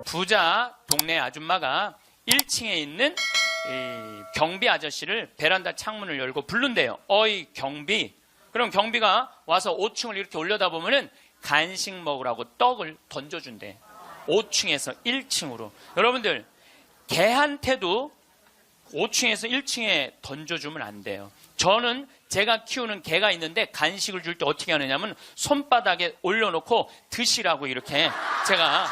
부자 동네 아줌마가 1층에 있는 이 경비 아저씨를 베란다 창문을 열고 부른대요. 어이 경비. 그럼 경비가 와서 5층을 이렇게 올려다보면은 간식 먹으라고 떡을 던져준대. 5층에서 1층으로. 여러분들 개한테도 5층에서 1층에 던져주면 안 돼요. 저는 제가 키우는 개가 있는데 간식을 줄 때 어떻게 하느냐면 손바닥에 올려놓고 드시라고 이렇게 제가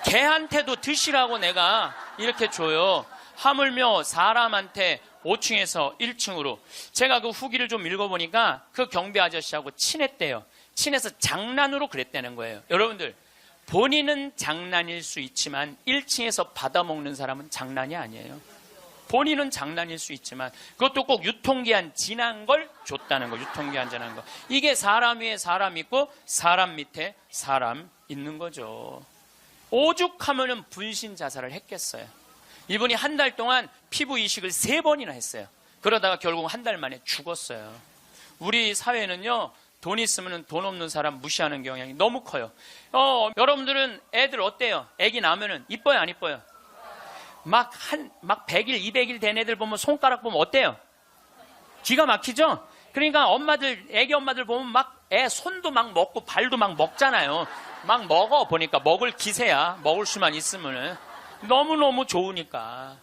개한테도 드시라고 내가 이렇게 줘요. 하물며 사람한테 5층에서 1층으로. 제가 그 후기를 좀 읽어보니까 그 경비 아저씨하고 친했대요. 친해서 장난으로 그랬다는 거예요. 여러분들 본인은 장난일 수 있지만 1층에서 받아먹는 사람은 장난이 아니에요. 본인은 장난일 수 있지만 그것도 꼭 유통기한 지난 걸 줬다는 거. 유통기한 지난 거. 이게 사람 위에 사람 있고 사람 밑에 사람 있는 거죠. 오죽하면은 분신 자살을 했겠어요. 이분이 한 달 동안 피부 이식을 3번이나 했어요. 그러다가 결국 한 달 만에 죽었어요. 우리 사회는요, 돈 있으면 돈 없는 사람 무시하는 경향이 너무 커요. 여러분들은 애들 어때요? 애기 낳으면은 이뻐요, 안 이뻐요? 막 100일, 200일 된 애들 보면 손가락 보면 어때요? 기가 막히죠? 그러니까 엄마들, 애기 엄마들 보면 막 애 손도 막 먹고 발도 막 먹잖아요. 막 먹어 보니까 먹을 기세야. 먹을 수만 있으면은. 너무너무 좋으니까.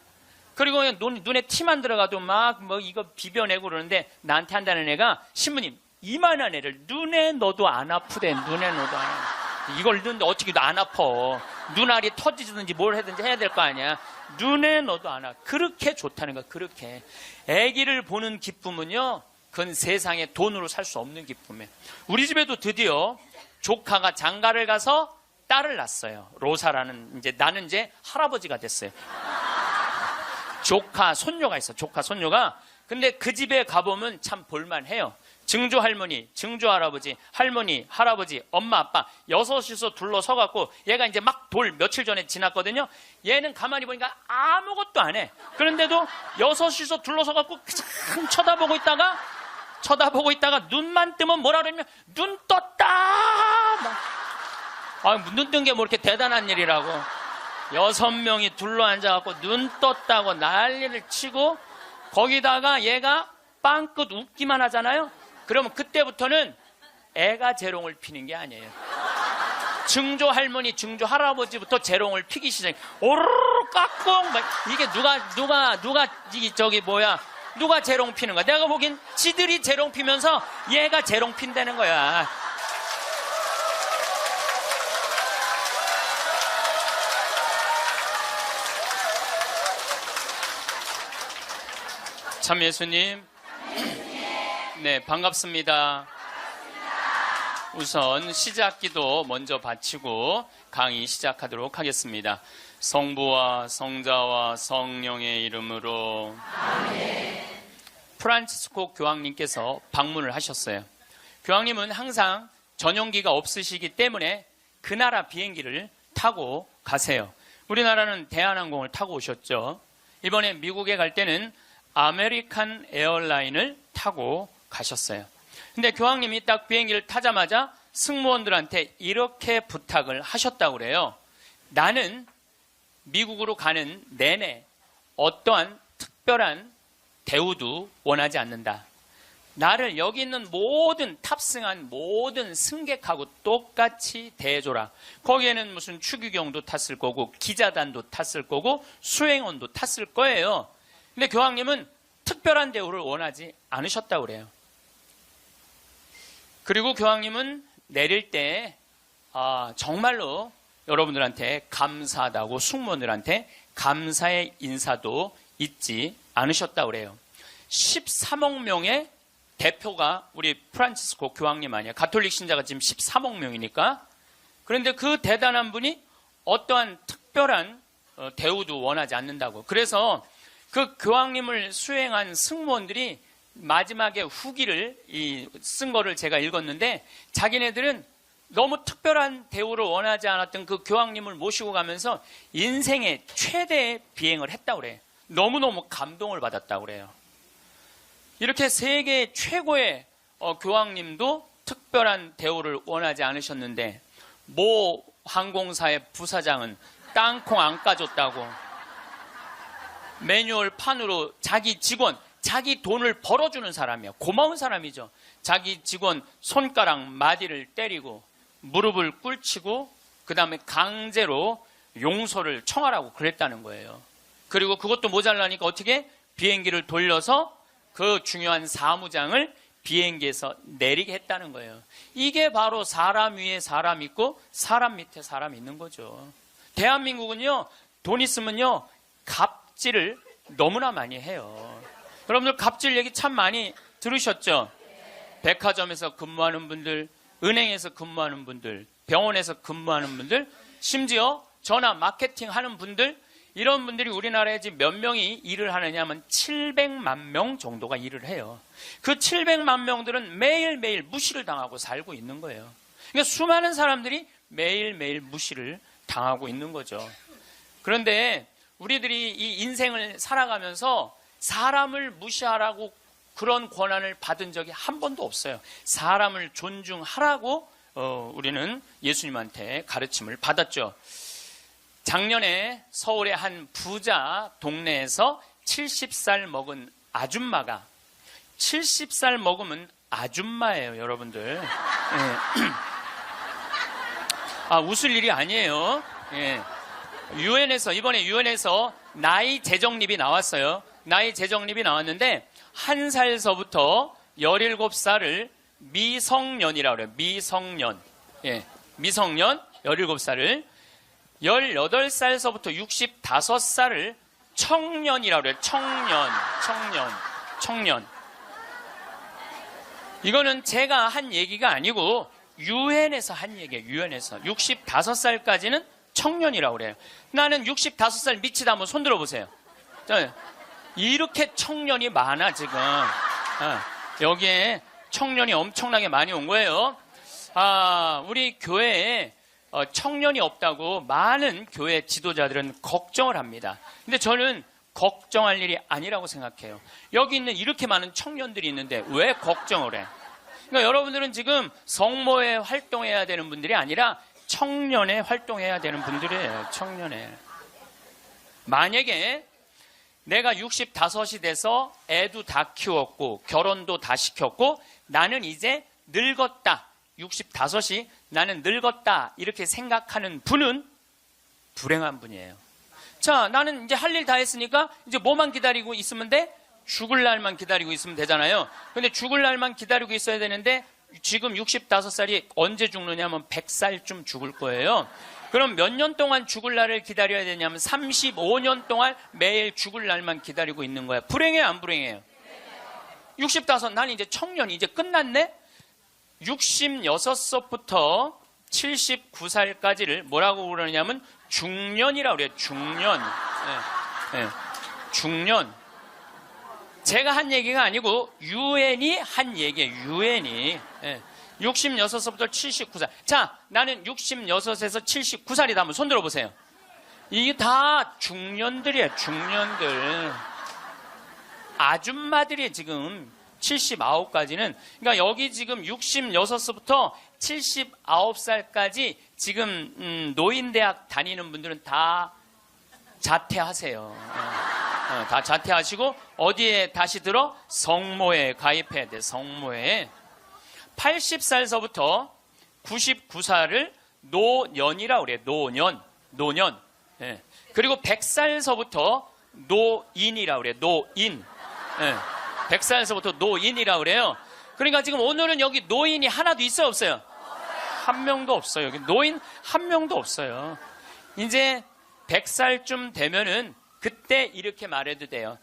그리고 눈에 티만 들어가도 막 뭐 이거 비벼내고 그러는데 나한테 한다는 애가 신부님 이만한 애를 눈에 넣어도 안 아프대. 눈에 넣어도 안 아프대. 이걸 넣는데 어떻게 안 아파. 눈알이 터지든지 뭘 하든지 해야 될 거 아니야. 눈에 넣어도 안 아파. 그렇게 좋다는 거야. 그렇게. 아기를 보는 기쁨은요. 그건 세상에 돈으로 살 수 없는 기쁨이에요. 우리 집에도 드디어 조카가 장가를 가서 딸을 낳았어요. 로사라는 나는 이제 할아버지가 됐어요. 조카 손녀가 있어. 조카 손녀가. 근데 그 집에 가보면 참 볼만해요. 증조 할머니, 증조 할아버지, 할머니, 할아버지, 엄마, 아빠 6이서 둘러서갖고 얘가 이제 막 돌 며칠 전에 지났거든요. 얘는 가만히 보니까 아무것도 안 해. 그런데도 6이서 둘러서갖고 참 쳐다보고 있다가 눈만 뜨면 뭐라 그러냐면 눈 떴다. 눈 뜬 게 뭐 이렇게 대단한 일이라고. 6명이 둘러앉아갖고 눈 떴다고 난리를 치고 거기다가 얘가 빵긋 웃기만 하잖아요. 그러면 그때부터는 애가 재롱을 피는 게 아니에요. 증조 할머니, 증조 할아버지부터 재롱을 피기 시작해. 오르르 깍꿍 이게 누가 재롱 피는 거야. 내가 보기엔 지들이 재롱 피면서 얘가 재롱 핀다는 거야. 참 예수님. 네, 반갑습니다. 우선 시작기도 먼저 바치고 강의 시작하도록 하겠습니다. 성부와 성자와 성령의 이름으로. 아멘. 프란치스코 교황님께서 방문을 하셨어요. 교황님은 항상 전용기가 없으시기 때문에 그 나라 비행기를 타고 가세요. 우리나라는 대한항공을 타고 오셨죠. 이번에 미국에 갈 때는 아메리칸 에어라인을 타고 가셨어요. 근데 교황님이 딱 비행기를 타자마자 승무원들한테 이렇게 부탁을 하셨다고 그래요. 나는 미국으로 가는 내내 어떠한 특별한 대우도 원하지 않는다. 나를 여기 있는 탑승한 모든 승객하고 똑같이 대해줘라. 거기에는 무슨 추기경도 탔을 거고 기자단도 탔을 거고 수행원도 탔을 거예요. 근데 교황님은 특별한 대우를 원하지 않으셨다고 그래요. 그리고 교황님은 내릴 때 정말로 여러분들한테 감사하다고 승무원들한테 감사의 인사도 잊지 않으셨다고 그래요. 13억 명의 대표가 우리 프란치스코 교황님 아니야. 가톨릭 신자가 지금 13억 명이니까. 그런데 그 대단한 분이 어떠한 특별한 대우도 원하지 않는다고. 그래서 그 교황님을 수행한 승무원들이 마지막에 후기를 쓴 거를 제가 읽었는데 자기네들은 너무 특별한 대우를 원하지 않았던 그 교황님을 모시고 가면서 인생의 최대의 비행을 했다고 그래요. 너무너무 감동을 받았다고 그래요. 이렇게 세계 최고의 교황님도 특별한 대우를 원하지 않으셨는데 항공사의 부사장은 땅콩 안 까줬다고 매뉴얼 판으로 자기 직원, 자기 돈을 벌어주는 사람이야. 고마운 사람이죠. 자기 직원 손가락 마디를 때리고 무릎을 꿇치고 그 다음에 강제로 용서를 청하라고 그랬다는 거예요. 그리고 그것도 모자라니까 어떻게? 비행기를 돌려서 그 중요한 사무장을 비행기에서 내리게 했다는 거예요. 이게 바로 사람 위에 사람 있고 사람 밑에 사람 있는 거죠. 대한민국은요, 돈 있으면요, 갑질을 너무나 많이 해요. 여러분들 갑질 얘기 참 많이 들으셨죠? 백화점에서 근무하는 분들, 은행에서 근무하는 분들, 병원에서 근무하는 분들, 심지어 전화 마케팅 하는 분들, 이런 분들이 우리나라에 지금 몇 명이 일을 하느냐 하면 700만 명 정도가 일을 해요. 그 700만 명들은 매일매일 무시를 당하고 살고 있는 거예요. 그러니까 수많은 사람들이 매일매일 무시를 당하고 있는 거죠. 그런데 우리들이 이 인생을 살아가면서 사람을 무시하라고 그런 권한을 받은 적이 한 번도 없어요. 사람을 존중하라고 우리는 예수님한테 가르침을 받았죠. 작년에 서울의 한 부자 동네에서 70살 먹은 아줌마가 70살 먹으면 아줌마예요, 여러분들. 예. 아, 웃을 일이 아니에요. 예. 이번에 유엔에서 나이 재정립이 나왔어요. 나이 재정립이 나왔는데 1살서부터 17살을 미성년이라고 그래요. 미성년. 예. 미성년 17살을 18살서부터 65살을 청년이라고 그래요. 청년. 이거는 제가 한 얘기가 아니고 유엔에서 한 얘기예요. 유엔에서 65살까지는 청년이라고 그래요. 나는 65살 미치다 한번 손 들어보세요. 이렇게 청년이 많아 지금. 여기에 청년이 엄청나게 많이 온 거예요. 우리 교회에 청년이 없다고 많은 교회 지도자들은 걱정을 합니다. 근데 저는 걱정할 일이 아니라고 생각해요. 여기 있는 이렇게 많은 청년들이 있는데 왜 걱정을 해? 그러니까 여러분들은 지금 성모에 활동해야 되는 분들이 아니라 청년에 활동해야 되는 분들이에요. 청년에. 만약에 내가 65이 돼서 애도 다 키웠고 결혼도 다 시켰고 나는 이제 늙었다. 65이 나는 늙었다. 이렇게 생각하는 분은 불행한 분이에요. 자, 나는 이제 할 일 다 했으니까 이제 뭐만 기다리고 있으면 돼? 죽을 날만 기다리고 있으면 되잖아요. 근데 죽을 날만 기다리고 있어야 되는데 지금 65살이 언제 죽느냐면 100살쯤 죽을 거예요. 그럼 몇 년 동안 죽을 날을 기다려야 되냐면 35년 동안 매일 죽을 날만 기다리고 있는 거야. 불행해요, 안 불행해요? 65, 난 이제 청년이 이제 끝났네? 66세부터 79살까지를 뭐라고 그러냐면 중년이라고 그래요. 중년. 네. 중년. 제가 한 얘기가 아니고 유엔이 한 얘기예요. 유엔이. 66세부터 79살. 자, 나는 66에서 79살이다. 한번 손 들어보세요. 이게 다 중년들이에요. 중년들. 아줌마들이 지금 79까지는, 그러니까 여기 지금 66세부터 79살까지 지금 노인대학 다니는 분들은 다 자퇴하세요. 다 자퇴하시고 어디에 다시 들어? 성모에 가입해야 돼. 성모에. 80살서부터 99살을 노년이라고 그래요. 노년. 예. 그리고 100살서부터 노인이라고 그래요. 노인. 예. 100살서부터 노인이라고 그래요. 그러니까 지금 오늘은 여기 노인이 하나도 있어요, 없어요? 한 명도 없어요. 여기 노인 한 명도 없어요. 이제 100살쯤 되면은 그때 이렇게 말해도 돼요.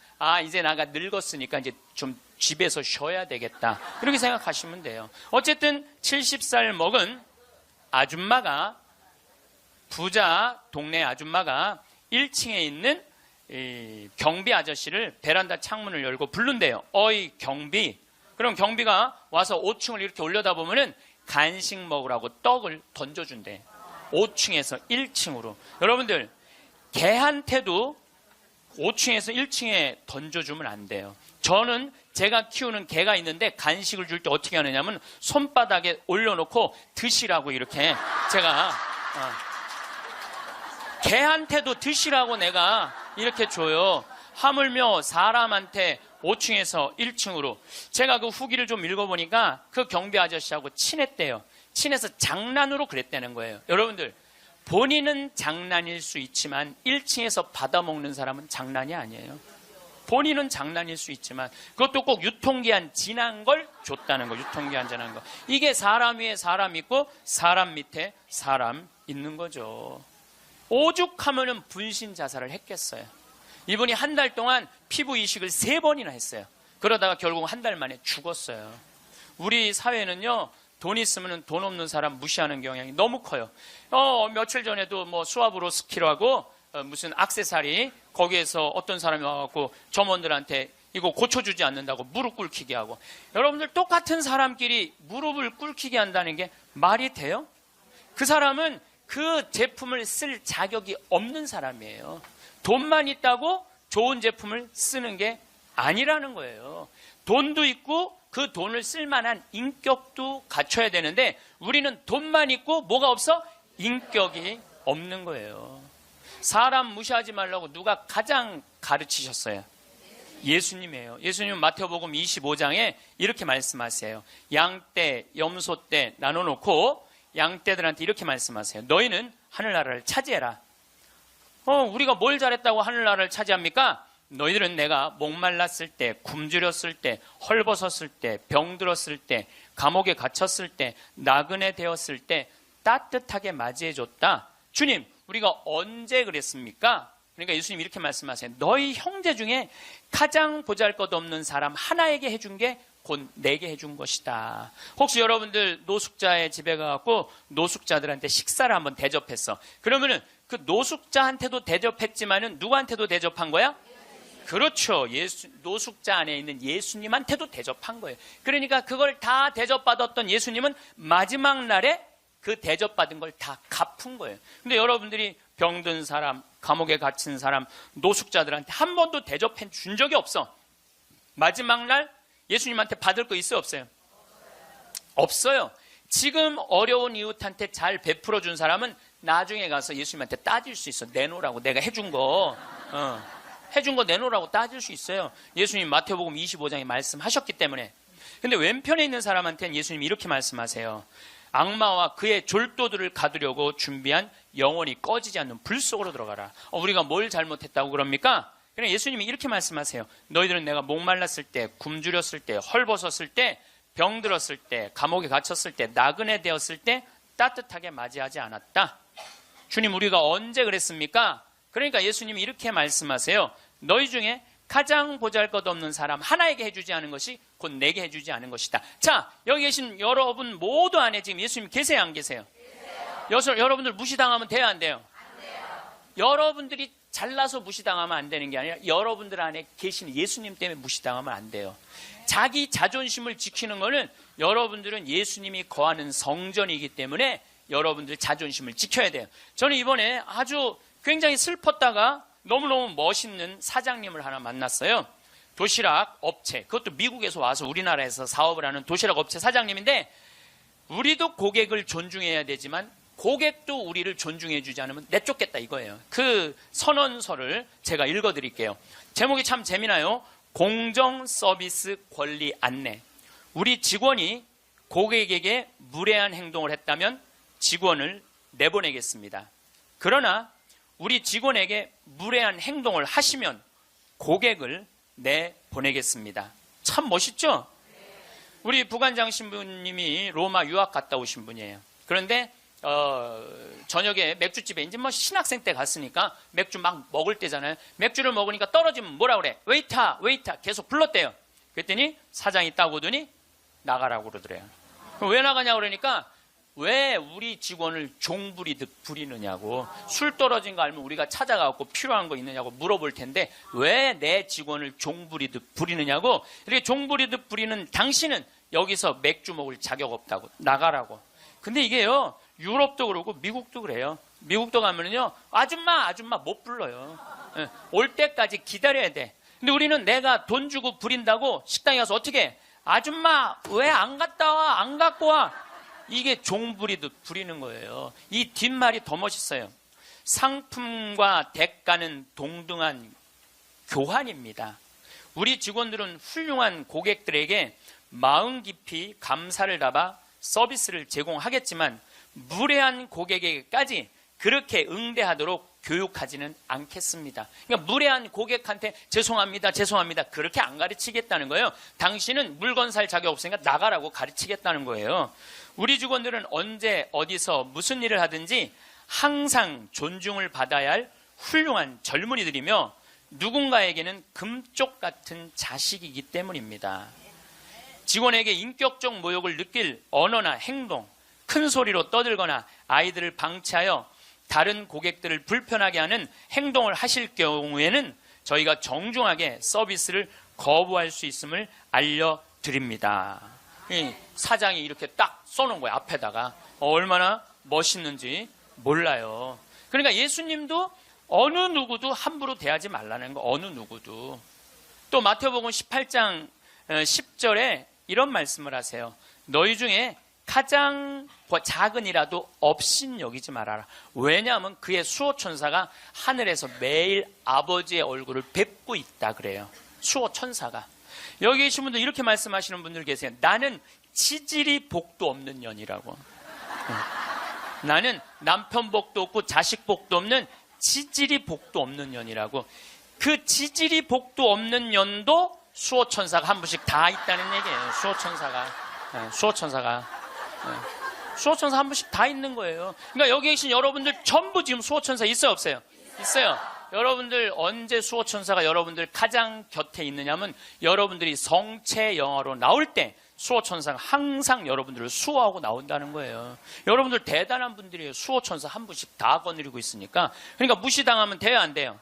이제 나가 늙었으니까 이제 좀 집에서 쉬어야 되겠다. 이렇게 생각하시면 돼요. 어쨌든 70살 먹은 아줌마가, 부자 동네 아줌마가 1층에 있는 이 경비 아저씨를 베란다 창문을 열고 부른대요. 어이 경비. 그럼 경비가 와서 5층을 이렇게 올려다보면은 간식 먹으라고 떡을 던져준대. 5층에서 1층으로. 여러분들, 개한테도 5층에서 1층에 던져주면 안 돼요. 저는 제가 키우는 개가 있는데 간식을 줄 때 어떻게 하느냐면 손바닥에 올려놓고 드시라고 이렇게 제가 개한테도 드시라고 내가 이렇게 줘요. 하물며 사람한테 5층에서 1층으로. 제가 그 후기를 좀 읽어보니까 그 경비 아저씨하고 친했대요. 친해서 장난으로 그랬다는 거예요. 여러분들, 본인은 장난일 수 있지만 1층에서 받아먹는 사람은 장난이 아니에요. 본인은 장난일 수 있지만 그것도 꼭 유통기한 지난 걸 줬다는 거. 유통기한 지난 거. 이게 사람 위에 사람 있고 사람 밑에 사람 있는 거죠. 오죽하면은 분신 자살을 했겠어요. 이분이 한 달 동안 피부 이식을 3번이나 했어요. 그러다가 결국 한 달 만에 죽었어요. 우리 사회는요, 돈 있으면 돈 없는 사람 무시하는 경향이 너무 커요. 며칠 전에도 뭐 수아브로 스키라고 무슨 액세서리, 거기에서 어떤 사람이 와갖고 점원들한테 이거 고쳐주지 않는다고 무릎 꿇히게 하고. 여러분들, 똑같은 사람끼리 무릎을 꿇히게 한다는 게 말이 돼요? 그 사람은 그 제품을 쓸 자격이 없는 사람이에요. 돈만 있다고 좋은 제품을 쓰는 게 아니라는 거예요. 돈도 있고 그 돈을 쓸 만한 인격도 갖춰야 되는데 우리는 돈만 있고 뭐가 없어? 인격이 없는 거예요. 사람 무시하지 말라고 누가 가장 가르치셨어요? 예수님이에요. 예수님은 마태복음 25장에 이렇게 말씀하세요. 양떼, 염소떼 나눠놓고 양떼들한테 이렇게 말씀하세요. 너희는 하늘나라를 차지해라. 우리가 뭘 잘했다고 하늘나라를 차지합니까? 너희들은 내가 목말랐을 때, 굶주렸을 때, 헐벗었을 때, 병들었을 때, 감옥에 갇혔을 때, 나그네 되었을 때 따뜻하게 맞이해줬다. 주님, 우리가 언제 그랬습니까? 그러니까 예수님 이렇게 말씀하세요. 너희 형제 중에 가장 보잘것없는 사람 하나에게 해준 게 곧 내게 해준 것이다. 혹시 여러분들 노숙자의 집에 가갖고 노숙자들한테 식사를 한번 대접했어. 그러면은 그 노숙자한테도 대접했지만은 누구한테도 대접한 거야? 그렇죠. 노숙자 안에 있는 예수님한테도 대접한 거예요. 그러니까 그걸 다 대접받았던 예수님은 마지막 날에 그 대접받은 걸 다 갚은 거예요. 근데 여러분들이 병든 사람, 감옥에 갇힌 사람, 노숙자들한테 한 번도 대접해 준 적이 없어. 마지막 날 예수님한테 받을 거 있어요, 없어요? 없어요. 지금 어려운 이웃한테 잘 베풀어 준 사람은 나중에 가서 예수님한테 따질 수 있어. 내놓으라고. 내가 해준 거. 해준 거 내놓으라고 따질 수 있어요. 예수님 마태복음 25장에 말씀하셨기 때문에. 근데 왼편에 있는 사람한테는 예수님이 이렇게 말씀하세요. 악마와 그의 졸도들을 가두려고 준비한 영원히 꺼지지 않는 불 속으로 들어가라. 우리가 뭘 잘못했다고 그럽니까? 그냥 예수님이 이렇게 말씀하세요. 너희들은 내가 목말랐을 때, 굶주렸을 때, 헐벗었을 때, 병들었을 때, 감옥에 갇혔을 때, 나그네 되었을 때 따뜻하게 맞이하지 않았다. 주님, 우리가 언제 그랬습니까? 그러니까 예수님이 이렇게 말씀하세요. 너희 중에 가장 보잘것없는 사람 하나에게 해주지 않은 것이 곧 내게 해주지 않은 것이다. 자, 여기 계신 여러분 모두 안에 지금 예수님 계세요, 안 계세요? 계세요. 여러분들 무시당하면 돼요, 안 돼요? 안 돼요. 여러분들이 잘나서 무시당하면 안 되는 게 아니라 여러분들 안에 계신 예수님 때문에 무시당하면 안 돼요. 자기 자존심을 지키는 거는 여러분들은 예수님이 거하는 성전이기 때문에 여러분들 자존심을 지켜야 돼요. 저는 이번에 아주 굉장히 슬펐다가 너무너무 멋있는 사장님을 하나 만났어요. 도시락 업체, 그것도 미국에서 와서 우리나라에서 사업을 하는 도시락 업체 사장님인데 우리도 고객을 존중해야 되지만 고객도 우리를 존중해 주지 않으면 내쫓겠다 이거예요. 그 선언서를 제가 읽어드릴게요. 제목이 참 재미나요. 공정 서비스 권리 안내. 우리 직원이 고객에게 무례한 행동을 했다면 직원을 내보내겠습니다. 그러나 우리 직원에게 무례한 행동을 하시면 고객을 내보내겠습니다. 참 멋있죠? 우리 부관장 신부님이 로마 유학 갔다 오신 분이에요. 그런데 저녁에 맥주집에 이제 뭐 신학생 때 갔으니까 맥주 막 먹을 때잖아요. 맥주를 먹으니까 떨어지면 뭐라 그래? 웨이터, 웨이터 계속 불렀대요. 그랬더니 사장이 딱 오더니 나가라고 그러더래요. 그럼 왜 나가냐고 그러니까 왜 우리 직원을 종부리듯 부리느냐고. 술 떨어진 거 알면 우리가 찾아가고 필요한 거 있느냐고 물어볼 텐데 왜 내 직원을 종부리듯 부리느냐고. 이렇게 종부리듯 부리는 당신은 여기서 맥주 먹을 자격 없다고 나가라고. 근데 이게요, 유럽도 그러고 미국도 그래요. 미국도 가면은요, 아줌마 못 불러요. 올 때까지 기다려야 돼. 근데 우리는 내가 돈 주고 부린다고 식당에 가서 어떻게 해? 아줌마 왜 안 갔다 와? 안 갖고 와? 이게 종부리듯 부리는 거예요. 이 뒷말이 더 멋있어요. 상품과 대가는 동등한 교환입니다. 우리 직원들은 훌륭한 고객들에게 마음 깊이 감사를 담아 서비스를 제공하겠지만 무례한 고객에게까지 그렇게 응대하도록 교육하지는 않겠습니다. 그러니까 무례한 고객한테 죄송합니다, 죄송합니다 그렇게 안 가르치겠다는 거예요. 당신은 물건 살 자격 없으니까 나가라고 가르치겠다는 거예요. 우리 직원들은 언제 어디서 무슨 일을 하든지 항상 존중을 받아야 할 훌륭한 젊은이들이며 누군가에게는 금쪽 같은 자식이기 때문입니다. 직원에게 인격적 모욕을 느낄 언어나 행동, 큰 소리로 떠들거나 아이들을 방치하여 다른 고객들을 불편하게 하는 행동을 하실 경우에는 저희가 정중하게 서비스를 거부할 수 있음을 알려드립니다. 사장이 이렇게 딱 써놓은 거예요. 앞에다가. 얼마나 멋있는지 몰라요. 그러니까 예수님도 어느 누구도 함부로 대하지 말라는 거. 어느 누구도. 또 마태복음 18장 10절에 이런 말씀을 하세요. 너희 중에 가장 작은이라도 업신 여기지 말아라. 왜냐하면 그의 수호천사가 하늘에서 매일 아버지의 얼굴을 뵙고 있다 그래요. 수호천사가. 여기 계신 분들 이렇게 말씀하시는 분들 계세요. 나는 지질이 복도 없는 년이라고. 나는 남편 복도 없고 자식 복도 없는 지질이 복도 없는 년이라고. 그 지질이 복도 없는 년도 수호천사가 한 분씩 다 있다는 얘기예요. 수호천사가 한 분씩 다 있는 거예요. 그러니까 여기 계신 여러분들 전부 지금 수호천사 있어요, 없어요? 있어요. 여러분들 언제 수호천사가 여러분들 가장 곁에 있느냐면 여러분들이 성체 영화로 나올 때 수호천사가 항상 여러분들을 수호하고 나온다는 거예요. 여러분들 대단한 분들이에요. 수호천사 한 분씩 다 거느리고 있으니까. 그러니까 무시당하면 돼요, 안 돼요?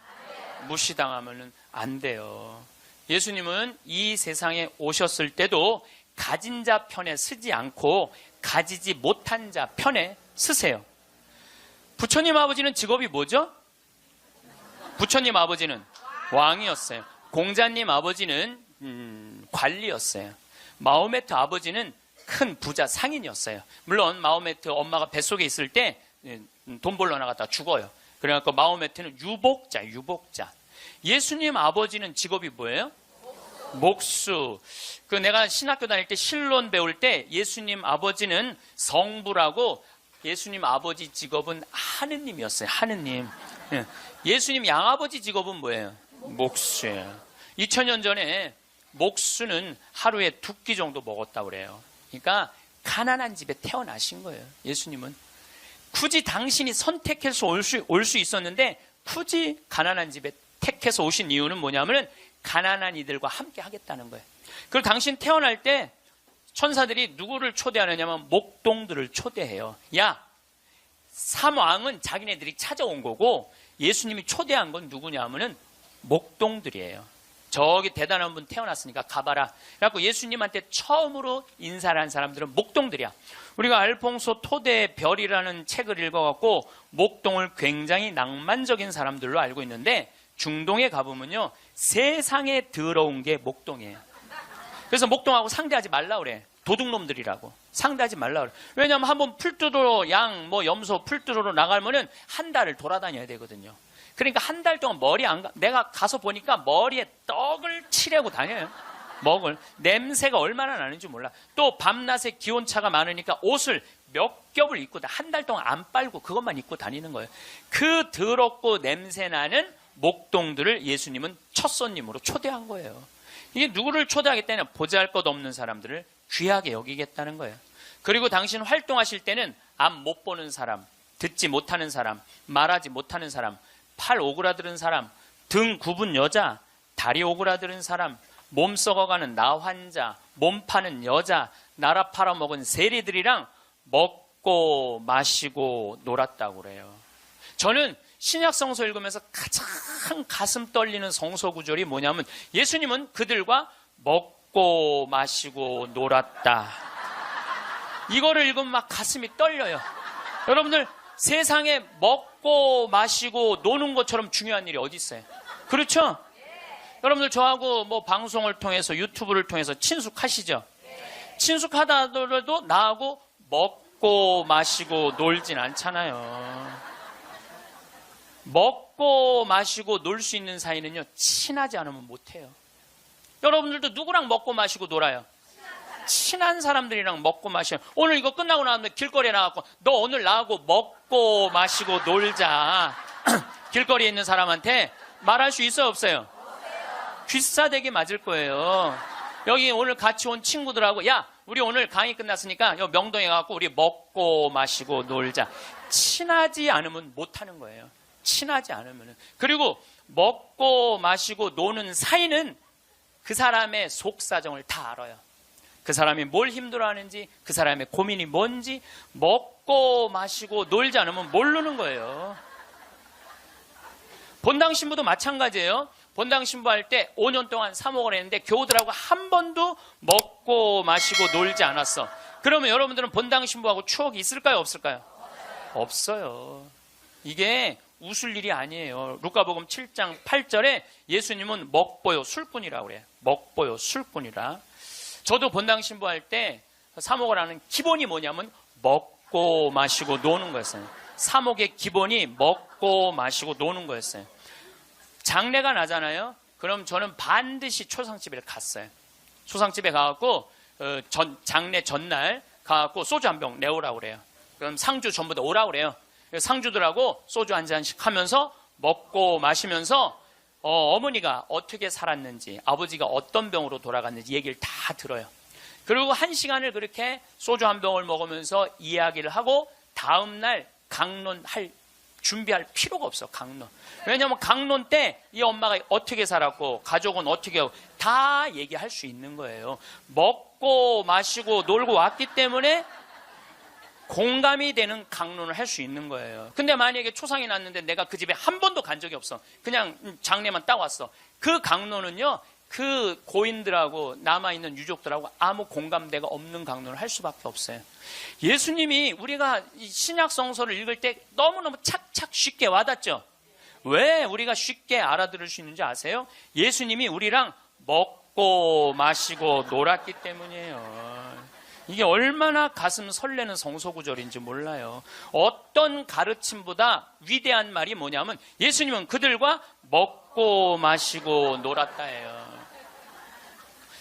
무시당하면 안 돼요. 예수님은 이 세상에 오셨을 때도 가진 자 편에 서지 않고 가지지 못한 자 편에 서세요. 부처님 아버지는 직업이 뭐죠? 부처님 아버지는 왕이었어요. 공자님 아버지는 관리였어요. 마호메트 아버지는 큰 부자 상인이었어요. 물론 마호메트 엄마가 뱃속에 있을 때 돈 벌러 나갔다 죽어요. 그래갖고 마호메트는 유복자. 예수님 아버지는 직업이 뭐예요? 목수. 내가 신학교 다닐 때 신론 배울 때 예수님 아버지는 성부라고 예수님 아버지 직업은 하느님이었어요. 하느님. 예수님 양아버지 직업은 뭐예요? 목수예요. 2000년 전에 목수는 하루에 2끼 정도 먹었다고 그래요. 그러니까 가난한 집에 태어나신 거예요. 예수님은. 굳이 당신이 선택해서 올 수 있었는데 굳이 가난한 집에 택해서 오신 이유는 뭐냐면 가난한 이들과 함께 하겠다는 거예요. 그리고 당신 태어날 때 천사들이 누구를 초대하느냐면 목동들을 초대해요. 야, 삼왕은 자기네들이 찾아온 거고 예수님이 초대한 건 누구냐 하면은 목동들이에요. 저기 대단한 분 태어났으니까 가봐라. 그래갖고 예수님한테 처음으로 인사를 한 사람들은 목동들이야. 우리가 알퐁소 토대의 별이라는 책을 읽어갖고 목동을 굉장히 낭만적인 사람들로 알고 있는데 중동에 가보면요 세상에 더러운 게 목동이에요. 그래서 목동하고 상대하지 말라 그래. 도둑놈들이라고. 상대하지 말라 그래. 왜냐하면 한번 풀 뜯으러 염소 풀 뜯으러 나가면은 한 달을 돌아다녀야 되거든요. 그러니까 한 달 동안 내가 가서 보니까 머리에 떡을 칠하고 다녀요. 냄새가 얼마나 나는지 몰라. 또 밤낮에 기온차가 많으니까 옷을 몇 겹을 입고 한 달 동안 안 빨고 그것만 입고 다니는 거예요. 그 더럽고 냄새나는 목동들을 예수님은 첫 손님으로 초대한 거예요. 이게 누구를 초대하겠다냐? 보잘것없는 사람들을 귀하게 여기겠다는 거예요. 그리고 당신 활동하실 때는 앞 못 보는 사람, 듣지 못하는 사람, 말하지 못하는 사람, 팔 오그라드는 사람, 등 굽은 여자, 다리 오그라드는 사람, 몸 썩어가는 나 환자, 몸 파는 여자, 나라 팔아먹은 세리들이랑 먹고 마시고 놀았다고 그래요. 저는 신약 성서 읽으면서 가장 가슴 떨리는 성서 구절이 뭐냐면 예수님은 그들과 먹고 마시고 놀았다. 이거를 읽으면 막 가슴이 떨려요. 여러분들 세상에 먹고 마시고 노는 것처럼 중요한 일이 어디 있어요? 그렇죠? 여러분들 저하고 방송을 통해서 유튜브를 통해서 친숙하시죠? 친숙하다 하더라도 나하고 먹고 마시고 놀진 않잖아요. 먹고 마시고 놀 수 있는 사이는요, 친하지 않으면 못해요. 여러분들도 누구랑 먹고 마시고 놀아요? 친한 사람들이랑 먹고 마셔요. 오늘 이거 끝나고 나면 길거리에 나가고 너 오늘 나하고 먹고 마시고 놀자. 길거리에 있는 사람한테 말할 수 있어요, 없어요? 귀싸대기 맞을 거예요. 여기 오늘 같이 온 친구들하고 야, 우리 오늘 강의 끝났으니까 여기 명동에 가서 우리 먹고 마시고 놀자. 친하지 않으면 못하는 거예요. 친하지 않으면. 그리고 먹고 마시고 노는 사이는 그 사람의 속사정을 다 알아요. 그 사람이 뭘 힘들어하는지, 그 사람의 고민이 뭔지 먹고 마시고 놀지 않으면 모르는 거예요. 본당 신부도 마찬가지예요. 본당 신부할 때 5년 동안 사목을 했는데 교우들하고 한 번도 먹고 마시고 놀지 않았어. 그러면 여러분들은 본당 신부하고 추억이 있을까요, 없을까요? 없어요. 이게 웃을 일이 아니에요. 루카복음 7장 8절에 예수님은 먹보요 술꾼이라고 그래요. 먹보요 술꾼이라. 저도 본당 신부할 때 사목을 하는 기본이 뭐냐면 먹고 마시고 노는 거였어요. 사목의 기본이 먹고 마시고 노는 거였어요. 장례가 나잖아요. 그럼 저는 반드시 초상집에 갔어요. 초상집에 가갖고 장례 전날 가갖고 소주 한 병 내오라고 그래요. 그럼 상주 전부 다 오라고 그래요. 상주들하고 소주 한 잔씩 하면서 먹고 마시면서 어머니가 어떻게 살았는지, 아버지가 어떤 병으로 돌아갔는지 얘기를 다 들어요. 그리고 1시간을 그렇게 소주 한 병을 먹으면서 이야기를 하고 다음날 강론할 준비할 필요가 없어. 강론. 왜냐하면 강론 때 이 엄마가 어떻게 살았고 가족은 어떻게 하고 다 얘기할 수 있는 거예요. 먹고 마시고 놀고 왔기 때문에 공감이 되는 강론을 할 수 있는 거예요. 근데 만약에 초상이 났는데 내가 그 집에 한 번도 간 적이 없어. 그냥 장례만 딱 왔어. 그 강론은요, 그 고인들하고 남아있는 유족들하고 아무 공감대가 없는 강론을 할 수밖에 없어요. 예수님이 우리가 신약 성서를 읽을 때 너무너무 착착 쉽게 와닿죠. 왜 우리가 쉽게 알아들을 수 있는지 아세요? 예수님이 우리랑 먹고 마시고 놀았기 때문이에요. 이게 얼마나 가슴 설레는 성소구절인지 몰라요. 어떤 가르침보다 위대한 말이 뭐냐면 예수님은 그들과 먹고 마시고 놀았다예요.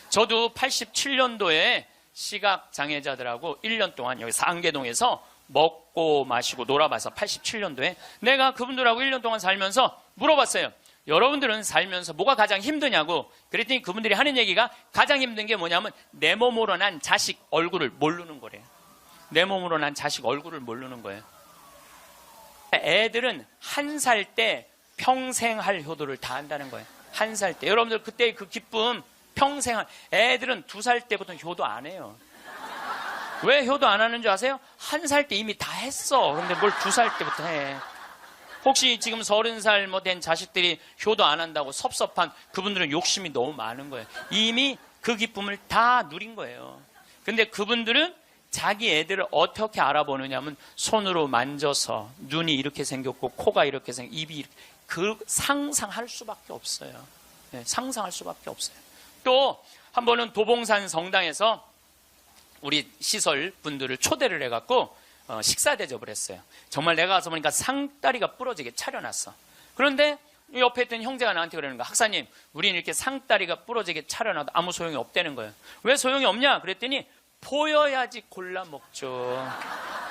저도 87년도에 시각장애자들하고 1년 동안 여기 상계동에서 먹고 마시고 놀아봐서 87년도에 내가 그분들하고 1년 동안 살면서 물어봤어요. 여러분들은 살면서 뭐가 가장 힘드냐고. 그랬더니 그분들이 하는 얘기가 가장 힘든 게 뭐냐면 내 몸으로 난 자식 얼굴을 모르는 거래요. 내 몸으로 난 자식 얼굴을 모르는 거예요. 애들은 1살 때 평생 할 효도를 다 한다는 거예요. 1살 때. 여러분들 그때 그 기쁨 평생 애들은 2살 때부터 효도 안 해요. 왜 효도 안 하는 줄 아세요? 1살 때 이미 다 했어. 근데 뭘 2살 때부터 해. 혹시 지금 30살 뭐 된 자식들이 효도 안 한다고 섭섭한 그분들은 욕심이 너무 많은 거예요. 이미 그 기쁨을 다 누린 거예요. 근데 그분들은 자기 애들을 어떻게 알아보느냐면 손으로 만져서 눈이 이렇게 생겼고 코가 이렇게 생겼고 입이 이렇게 그 상상할 수밖에 없어요. 네, 상상할 수밖에 없어요. 또 한 번은 도봉산 성당에서 우리 시설 분들을 초대를 해갖고 식사 대접을 했어요. 정말 내가 가서 보니까 상다리가 부러지게 차려놨어. 그런데 옆에 있던 형제가 나한테 그러는 거야. 학사님, 우리는 이렇게 상다리가 부러지게 차려놔도 아무 소용이 없다는 거예요. 왜 소용이 없냐? 그랬더니 보여야지 골라 먹죠.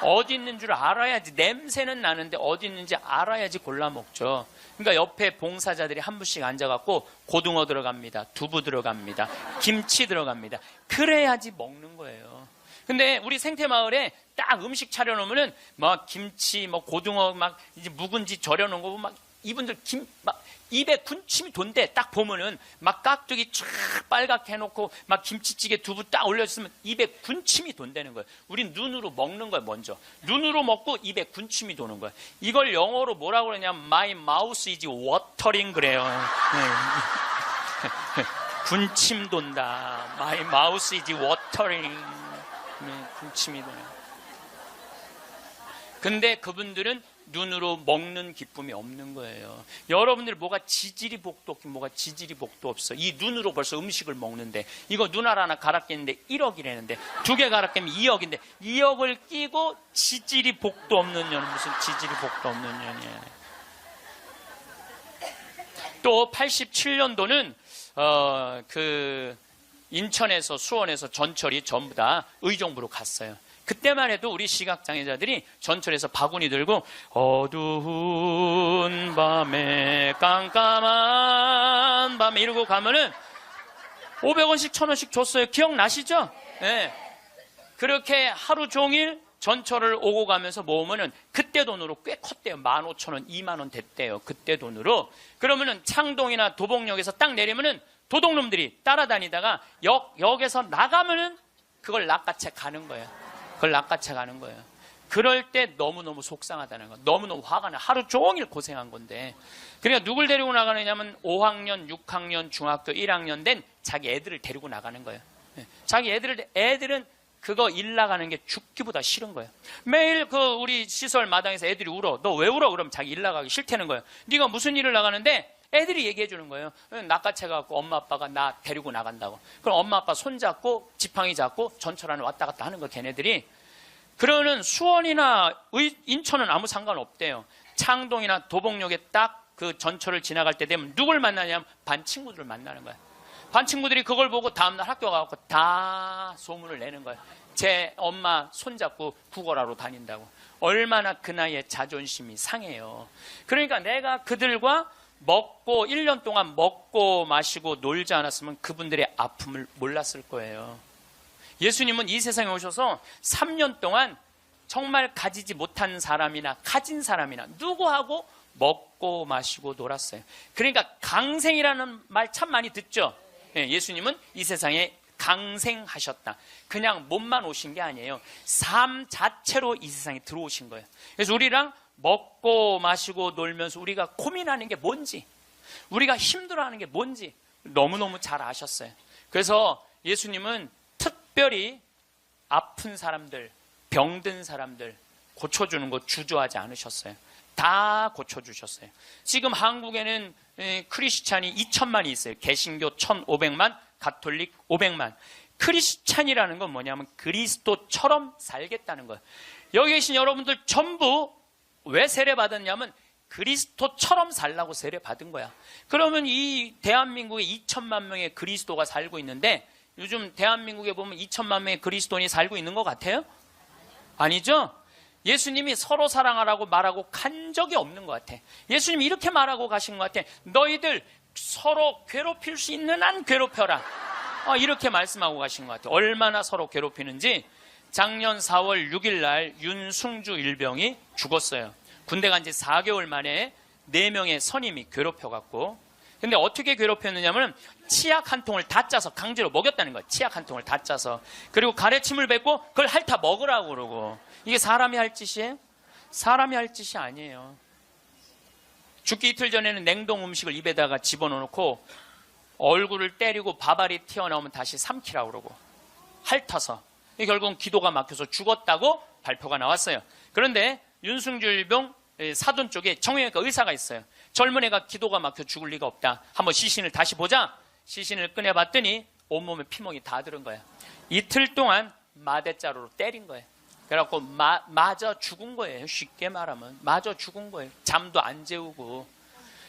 어디 있는 줄 알아야지. 냄새는 나는데 어디 있는지 알아야지 골라 먹죠. 그러니까 옆에 봉사자들이 한 분씩 앉아갖고 고등어 들어갑니다. 두부 들어갑니다. 김치 들어갑니다. 그래야지 먹는 거예요. 근데 우리 생태마을에 딱 음식 차려놓으면은 막 김치, 뭐 고등어 막 이제 묵은지 절여놓은 거 보면 막 이분들 막 입에 군침이 돈대. 딱 보면은 막 깍두기 쫙 빨갛게 해놓고 막 김치찌개 두부 딱 올려주면 입에 군침이 돈다는 거예요. 우린 눈으로 먹는 거예요, 먼저. 눈으로 먹고 입에 군침이 도는 거예요. 이걸 영어로 뭐라고 그러냐면 My mouth is watering 그래요. 네. 군침 돈다. My mouth is watering. 군침이 도네요. 근데 그분들은 눈으로 먹는 기쁨이 없는 거예요. 여러분들 뭐가 지지리 복도 없긴 뭐가 지지리 복도 없어. 이 눈으로 벌써 음식을 먹는데 이거 눈알 하나 갈아 끼는데 1억이라는데 2개 갈아 끼면 2억인데 2억을 끼고 지지리 복도 없는 년은 무슨 지지리 복도 없는 년이에요. 또 87년도는 그 인천에서 수원에서 전철이 전부 다 의정부로 갔어요. 그때만 해도 우리 시각장애자들이 전철에서 바구니 들고 어두운 밤에 깜깜한 밤에 이러고 가면은 500원씩 1000원씩 줬어요. 기억나시죠? 네. 그렇게 하루 종일 전철을 오고 가면서 모으면은 그때 돈으로 꽤 컸대요. 15,000원, 2만원 됐대요. 그때 돈으로. 그러면은 창동이나 도봉역에서 딱 내리면은 도둑놈들이 따라다니다가 역에서 나가면은 그걸 낚아채 가는 거예요. 그걸 낚아채 가는 거예요. 그럴 때 너무너무 속상하다는 거. 너무너무 화가 나. 하루 종일 고생한 건데. 그러니까 누굴 데리고 나가느냐면 5학년, 6학년, 중학교 1학년 된 자기 애들을 데리고 나가는 거예요. 자기 애들은 그거 일 나가는 게 죽기보다 싫은 거예요. 매일 그 우리 시설 마당에서 애들이 울어. 너 왜 울어? 그러면 자기 일 나가기 싫다는 거예요. 네가 무슨 일을 나가는데? 애들이 얘기해 주는 거예요. 낚아채 갖고 엄마 아빠가 나 데리고 나간다고. 그럼 엄마 아빠 손잡고 지팡이 잡고 전철 안에 왔다 갔다 하는 거 걔네들이. 그러는 수원이나 인천은 아무 상관없대요. 창동이나 도봉역에 딱 그 전철을 지나갈 때 되면 누굴 만나냐면 반 친구들을 만나는 거예요. 반 친구들이 그걸 보고 다음날 학교 가서 다 소문을 내는 거예요. 제 엄마 손잡고 구걸하러 다닌다고. 얼마나 그 나이에 자존심이 상해요. 그러니까 내가 그들과 1년 동안 먹고 마시고 놀지 않았으면 그분들의 아픔을 몰랐을 거예요. 예수님은 이 세상에 오셔서 3년 동안 정말 가지지 못한 사람이나 가진 사람이나 누구하고 먹고 마시고 놀았어요. 그러니까 강생이라는 말 참 많이 듣죠. 예수님은 이 세상에 강생하셨다. 그냥 몸만 오신 게 아니에요. 삶 자체로 이 세상에 들어오신 거예요. 그래서 우리랑 먹고 마시고 놀면서 우리가 고민하는 게 뭔지, 우리가 힘들어하는 게 뭔지 너무너무 잘 아셨어요. 그래서 예수님은 특별히 아픈 사람들, 병든 사람들 고쳐주는 거 주저하지 않으셨어요. 다 고쳐주셨어요. 지금 한국에는 크리스찬이 2천만이 있어요. 개신교 1,500만, 가톨릭 500만. 크리스찬이라는 건 뭐냐면 그리스도처럼 살겠다는 거예요. 여기 계신 여러분들 전부 왜 세례받았냐면 그리스도처럼 살라고 세례받은 거야. 그러면 이 대한민국에 2천만 명의 그리스도가 살고 있는데 요즘 대한민국에 보면 2천만 명의 그리스도인이 살고 있는 것 같아요? 아니죠? 예수님이 서로 사랑하라고 말하고 간 적이 없는 것 같아. 예수님이 이렇게 말하고 가신 것 같아. 너희들 서로 괴롭힐 수 있는 한 괴롭혀라. 이렇게 말씀하고 가신 것 같아. 얼마나 서로 괴롭히는지 작년 4월 6일 날 윤승주 일병이 죽었어요. 군대 간 지 4개월 만에 4명의 선임이 괴롭혀갖고. 근데 어떻게 괴롭혔느냐면 치약 한 통을 다 짜서 강제로 먹였다는 거예요. 치약 한 통을 다 짜서. 그리고 가래침을 뱉고 그걸 핥아 먹으라고 그러고. 이게 사람이 할 짓이에요? 사람이 할 짓이 아니에요. 죽기 이틀 전에는 냉동 음식을 입에다가 집어넣고 얼굴을 때리고 바발이 튀어나오면 다시 삼키라고 그러고 핥아서. 결국은 기도가 막혀서 죽었다고 발표가 나왔어요. 그런데 윤승주 일병 사돈 쪽에 정형외과 의사가 있어요. 젊은 애가 기도가 막혀 죽을 리가 없다. 한번 시신을 다시 보자. 시신을 꺼내봤더니 온몸에 피멍이 다 들은 거야. 이틀 동안 마대자루로 때린 거예요. 그래갖고 맞아 죽은 거예요. 쉽게 말하면 맞아 죽은 거예요. 잠도 안 재우고.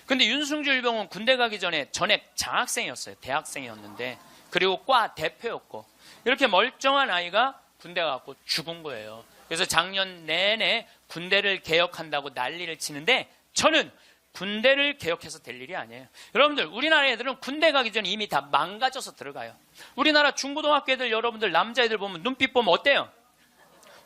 근데 윤승주 일병은 군대 가기 전에 전액 장학생이었어요. 대학생이었는데 그리고 과 대표였고 이렇게 멀쩡한 아이가 군대 가고 죽은 거예요. 그래서 작년 내내 군대를 개혁한다고 난리를 치는데 저는 군대를 개혁해서 될 일이 아니에요. 여러분들 우리나라 애들은 군대 가기 전에 이미 다 망가져서 들어가요. 우리나라 중고등학교 애들 여러분들 남자애들 보면 눈빛 보면 어때요?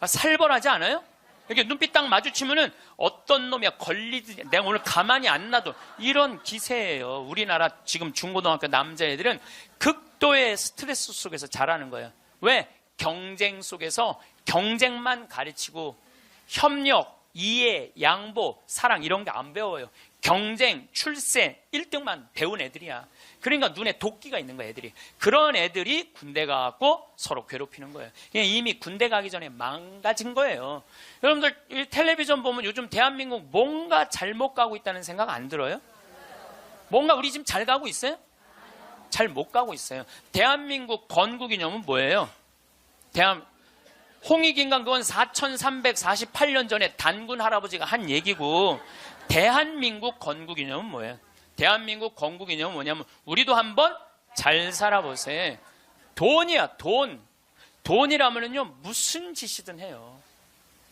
살벌하지 않아요? 이렇게 눈빛 딱 마주치면은 어떤 놈이야 걸리지 내가 오늘 가만히 안 놔둬 이런 기세예요. 우리나라 지금 중고등학교 남자애들은 극도의 스트레스 속에서 자라는 거예요. 왜? 경쟁 속에서 경쟁만 가르치고 협력, 이해, 양보, 사랑 이런 게 안 배워요. 경쟁, 출세 1등만 배운 애들이야. 그러니까 눈에 도끼가 있는 거야 애들이. 그런 애들이 군대 가고 서로 괴롭히는 거예요. 이미 군대 가기 전에 망가진 거예요. 여러분들 텔레비전 보면 요즘 대한민국 뭔가 잘못 가고 있다는 생각 안 들어요? 뭔가 우리 지금 잘 가고 있어요? 잘 못 가고 있어요. 대한민국 건국이념은 뭐예요? 홍익인간 그건 4348년 전에 단군 할아버지가 한 얘기고 대한민국 건국이념은 뭐예요? 대한민국 건국 이념은 뭐냐면 우리도 한번 잘 살아보세요. 돈이야, 돈. 돈이라면요 무슨 짓이든 해요.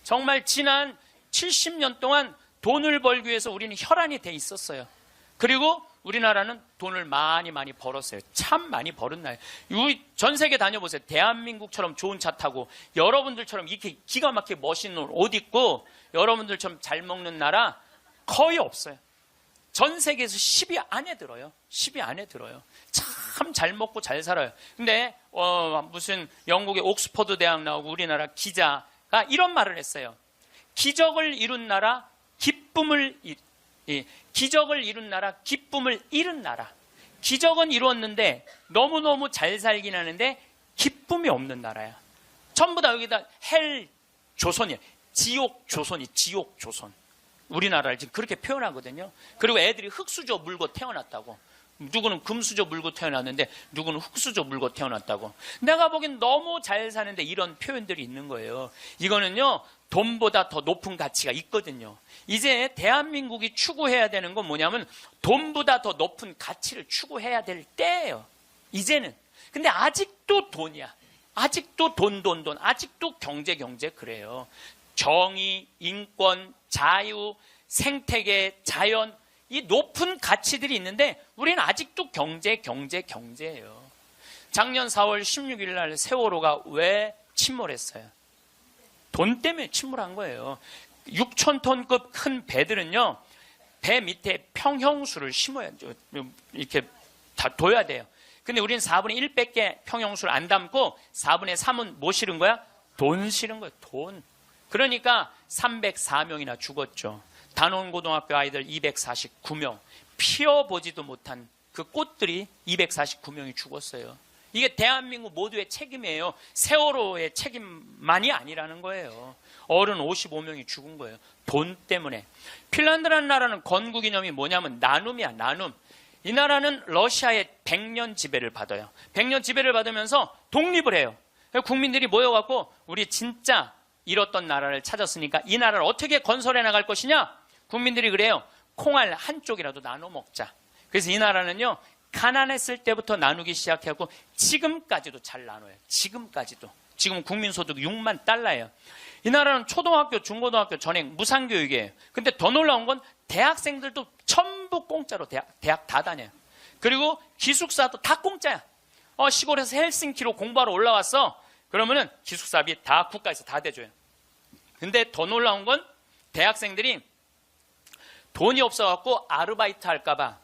정말 지난 70년 동안 돈을 벌기 위해서 우리는 혈안이 돼 있었어요. 그리고 우리나라는 돈을 많이 벌었어요. 참 많이 벌은 나라예요. 전 세계 다녀보세요. 대한민국처럼 좋은 차 타고 여러분들처럼 이렇게 기가 막히게 멋있는 옷 입고 여러분들처럼 잘 먹는 나라 거의 없어요. 전 세계에서 10위 안에 들어요. 10위 안에 들어요. 참 잘 먹고 잘 살아요. 근데 무슨 영국의 옥스퍼드 대학 나오고 우리나라 기자가 이런 말을 했어요. 기적을 이룬 나라, 기적을 이룬 나라, 기쁨을 잃은 나라. 기적은 이루었는데 너무너무 잘 살긴 하는데 기쁨이 없는 나라야. 전부 다 여기다 헬 조선이야. 지옥 조선이 지옥 조선. 우리나라를 지금 그렇게 표현하거든요. 그리고 애들이 흙수저 물고 태어났다고. 누구는 금수저 물고 태어났는데 누구는 흙수저 물고 태어났다고. 내가 보기엔 너무 잘 사는데 이런 표현들이 있는 거예요. 이거는요 돈보다 더 높은 가치가 있거든요. 이제 대한민국이 추구해야 되는 건 뭐냐면 돈보다 더 높은 가치를 추구해야 될 때예요. 이제는. 근데 아직도 돈이야. 아직도 돈. 아직도 경제 그래요. 정의, 인권, 자유, 생태계, 자연 이 높은 가치들이 있는데 우리는 아직도 경제예요. 작년 4월 16일 날 세월호가 왜 침몰했어요? 돈 때문에 침몰한 거예요. 6,000톤급 큰 배들은요, 배 밑에 평형수를 심어야, 이렇게 다 둬야 돼요. 근데 우리는 4분의 1밖에 평형수를 안 담고 4분의 3은 뭐 실은 거야? 돈 실은 거예요, 돈. 그러니까 304명이나 죽었죠. 단원고등학교 아이들 249명, 피어보지도 못한 그 꽃들이 249명이 죽었어요. 이게 대한민국 모두의 책임이에요. 세월호의 책임만이 아니라는 거예요. 어른 55명이 죽은 거예요. 돈 때문에. 핀란드라는 나라는 건국 이념이 뭐냐면 나눔이야, 나눔. 이 나라는 러시아의 100년 지배를 받아요. 100년 지배를 받으면서 독립을 해요. 국민들이 모여갖고 우리 진짜 잃었던 나라를 찾았으니까 이 나라를 어떻게 건설해 나갈 것이냐? 국민들이 그래요. 콩알 한쪽이라도 나눠 먹자. 그래서 이 나라는요, 가난했을 때부터 나누기 시작하고 지금까지도 잘 나눠요. 지금까지도. 지금 국민소득 6만 달러예요. 이 나라는 초등학교, 중고등학교 전액 무상교육이에요. 근데 더 놀라운 건 대학생들도 전부 공짜로 대학 다 다녀요. 그리고 기숙사도 다 공짜야. 시골에서 헬싱키로 공부하러 올라왔어. 그러면은 기숙사비 다 국가에서 다 대줘요. 근데 더 놀라운 건 대학생들이 돈이 없어갖고 아르바이트 할까봐,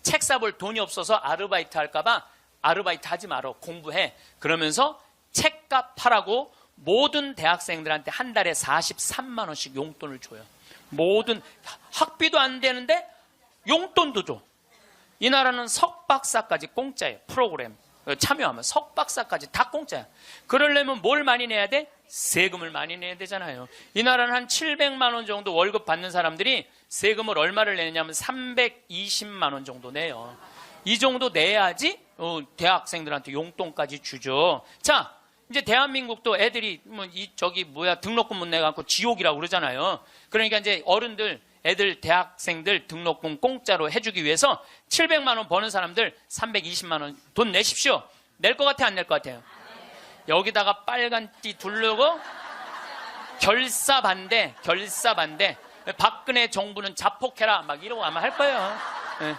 책 사볼 돈이 없어서 아르바이트 할까봐 아르바이트 하지 말어, 공부해. 그러면서 책값 하라고 모든 대학생들한테 한 달에 43만 원씩 용돈을 줘요. 모든 학비도 안 되는데 용돈도 줘. 이 나라는 석박사까지 공짜예요. 프로그램 참여하면 석박사까지 다 공짜야. 그러려면 뭘 많이 내야 돼? 세금을 많이 내야 되잖아요. 이 나라는 한 700만 원 정도 월급 받는 사람들이 세금을 얼마를 내냐면 320만 원 정도 내요. 이 정도 내야지 대학생들한테 용돈까지 주죠. 자, 이제 대한민국도 애들이 등록금 못 내갖고 지옥이라고 그러잖아요. 그러니까 이제 어른들, 애들, 대학생들 등록금 공짜로 해주기 위해서 700만 원 버는 사람들 320만 원 돈 내십시오. 낼 것 같아, 안 낼 것 같아요? 여기다가 빨간 띠 두르고 결사 반대. 박근혜 정부는 자폭해라 막 이러고 아마 할 거예요. 네.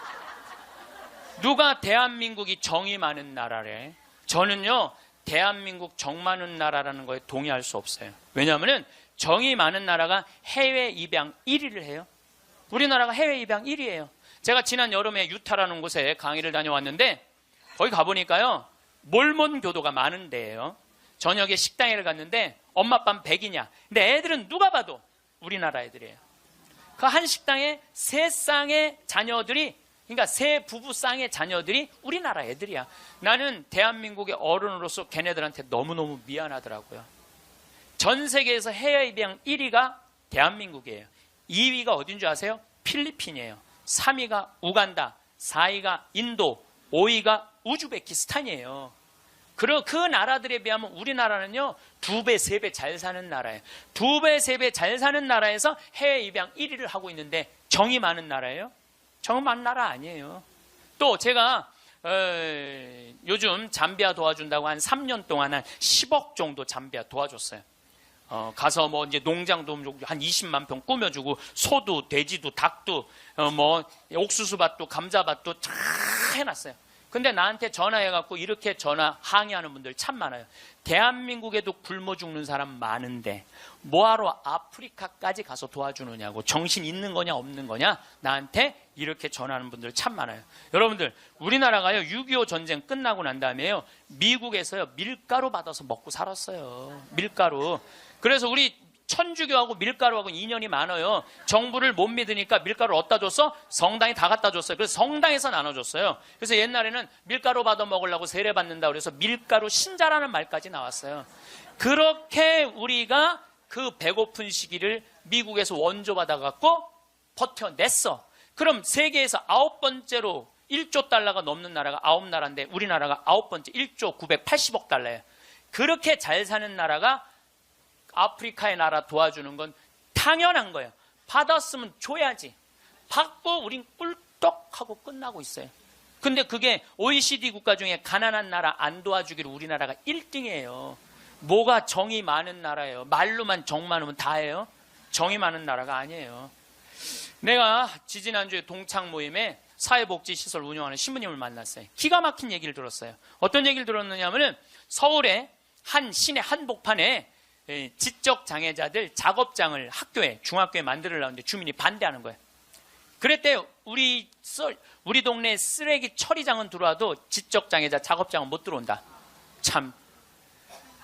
누가 대한민국이 정이 많은 나라래? 저는요, 대한민국 정 많은 나라라는 거에 동의할 수 없어요. 왜냐하면 정이 많은 나라가 해외 입양 1위를 해요. 우리나라가 해외 입양 1위예요. 제가 지난 여름에 유타라는 곳에 강의를 다녀왔는데 거기 가보니까요, 몰몬 교도가 많은 데예요. 저녁에 식당에 갔는데 엄마 아빠는 백이냐. 근데 애들은 누가 봐도 우리나라 애들이에요. 그 한 식당에 세 쌍의 자녀들이, 그러니까 세 부부 쌍의 자녀들이 우리나라 애들이야. 나는 대한민국의 어른으로서 걔네들한테 너무너무 미안하더라고요. 전 세계에서 해외 입양 1위가 대한민국이에요. 2위가 어딘 줄 아세요? 필리핀이에요. 3위가 우간다, 4위가 인도, 5위가 우즈베키스탄이에요. 그 나라들에 비하면 우리나라는요, 2배, 3배 잘 사는 나라예요. 2배, 3배 잘 사는 나라에서 해외 입양 1위를 하고 있는데 정이 많은 나라예요? 정말 나라 아니에요. 또 제가 요즘 잠비아 도와준다고 한 3년 동안 한 10억 정도 잠비아 도와줬어요. 가서 뭐 이제 농장도 한 20만 평 꾸며주고, 소도 돼지도 닭도 뭐 옥수수밭도 감자밭도 다 해놨어요. 근데 나한테 전화해갖고 이렇게 항의하는 분들 참 많아요. 대한민국에도 굶어 죽는 사람 많은데 뭐하러 아프리카까지 가서 도와주느냐고, 정신 있는 거냐 없는 거냐, 나한테 이렇게 전하는 분들 참 많아요. 여러분들, 우리나라가요 6.25 전쟁 끝나고 난 다음에요 미국에서요 밀가루 받아서 먹고 살았어요. 밀가루. 그래서 우리 천주교하고 밀가루하고 인연이 많아요. 정부를 못 믿으니까 밀가루를 어디다 줬어? 성당에 다 갖다 줬어요. 그래서 성당에서 나눠줬어요. 그래서 옛날에는 밀가루 받아 먹으려고 세례 받는다 그래서 밀가루 신자라는 말까지 나왔어요. 그렇게 우리가 그 배고픈 시기를 미국에서 원조 받아갖고 버텨냈어. 그럼 세계에서 9번째로 1조 달러가 넘는 나라가 9나라인데 우리나라가 9번째 1조 980억 달러예요. 그렇게 잘 사는 나라가 아프리카의 나라 도와주는 건 당연한 거예요. 받았으면 줘야지. 받고 우린 꿀떡하고 끝나고 있어요. 근데 그게 OECD 국가 중에 가난한 나라 안 도와주기로 우리나라가 1등이에요. 뭐가 정이 많은 나라예요. 말로만 정 많으면 다예요. 정이 많은 나라가 아니에요. 내가 지지난주에 동창 모임에 사회복지시설 운영하는 신부님을 만났어요. 기가 막힌 얘기를 들었어요. 어떤 얘기를 들었느냐 하면 서울의 한 시내 한복판에 지적장애자들 작업장을 학교에, 중학교에 만들려는데 주민이 반대하는 거예요. 그랬대요. 우리 동네 쓰레기 처리장은 들어와도 지적장애자 작업장은 못 들어온다. 참.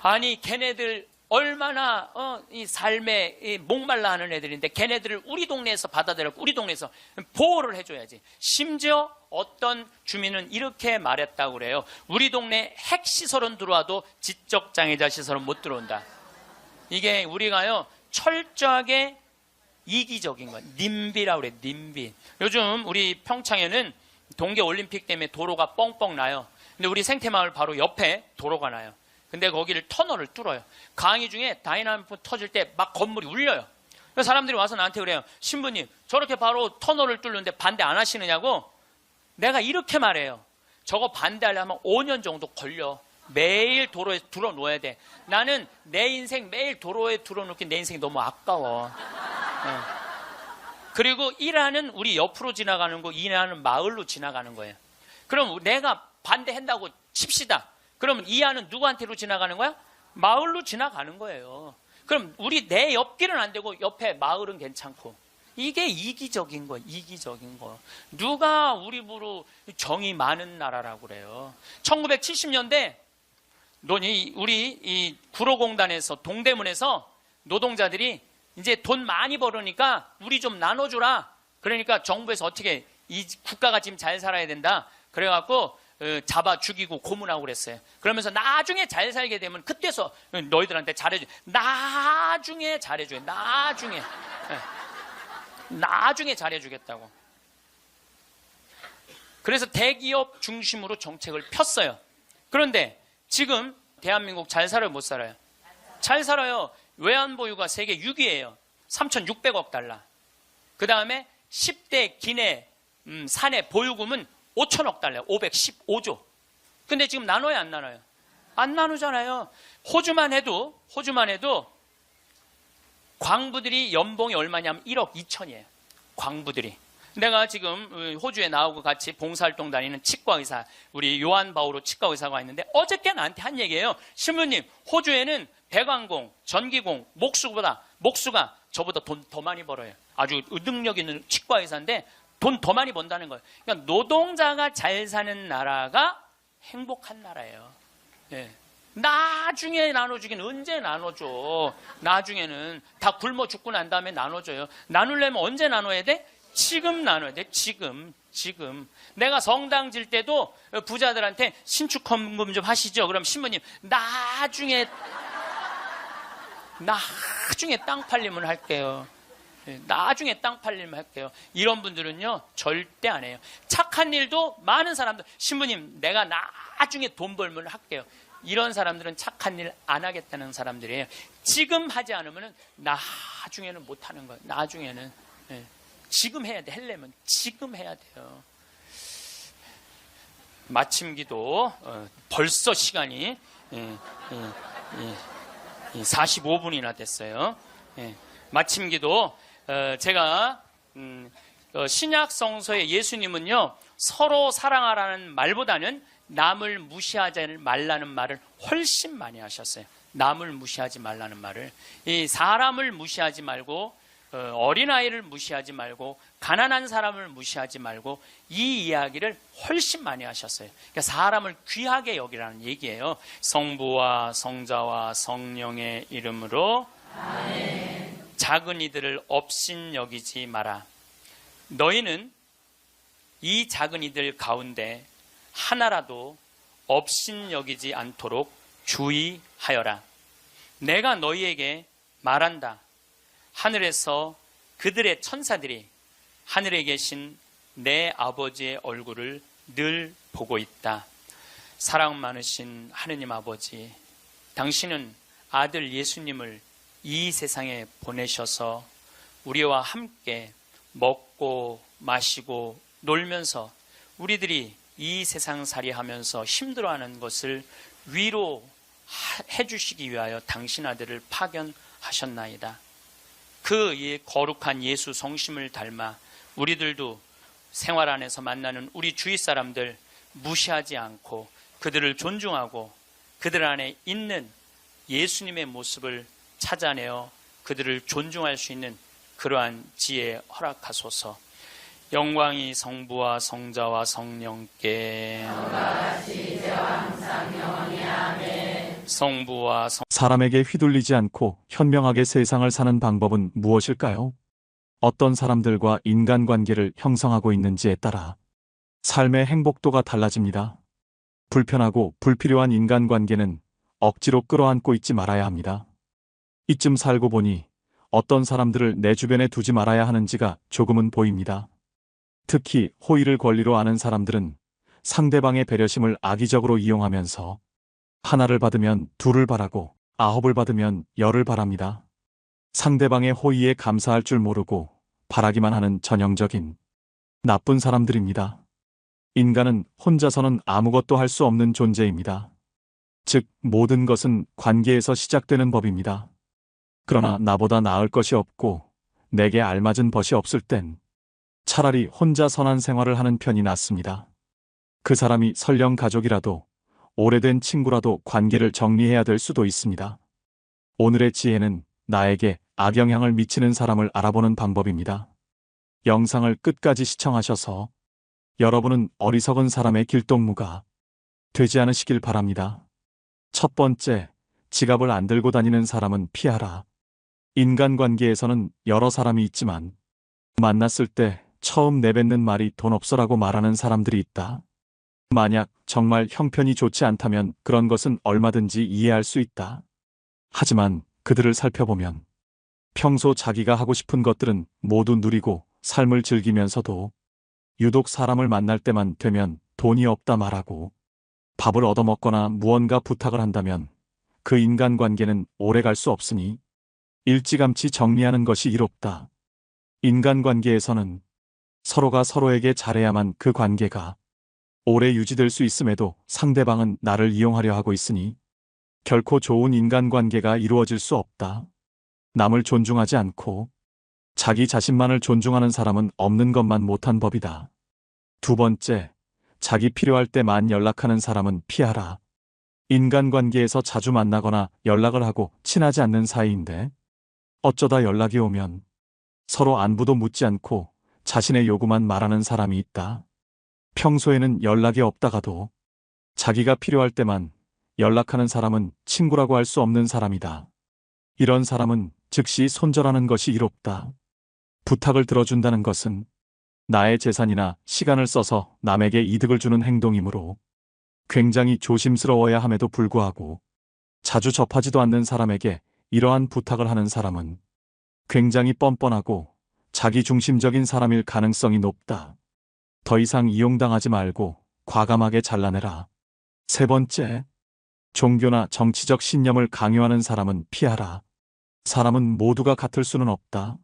아니 걔네들 얼마나 이 삶에 목말라 하는 애들인데 걔네들을 우리 동네에서 받아들였고 우리 동네에서 보호를 해줘야지. 심지어 어떤 주민은 이렇게 말했다고 그래요. 우리 동네 핵시설은 들어와도 지적장애자 시설은 못 들어온다. 이게 우리가요 철저하게 이기적인 거야. 님비라고 그래. 님비. 요즘 우리 평창에는 동계올림픽 때문에 도로가 뻥뻥 나요. 근데 우리 생태마을 바로 옆에 도로가 나요. 근데 거기를 터널을 뚫어요. 강의 중에 다이나믹 터질 때 막 건물이 울려요. 그래서 사람들이 와서 나한테 그래요. 신부님 저렇게 바로 터널을 뚫는데 반대 안 하시느냐고. 내가 이렇게 말해요. 저거 반대하려면 5년 정도 걸려. 매일 도로에 들어놓아야 돼. 나는 내 인생 매일 도로에 들어놓기 내 인생이 너무 아까워. 그리고 일하는 우리 옆으로 지나가는 거, 일하는 마을로 지나가는 거예요. 그럼 내가 반대한다고 칩시다. 그럼 이 안은 누구한테로 지나가는 거야? 마을로 지나가는 거예요. 그럼 내 옆길은 안 되고 옆에 마을은 괜찮고. 이게 이기적인 거예요. 이기적인 거. 누가 우리 부로 정이 많은 나라라고 그래요. 1970년대 우리 이 구로공단에서 동대문에서 노동자들이 이제 돈 많이 벌으니까 우리 좀 나눠주라. 그러니까 정부에서 어떻게 이 국가가 지금 잘 살아야 된다. 그래갖고 잡아 죽이고 고문하고 그랬어요. 그러면서 나중에 잘 살게 되면 그때서 너희들한테 잘해줘. 나중에 잘해줘요. 나중에 잘해주겠다고. 그래서 대기업 중심으로 정책을 폈어요. 그런데 지금 대한민국 잘 살아요, 못 살아요? 잘 살아요. 외환보유가 세계 6위예요. 3,600억 달러. 그 다음에 10대 기내 사내 보유금은 5천억 달러, 515조. 근데 지금 나눠요, 안 나눠요? 안 나누잖아요. 호주만 해도 광부들이 연봉이 얼마냐면 1억 2천이에요. 광부들이. 내가 지금 호주에 나오고 같이 봉사활동 다니는 치과의사, 우리 요한 바오로 치과의사가 있는데 어저께 나한테 한 얘기예요. 신부님, 호주에는 배관공, 전기공, 목수가 저보다 돈 더 많이 벌어요. 아주 능력 있는 치과의사인데 돈 더 많이 번다는 거예요. 그러니까 노동자가 잘 사는 나라가 행복한 나라예요. 네. 나중에 나눠주긴 언제 나눠줘. 나중에는 다 굶어 죽고 난 다음에 나눠줘요. 나누려면 언제 나눠야 돼? 지금 나눠야 돼. 지금. 내가 성당 질 때도 부자들한테 신축 헌금 좀 하시죠. 그럼 신부님 나중에 땅 팔리면 할게요. 나중에 땅 팔리면 할게요. 이런 분들은요 절대 안 해요. 착한 일도 많은 사람들, 신부님 내가 나중에 돈 벌면 할게요. 이런 사람들은 착한 일 안 하겠다는 사람들이에요. 지금 하지 않으면 나중에는 못 하는 거예요. 나중에는. 네. 지금 해야 돼. 하려면 지금 해야 돼요. 마침 기도 벌써 시간이 45분이나 됐어요. 마침 기도 제가 신약 성서의 예수님은요 서로 사랑하라는 말보다는 남을 무시하지 말라는 말을 훨씬 많이 하셨어요. 남을 무시하지 말라는 말을, 이 사람을 무시하지 말고 어린아이를 무시하지 말고 가난한 사람을 무시하지 말고 이 이야기를 훨씬 많이 하셨어요. 그러니까 사람을 귀하게 여기라는 얘기예요. 성부와 성자와 성령의 이름으로 아멘. 작은 이들을 업신 여기지 마라. 너희는 이 작은 이들 가운데 하나라도 업신 여기지 않도록 주의하여라. 내가 너희에게 말한다. 하늘에서 그들의 천사들이 하늘에 계신 내 아버지의 얼굴을 늘 보고 있다. 사랑 많으신 하느님 아버지, 당신은 아들 예수님을 이 세상에 보내셔서 우리와 함께 먹고 마시고 놀면서 우리들이 이 세상 살이하면서 힘들어하는 것을 위로해 주시기 위하여 당신 아들을 파견하셨나이다. 그 거룩한 예수 성심을 닮아 우리들도 생활 안에서 만나는 우리 주위 사람들 무시하지 않고 그들을 존중하고 그들 안에 있는 예수님의 모습을 찾아내어 그들을 존중할 수 있는 그러한 지혜 허락하소서. 영광이 성부와 성자와 성령께 성부와 사람에게 휘둘리지 않고 현명하게 세상을 사는 방법은 무엇일까요? 어떤 사람들과 인간관계를 형성하고 있는지에 따라 삶의 행복도가 달라집니다. 불편하고 불필요한 인간관계는 억지로 끌어안고 있지 말아야 합니다. 이쯤 살고 보니 어떤 사람들을 내 주변에 두지 말아야 하는지가 조금은 보입니다. 특히 호의를 권리로 아는 사람들은 상대방의 배려심을 악의적으로 이용하면서 하나를 받으면 둘을 바라고 9을 받으면 10을 바랍니다. 상대방의 호의에 감사할 줄 모르고 바라기만 하는 전형적인 나쁜 사람들입니다. 인간은 혼자서는 아무것도 할 수 없는 존재입니다. 즉, 모든 것은 관계에서 시작되는 법입니다. 그러나 나보다 나을 것이 없고 내게 알맞은 벗이 없을 땐 차라리 혼자 선한 생활을 하는 편이 낫습니다. 그 사람이 설령 가족이라도 오래된 친구라도 관계를 정리해야 될 수도 있습니다. 오늘의 지혜는 나에게 악영향을 미치는 사람을 알아보는 방법입니다. 영상을 끝까지 시청하셔서 여러분은 어리석은 사람의 길동무가 되지 않으시길 바랍니다. 첫 번째, 지갑을 안 들고 다니는 사람은 피하라. 인간관계에서는 여러 사람이 있지만 만났을 때 처음 내뱉는 말이 돈 없어라고 말하는 사람들이 있다. 만약 정말 형편이 좋지 않다면 그런 것은 얼마든지 이해할 수 있다. 하지만 그들을 살펴보면 평소 자기가 하고 싶은 것들은 모두 누리고 삶을 즐기면서도 유독 사람을 만날 때만 되면 돈이 없다 말하고 밥을 얻어먹거나 무언가 부탁을 한다면 그 인간관계는 오래 갈 수 없으니 일찌감치 정리하는 것이 이롭다. 인간관계에서는 서로가 서로에게 잘해야만 그 관계가 오래 유지될 수 있음에도 상대방은 나를 이용하려 하고 있으니 결코 좋은 인간관계가 이루어질 수 없다. 남을 존중하지 않고 자기 자신만을 존중하는 사람은 없는 것만 못한 법이다. 두 번째, 자기 필요할 때만 연락하는 사람은 피하라. 인간관계에서 자주 만나거나 연락을 하고 친하지 않는 사이인데 어쩌다 연락이 오면 서로 안부도 묻지 않고 자신의 요구만 말하는 사람이 있다. 평소에는 연락이 없다가도 자기가 필요할 때만 연락하는 사람은 친구라고 할 수 없는 사람이다. 이런 사람은 즉시 손절하는 것이 이롭다. 부탁을 들어준다는 것은 나의 재산이나 시간을 써서 남에게 이득을 주는 행동이므로 굉장히 조심스러워야 함에도 불구하고 자주 접하지도 않는 사람에게 이러한 부탁을 하는 사람은 굉장히 뻔뻔하고 자기중심적인 사람일 가능성이 높다. 더 이상 이용당하지 말고 과감하게 잘라내라. 세 번째, 종교나 정치적 신념을 강요하는 사람은 피하라. 사람은 모두가 같을 수는 없다.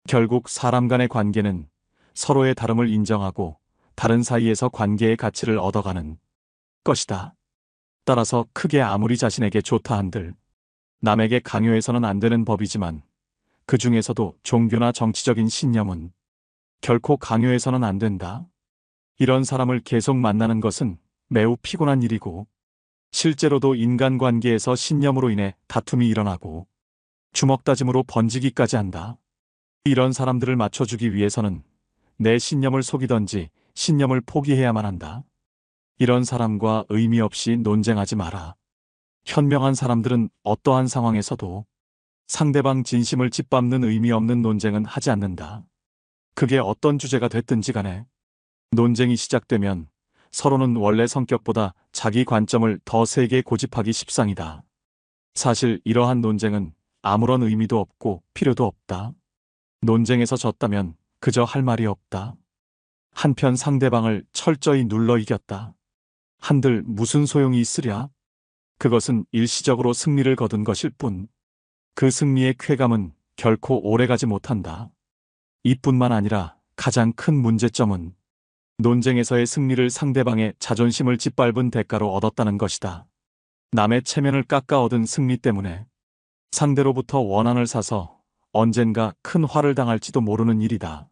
결국 사람 간의 관계는 서로의 다름을 인정하고 다른 사이에서 관계의 가치를 얻어가는 것이다. 따라서 크게 아무리 자신에게 좋다 한들 남에게 강요해서는 안 되는 법이지만 그 중에서도 종교나 정치적인 신념은 결코 강요해서는 안 된다. 이런 사람을 계속 만나는 것은 매우 피곤한 일이고 실제로도 인간관계에서 신념으로 인해 다툼이 일어나고 주먹다짐으로 번지기까지 한다. 이런 사람들을 맞춰주기 위해서는 내 신념을 속이던지 신념을 포기해야만 한다. 이런 사람과 의미 없이 논쟁하지 마라. 현명한 사람들은 어떠한 상황에서도 상대방 진심을 짓밟는 의미 없는 논쟁은 하지 않는다. 그게 어떤 주제가 됐든지 간에 논쟁이 시작되면 서로는 원래 성격보다 자기 관점을 더 세게 고집하기 십상이다. 사실 이러한 논쟁은 아무런 의미도 없고 필요도 없다. 논쟁에서 졌다면 그저 할 말이 없다. 한편 상대방을 철저히 눌러 이겼다. 한들 무슨 소용이 있으랴? 그것은 일시적으로 승리를 거둔 것일 뿐. 그 승리의 쾌감은 결코 오래가지 못한다. 이뿐만 아니라 가장 큰 문제점은 논쟁에서의 승리를 상대방의 자존심을 짓밟은 대가로 얻었다는 것이다. 남의 체면을 깎아 얻은 승리 때문에 상대로부터 원한을 사서 언젠가 큰 화를 당할지도 모르는 일이다.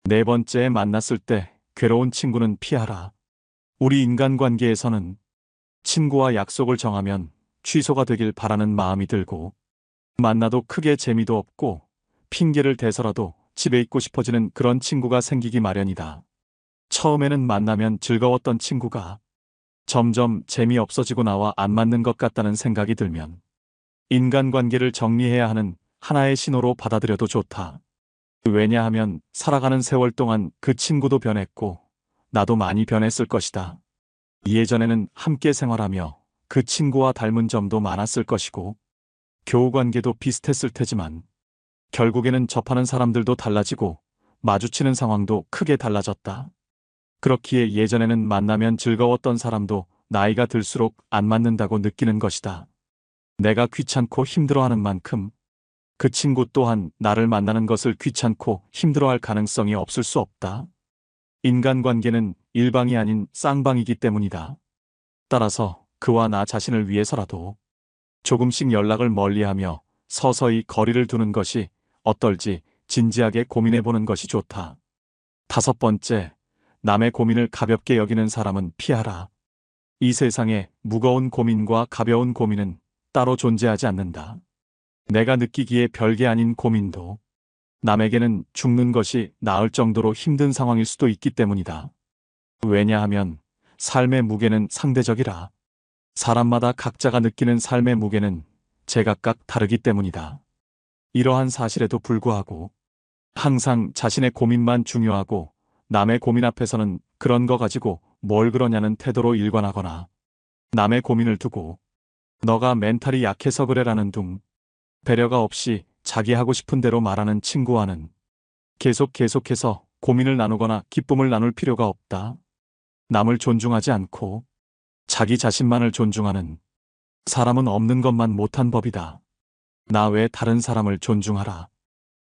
네 번째에 만났을 때 괴로운 친구는 피하라. 우리 인간관계에서는 친구와 약속을 정하면 취소가 되길 바라는 마음이 들고 만나도 크게 재미도 없고 핑계를 대서라도 집에 있고 싶어지는 그런 친구가 생기기 마련이다. 처음에는 만나면 즐거웠던 친구가 점점 재미없어지고 나와 안 맞는 것 같다는 생각이 들면 인간관계를 정리해야 하는 하나의 신호로 받아들여도 좋다. 왜냐하면 살아가는 세월 동안 그 친구도 변했고 나도 많이 변했을 것이다. 예전에는 함께 생활하며 그 친구와 닮은 점도 많았을 것이고 교우관계도 비슷했을 테지만 결국에는 접하는 사람들도 달라지고 마주치는 상황도 크게 달라졌다. 그렇기에 예전에는 만나면 즐거웠던 사람도 나이가 들수록 안 맞는다고 느끼는 것이다. 내가 귀찮고 힘들어하는 만큼 그 친구 또한 나를 만나는 것을 귀찮고 힘들어할 가능성이 없을 수 없다. 인간관계는 일방이 아닌 쌍방이기 때문이다. 따라서 그와 나 자신을 위해서라도 조금씩 연락을 멀리하며 서서히 거리를 두는 것이 어떨지 진지하게 고민해보는 것이 좋다. 다섯 번째, 남의 고민을 가볍게 여기는 사람은 피하라. 이 세상에 무거운 고민과 가벼운 고민은 따로 존재하지 않는다. 내가 느끼기에 별게 아닌 고민도 남에게는 죽는 것이 나을 정도로 힘든 상황일 수도 있기 때문이다. 왜냐하면 삶의 무게는 상대적이라. 사람마다 각자가 느끼는 삶의 무게는 제각각 다르기 때문이다. 이러한 사실에도 불구하고 항상 자신의 고민만 중요하고 남의 고민 앞에서는 그런 거 가지고 뭘 그러냐는 태도로 일관하거나 남의 고민을 두고 너가 멘탈이 약해서 그래라는 둥 배려가 없이 자기 하고 싶은 대로 말하는 친구와는 계속해서 고민을 나누거나 기쁨을 나눌 필요가 없다. 남을 존중하지 않고 자기 자신만을 존중하는 사람은 없는 것만 못한 법이다. 나 외 다른 사람을 존중하라.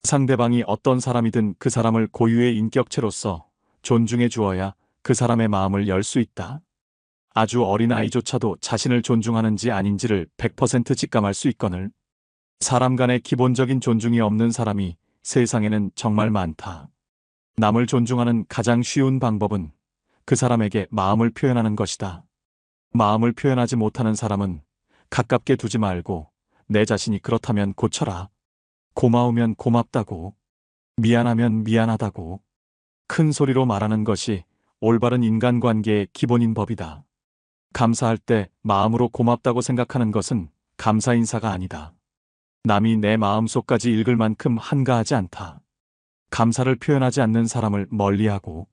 상대방이 어떤 사람이든 그 사람을 고유의 인격체로서 존중해 주어야 그 사람의 마음을 열 수 있다. 아주 어린 아이조차도 자신을 존중하는지 아닌지를 100% 직감할 수 있거늘 사람 간의 기본적인 존중이 없는 사람이 세상에는 정말 많다. 남을 존중하는 가장 쉬운 방법은 그 사람에게 마음을 표현하는 것이다. 마음을 표현하지 못하는 사람은 가깝게 두지 말고 내 자신이 그렇다면 고쳐라. 고마우면 고맙다고, 미안하면 미안하다고 큰 소리로 말하는 것이 올바른 인간관계의 기본인 법이다. 감사할 때 마음으로 고맙다고 생각하는 것은 감사 인사가 아니다. 남이 내 마음속까지 읽을 만큼 한가하지 않다. 감사를 표현하지 않는 사람을 멀리하고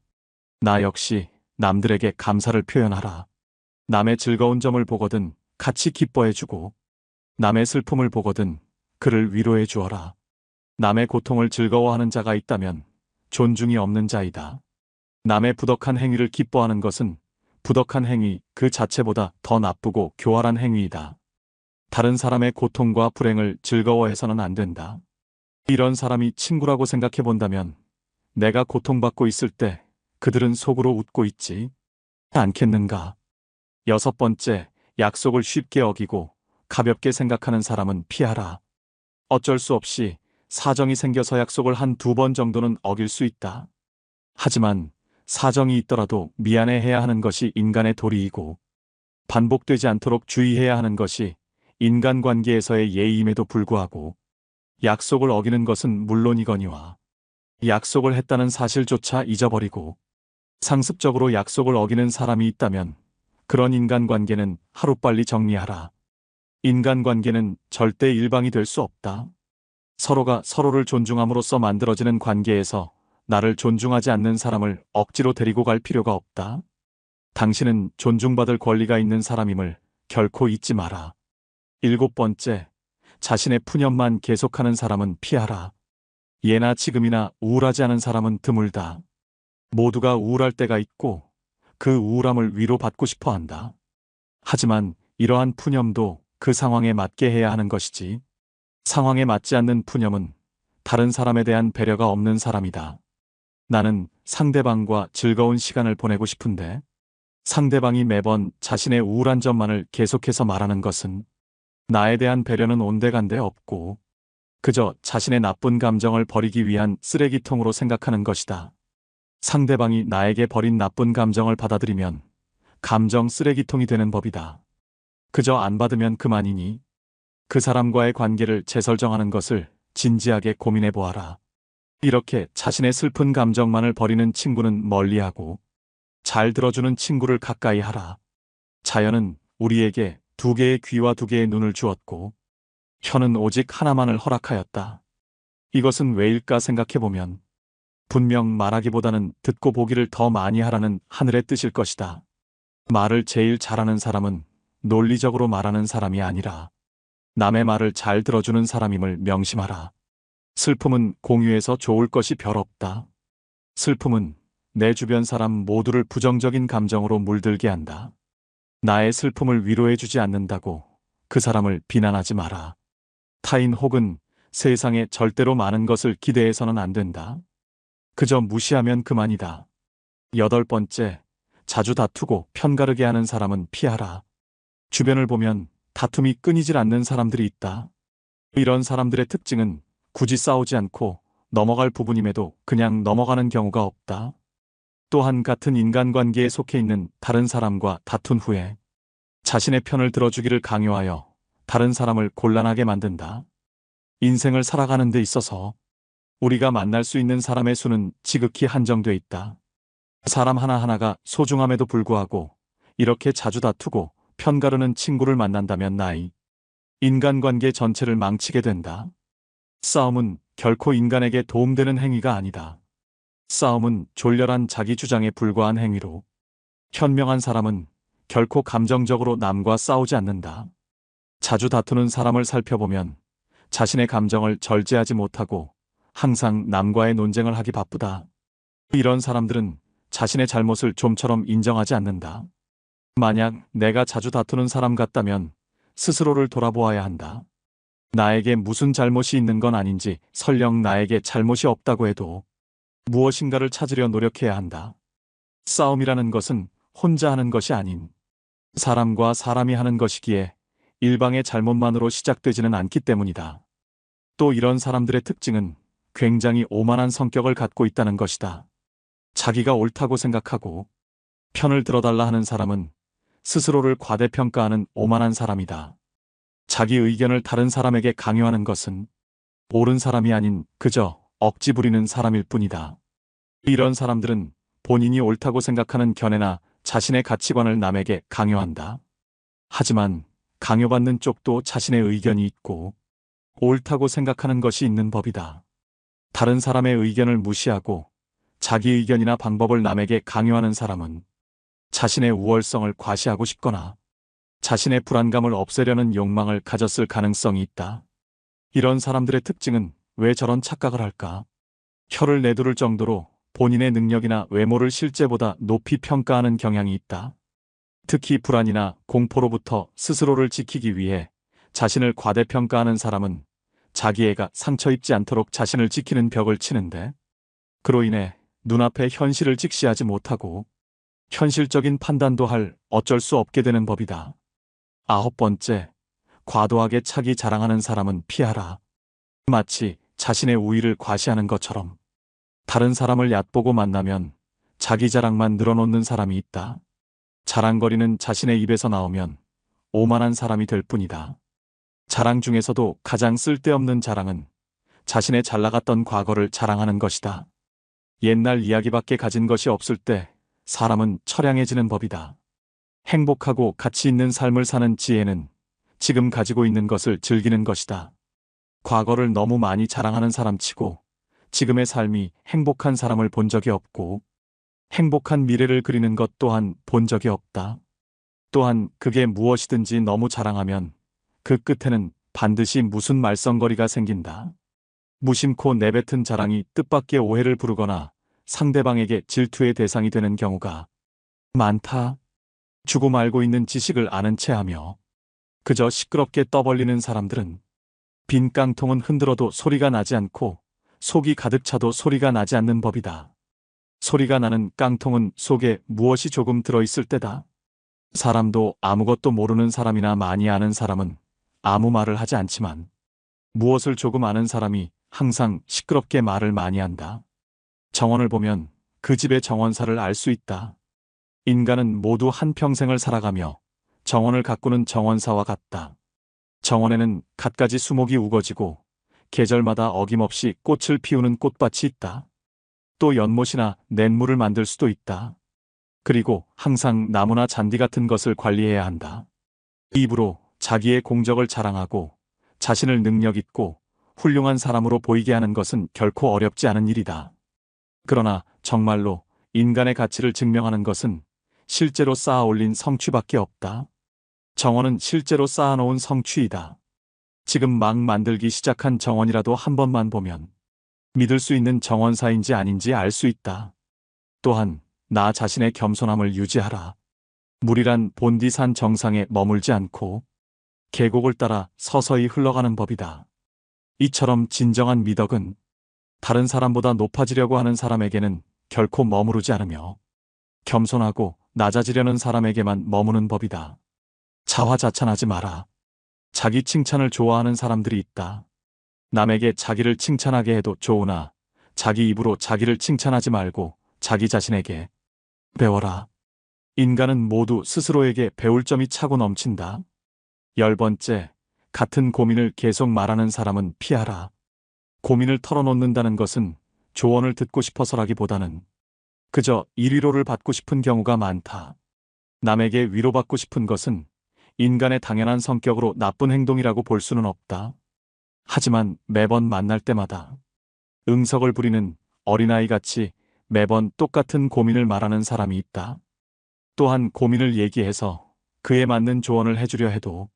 나 역시 남들에게 감사를 표현하라. 남의 즐거운 점을 보거든 같이 기뻐해주고 남의 슬픔을 보거든 그를 위로해 주어라. 남의 고통을 즐거워하는 자가 있다면 존중이 없는 자이다. 남의 부덕한 행위를 기뻐하는 것은 부덕한 행위 그 자체보다 더 나쁘고 교활한 행위이다. 다른 사람의 고통과 불행을 즐거워해서는 안 된다. 이런 사람이 친구라고 생각해 본다면 내가 고통받고 있을 때 그들은 속으로 웃고 있지 않겠는가? 여섯 번째, 약속을 쉽게 어기고 가볍게 생각하는 사람은 피하라. 어쩔 수 없이 사정이 생겨서 약속을 한 두 번 정도는 어길 수 있다. 하지만 사정이 있더라도 미안해해야 하는 것이 인간의 도리이고 반복되지 않도록 주의해야 하는 것이 인간관계에서의 예의임에도 불구하고 약속을 어기는 것은 물론이거니와 약속을 했다는 사실조차 잊어버리고 상습적으로 약속을 어기는 사람이 있다면 그런 인간관계는 하루빨리 정리하라. 인간관계는 절대 일방이 될 수 없다. 서로가 서로를 존중함으로써 만들어지는 관계에서 나를 존중하지 않는 사람을 억지로 데리고 갈 필요가 없다. 당신은 존중받을 권리가 있는 사람임을 결코 잊지 마라. 일곱 번째, 자신의 푸념만 계속하는 사람은 피하라. 예나 지금이나 우울하지 않은 사람은 드물다. 모두가 우울할 때가 있고 그 우울함을 위로받고 싶어 한다. 하지만 이러한 푸념도 그 상황에 맞게 해야 하는 것이지. 상황에 맞지 않는 푸념은 다른 사람에 대한 배려가 없는 사람이다. 나는 상대방과 즐거운 시간을 보내고 싶은데 상대방이 매번 자신의 우울한 점만을 계속해서 말하는 것은 나에 대한 배려는 온데간데 없고 그저 자신의 나쁜 감정을 버리기 위한 쓰레기통으로 생각하는 것이다. 상대방이 나에게 버린 나쁜 감정을 받아들이면 감정 쓰레기통이 되는 법이다. 그저 안 받으면 그만이니 그 사람과의 관계를 재설정하는 것을 진지하게 고민해 보아라. 이렇게 자신의 슬픈 감정만을 버리는 친구는 멀리하고 잘 들어주는 친구를 가까이 하라. 자연은 우리에게 두 개의 귀와 두 개의 눈을 주었고 혀는 오직 하나만을 허락하였다. 이것은 왜일까 생각해보면 분명 말하기보다는 듣고 보기를 더 많이 하라는 하늘의 뜻일 것이다. 말을 제일 잘하는 사람은 논리적으로 말하는 사람이 아니라 남의 말을 잘 들어주는 사람임을 명심하라. 슬픔은 공유해서 좋을 것이 별 없다. 슬픔은 내 주변 사람 모두를 부정적인 감정으로 물들게 한다. 나의 슬픔을 위로해주지 않는다고 그 사람을 비난하지 마라. 타인 혹은 세상에 절대로 많은 것을 기대해서는 안 된다. 그저 무시하면 그만이다. 여덟 번째, 자주 다투고 편가르게 하는 사람은 피하라. 주변을 보면 다툼이 끊이질 않는 사람들이 있다. 이런 사람들의 특징은 굳이 싸우지 않고 넘어갈 부분임에도 그냥 넘어가는 경우가 없다. 또한 같은 인간관계에 속해 있는 다른 사람과 다툰 후에 자신의 편을 들어주기를 강요하여 다른 사람을 곤란하게 만든다. 인생을 살아가는 데 있어서 우리가 만날 수 있는 사람의 수는 지극히 한정돼 있다. 사람 하나하나가 소중함에도 불구하고 이렇게 자주 다투고 편가르는 친구를 만난다면 인간관계 전체를 망치게 된다. 싸움은 결코 인간에게 도움되는 행위가 아니다. 싸움은 졸렬한 자기 주장에 불과한 행위로 현명한 사람은 결코 감정적으로 남과 싸우지 않는다. 자주 다투는 사람을 살펴보면 자신의 감정을 절제하지 못하고 항상 남과의 논쟁을 하기 바쁘다. 이런 사람들은 자신의 잘못을 좀처럼 인정하지 않는다. 만약 내가 자주 다투는 사람 같다면 스스로를 돌아보아야 한다. 나에게 무슨 잘못이 있는 건 아닌지 설령 나에게 잘못이 없다고 해도 무엇인가를 찾으려 노력해야 한다. 싸움이라는 것은 혼자 하는 것이 아닌 사람과 사람이 하는 것이기에 일방의 잘못만으로 시작되지는 않기 때문이다. 또 이런 사람들의 특징은 굉장히 오만한 성격을 갖고 있다는 것이다. 자기가 옳다고 생각하고 편을 들어달라 하는 사람은 스스로를 과대평가하는 오만한 사람이다. 자기 의견을 다른 사람에게 강요하는 것은 옳은 사람이 아닌 그저 억지 부리는 사람일 뿐이다. 이런 사람들은 본인이 옳다고 생각하는 견해나 자신의 가치관을 남에게 강요한다. 하지만 강요받는 쪽도 자신의 의견이 있고 옳다고 생각하는 것이 있는 법이다. 다른 사람의 의견을 무시하고 자기 의견이나 방법을 남에게 강요하는 사람은 자신의 우월성을 과시하고 싶거나 자신의 불안감을 없애려는 욕망을 가졌을 가능성이 있다. 이런 사람들의 특징은 왜 저런 착각을 할까? 혀를 내두를 정도로 본인의 능력이나 외모를 실제보다 높이 평가하는 경향이 있다. 특히 불안이나 공포로부터 스스로를 지키기 위해 자신을 과대평가하는 사람은 자기 애가 상처 입지 않도록 자신을 지키는 벽을 치는데, 그로 인해 눈앞의 현실을 직시하지 못하고 현실적인 판단도 할 어쩔 수 없게 되는 법이다. 9번째, 과도하게 차기 자랑하는 사람은 피하라. 마치 자신의 우위를 과시하는 것처럼 다른 사람을 얕보고 만나면 자기 자랑만 늘어놓는 사람이 있다. 자랑거리는 자신의 입에서 나오면 오만한 사람이 될 뿐이다. 자랑 중에서도 가장 쓸데없는 자랑은 자신의 잘 나갔던 과거를 자랑하는 것이다. 옛날 이야기밖에 가진 것이 없을 때 사람은 처량해지는 법이다. 행복하고 가치 있는 삶을 사는 지혜는 지금 가지고 있는 것을 즐기는 것이다. 과거를 너무 많이 자랑하는 사람치고 지금의 삶이 행복한 사람을 본 적이 없고 행복한 미래를 그리는 것 또한 본 적이 없다. 또한 그게 무엇이든지 너무 자랑하면 그 끝에는 반드시 무슨 말썽거리가 생긴다. 무심코 내뱉은 자랑이 뜻밖의 오해를 부르거나 상대방에게 질투의 대상이 되는 경우가 많다. 주고 말고 있는 지식을 아는 체하며 그저 시끄럽게 떠벌리는 사람들은 빈 깡통은 흔들어도 소리가 나지 않고 속이 가득 차도 소리가 나지 않는 법이다. 소리가 나는 깡통은 속에 무엇이 조금 들어있을 때다. 사람도 아무것도 모르는 사람이나 많이 아는 사람은 아무 말을 하지 않지만 무엇을 조금 아는 사람이 항상 시끄럽게 말을 많이 한다. 정원을 보면 그 집의 정원사를 알 수 있다. 인간은 모두 한평생을 살아가며 정원을 가꾸는 정원사와 같다. 정원에는 갖가지 수목이 우거지고 계절마다 어김없이 꽃을 피우는 꽃밭이 있다. 또 연못이나 냇물을 만들 수도 있다. 그리고 항상 나무나 잔디 같은 것을 관리해야 한다. 입으로 자기의 공적을 자랑하고 자신을 능력 있고 훌륭한 사람으로 보이게 하는 것은 결코 어렵지 않은 일이다. 그러나 정말로 인간의 가치를 증명하는 것은 실제로 쌓아 올린 성취밖에 없다. 정원은 실제로 쌓아놓은 성취이다. 지금 막 만들기 시작한 정원이라도 한 번만 보면 믿을 수 있는 정원사인지 아닌지 알 수 있다. 또한 나 자신의 겸손함을 유지하라. 물이란 본디산 정상에 머물지 않고 계곡을 따라 서서히 흘러가는 법이다. 이처럼 진정한 미덕은 다른 사람보다 높아지려고 하는 사람에게는 결코 머무르지 않으며 겸손하고 낮아지려는 사람에게만 머무는 법이다. 자화자찬하지 마라. 자기 칭찬을 좋아하는 사람들이 있다. 남에게 자기를 칭찬하게 해도 좋으나 자기 입으로 자기를 칭찬하지 말고 자기 자신에게 배워라. 인간은 모두 스스로에게 배울 점이 차고 넘친다. 10번째, 같은 고민을 계속 말하는 사람은 피하라. 고민을 털어놓는다는 것은 조언을 듣고 싶어서라기보다는 그저 일위로를 받고 싶은 경우가 많다. 남에게 위로받고 싶은 것은 인간의 당연한 성격으로 나쁜 행동이라고 볼 수는 없다. 하지만 매번 만날 때마다 응석을 부리는 어린아이같이 매번 똑같은 고민을 말하는 사람이 있다. 또한 고민을 얘기해서 그에 맞는 조언을 해주려 해도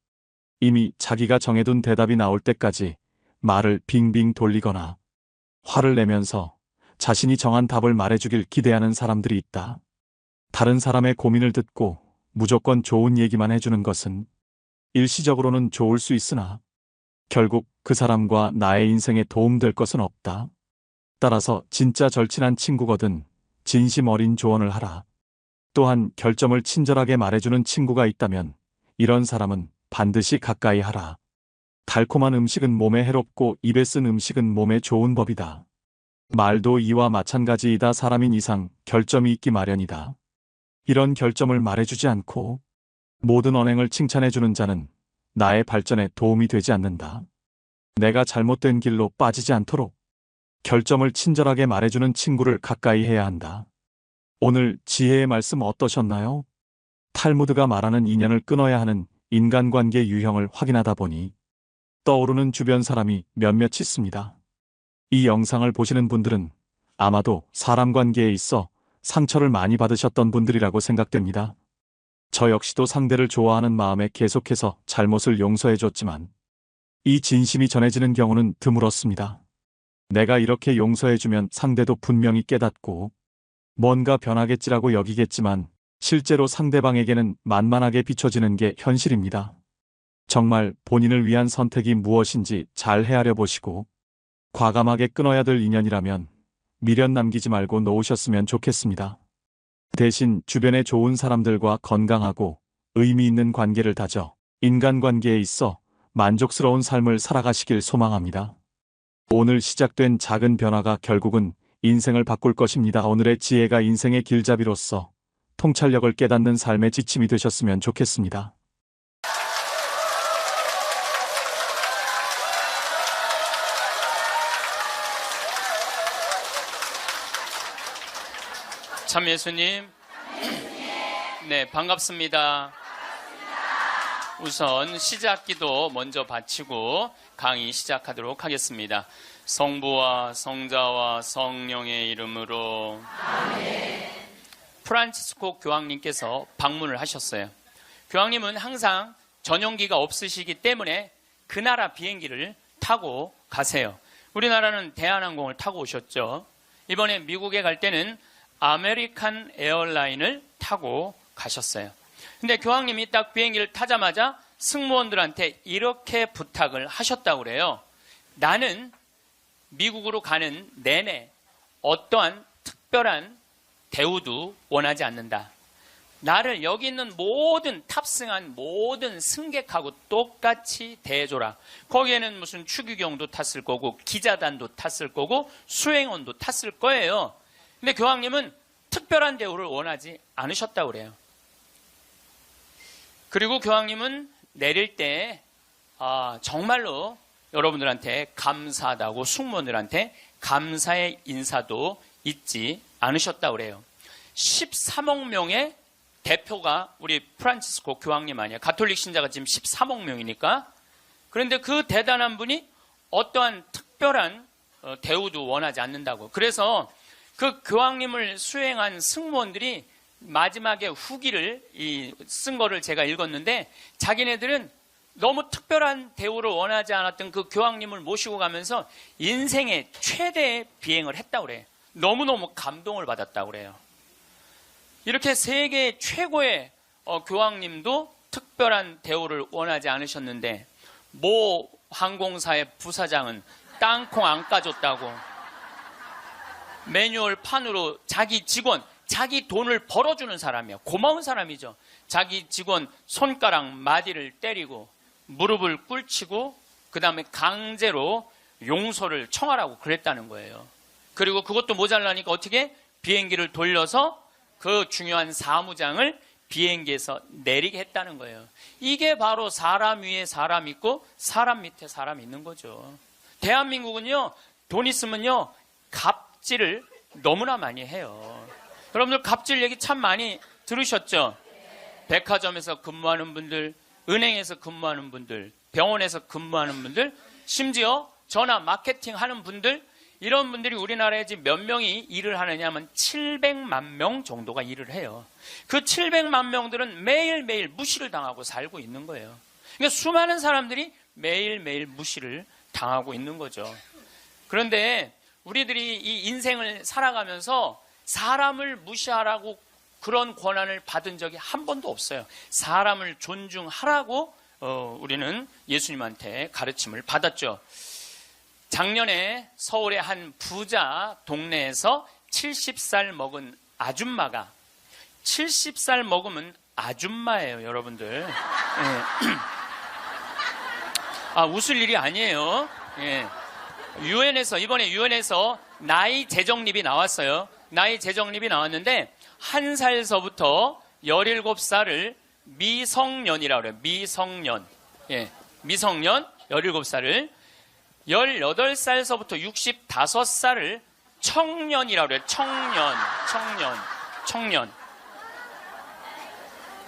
이미 자기가 정해둔 대답이 나올 때까지 말을 빙빙 돌리거나 화를 내면서 자신이 정한 답을 말해주길 기대하는 사람들이 있다. 다른 사람의 고민을 듣고 무조건 좋은 얘기만 해주는 것은 일시적으로는 좋을 수 있으나 결국 그 사람과 나의 인생에 도움될 것은 없다. 따라서 진짜 절친한 친구거든 진심 어린 조언을 하라. 또한 결점을 친절하게 말해주는 친구가 있다면 이런 사람은 반드시 가까이 하라. 달콤한 음식은 몸에 해롭고 입에 쓴 음식은 몸에 좋은 법이다. 말도 이와 마찬가지이다. 사람인 이상 결점이 있기 마련이다. 이런 결점을 말해주지 않고 모든 언행을 칭찬해주는 자는 나의 발전에 도움이 되지 않는다. 내가 잘못된 길로 빠지지 않도록 결점을 친절하게 말해주는 친구를 가까이 해야 한다. 오늘 지혜의 말씀 어떠셨나요? 탈무드가 말하는 인연을 끊어야 하는 인간관계 유형을 확인하다 보니 떠오르는 주변 사람이 몇몇 있습니다. 이 영상을 보시는 분들은 아마도 사람 관계에 있어 상처를 많이 받으셨던 분들이라고 생각됩니다. 저 역시도 상대를 좋아하는 마음에 계속해서 잘못을 용서해줬지만 이 진심이 전해지는 경우는 드물었습니다. 내가 이렇게 용서해주면 상대도 분명히 깨닫고 뭔가 변하겠지라고 여기겠지만 실제로 상대방에게는 만만하게 비춰지는 게 현실입니다. 정말 본인을 위한 선택이 무엇인지 잘 헤아려 보시고 과감하게 끊어야 될 인연이라면 미련 남기지 말고 놓으셨으면 좋겠습니다. 대신 주변에 좋은 사람들과 건강하고 의미 있는 관계를 다져 인간관계에 있어 만족스러운 삶을 살아가시길 소망합니다. 오늘 시작된 작은 변화가 결국은 인생을 바꿀 것입니다. 오늘의 지혜가 인생의 길잡이로서 통찰력을 깨닫는 삶의 지침이 되셨으면 좋겠습니다. 참 예수님, 네, 반갑습니다. 우선 시작기도 먼저 바치고 강의 시작하도록 하겠습니다. 성부와 성자와 성령의 이름으로. 아멘. 프란치스코 교황님께서 방문을 하셨어요. 교황님은 항상 전용기가 없으시기 때문에 그 나라 비행기를 타고 가세요. 우리나라는 대한항공을 타고 오셨죠. 이번에 미국에 갈 때는 아메리칸 에어라인을 타고 가셨어요. 근데 교황님이 딱 비행기를 타자마자 승무원들한테 이렇게 부탁을 하셨다고 그래요. 나는 미국으로 가는 내내 어떠한 특별한 대우도 원하지 않는다. 나를 여기 있는 모든 탑승한 모든 승객하고 똑같이 대해줘라. 거기에는 무슨 추기경도 탔을 거고 기자단도 탔을 거고 수행원도 탔을 거예요. 근데 교황님은 특별한 대우를 원하지 않으셨다고 그래요. 그리고 교황님은 내릴 때 정말로 여러분들한테 감사하다고 승무원들한테 감사의 인사도 잊지 않으셨다고 그래요. 13억 명의 대표가 우리 프란치스코 교황님 아니에요. 가톨릭 신자가 지금 13억 명이니까. 그런데 그 대단한 분이 어떠한 특별한 대우도 원하지 않는다고. 그래서 그 교황님을 수행한 승무원들이 마지막에 후기를 쓴 거를 제가 읽었는데 자기네들은 너무 특별한 대우를 원하지 않았던 그 교황님을 모시고 가면서 인생의 최대의 비행을 했다고 그래요. 너무너무 감동을 받았다고 그래요. 이렇게 세계 최고의 교황님도 특별한 대우를 원하지 않으셨는데 모 항공사의 부사장은 땅콩 안 까줬다고 매뉴얼 판으로 자기 직원, 자기 돈을 벌어주는 사람이야. 고마운 사람이죠. 자기 직원 손가락 마디를 때리고 무릎을 꿇치고 그 다음에 강제로 용서를 청하라고 그랬다는 거예요. 그리고 그것도 모자라니까 어떻게 비행기를 돌려서 그 중요한 사무장을 비행기에서 내리게 했다는 거예요. 이게 바로 사람 위에 사람 있고 사람 밑에 사람 있는 거죠. 대한민국은요, 돈 있으면요, 갑질을 너무나 많이 해요. 여러분들 갑질 얘기 참 많이 들으셨죠? 백화점에서 근무하는 분들, 은행에서 근무하는 분들, 병원에서 근무하는 분들, 심지어 전화 마케팅 하는 분들, 이런 분들이 우리나라에 지금 몇 명이 일을 하느냐 하면 700만 명 정도가 일을 해요. 그 700만 명들은 매일매일 무시를 당하고 살고 있는 거예요. 그러니까 수많은 사람들이 매일매일 무시를 당하고 있는 거죠. 그런데 우리들이 이 인생을 살아가면서 사람을 무시하라고 그런 권한을 받은 적이 한 번도 없어요. 사람을 존중하라고 우리는 예수님한테 가르침을 받았죠. 작년에 서울의 한 부자 동네에서 70살 먹은 아줌마가 70살 먹으면 아줌마예요, 여러분들. 예. 웃을 일이 아니에요. 예. 이번에 유엔에서 나이 재정립이 나왔어요. 나이 재정립이 나왔는데 1살서부터 17살을 미성년이라고 그래요. 미성년. 예. 미성년 17살을 18살서부터 65살을 청년이라고 그래요. 청년.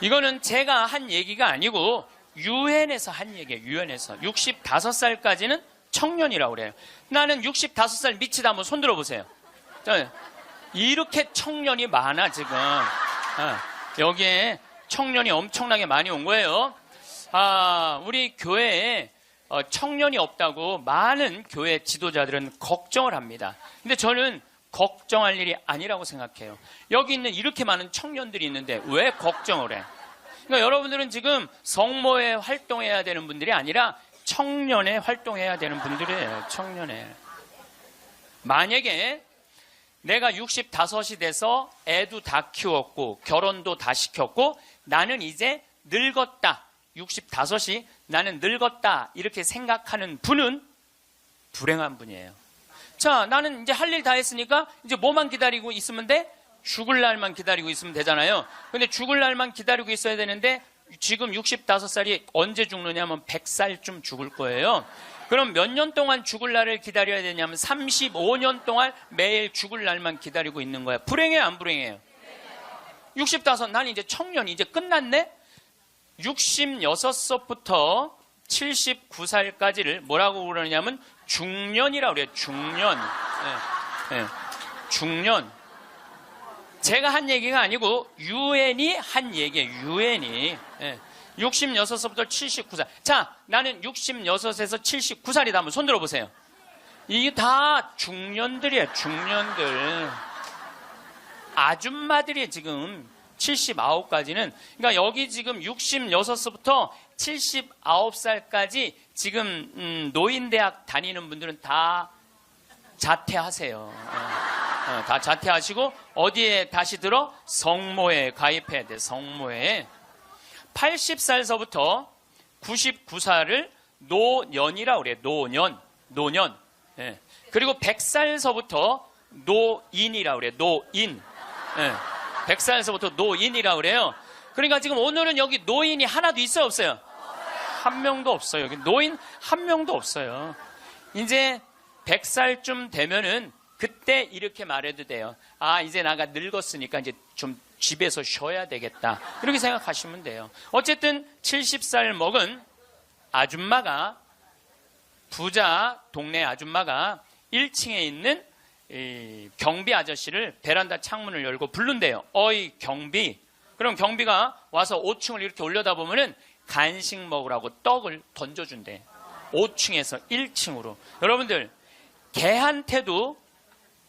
이거는 제가 한 얘기가 아니고 유엔에서 한 얘기예요. 유엔에서 65살까지는 청년이라고 그래요. 나는 65살 미치다 한번 손 들어보세요. 이렇게 청년이 많아 지금. 여기에 청년이 엄청나게 많이 온 거예요. 우리 교회에 청년이 없다고 많은 교회 지도자들은 걱정을 합니다. 근데 저는 걱정할 일이 아니라고 생각해요. 여기 있는 이렇게 많은 청년들이 있는데 왜 걱정을 해? 그러니까 여러분들은 지금 성모에 활동해야 되는 분들이 아니라 청년에 활동해야 되는 분들이에요. 청년에. 만약에 내가 65이 돼서 애도 다 키웠고 결혼도 다 시켰고 나는 이제 늙었다. 65이 나는 늙었다. 이렇게 생각하는 분은 불행한 분이에요. 자, 나는 이제 할 일 다 했으니까 이제 뭐만 기다리고 있으면 돼? 죽을 날만 기다리고 있으면 되잖아요. 근데 죽을 날만 기다리고 있어야 되는데 지금 65살이 언제 죽느냐면 100살쯤 죽을 거예요. 그럼 몇 년 동안 죽을 날을 기다려야 되냐면 35년 동안 매일 죽을 날만 기다리고 있는 거야. 불행해요, 안 불행해요? 65, 난 이제 청년이 이제 끝났네? 66살부터 79살까지를 뭐라고 그러냐면 중년이라고 그래요. 중년. 중년. 제가 한 얘기가 아니고 유엔이 한 얘기예요. 유엔이. 66살부터 79살. 자, 나는 66에서 79살이다. 한번 손 들어보세요. 이게 다 중년들이에요. 중년들. 아줌마들이 지금 79까지는, 그러니까 여기 지금 66부터 79살까지 지금 노인대학 다니는 분들은 다 자퇴하세요. 다 자퇴하시고 어디에 다시 들어? 성모에 가입해야 돼. 성모에. 80살서부터 99살을 노년이라고 그래요. 노년. 예. 그리고 100살서부터 노인이라고 그래요. 노인. 예. 100살서부터 노인이라고 그래요. 그러니까 지금 오늘은 여기 노인이 하나도 있어요, 없어요? 한 명도 없어요. 여기 노인 한 명도 없어요. 이제 100살쯤 되면은 그때 이렇게 말해도 돼요. 아, 이제 나가 늙었으니까 이제 좀 집에서 쉬어야 되겠다. 이렇게 생각하시면 돼요. 어쨌든 70살 먹은 아줌마가, 부자 동네 아줌마가 1층에 있는 이 경비 아저씨를 베란다 창문을 열고 부른대요. 어이 경비. 그럼 경비가 와서 5층을 이렇게 올려다보면은 간식 먹으라고 떡을 던져준대. 5층에서 1층으로. 여러분들, 개한테도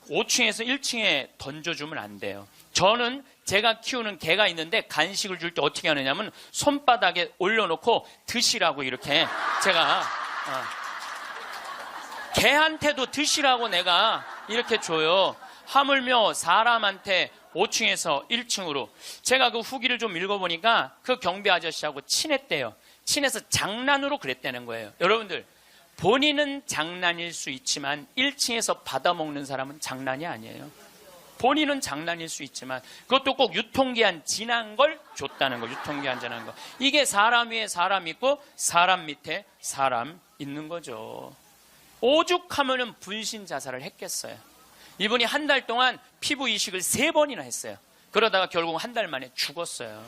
5층에서 1층에 던져주면 안 돼요. 저는 제가 키우는 개가 있는데 간식을 줄 때 어떻게 하느냐면 손바닥에 올려놓고 드시라고 이렇게 제가 개한테도 드시라고 내가 이렇게 줘요. 하물며 사람한테 5층에서 1층으로. 제가 그 후기를 좀 읽어보니까 그 경비 아저씨하고 친했대요. 친해서 장난으로 그랬다는 거예요. 여러분들, 본인은 장난일 수 있지만 1층에서 받아먹는 사람은 장난이 아니에요. 본인은 장난일 수 있지만 그것도 꼭 유통기한 지난 걸 줬다는 거. 유통기한 지난 거. 이게 사람 위에 사람 있고 사람 밑에 사람 있는 거죠. 오죽하면은 분신 자살을 했겠어요. 이분이 한 달 동안 피부 이식을 3번이나 했어요. 그러다가 결국 한 달 만에 죽었어요.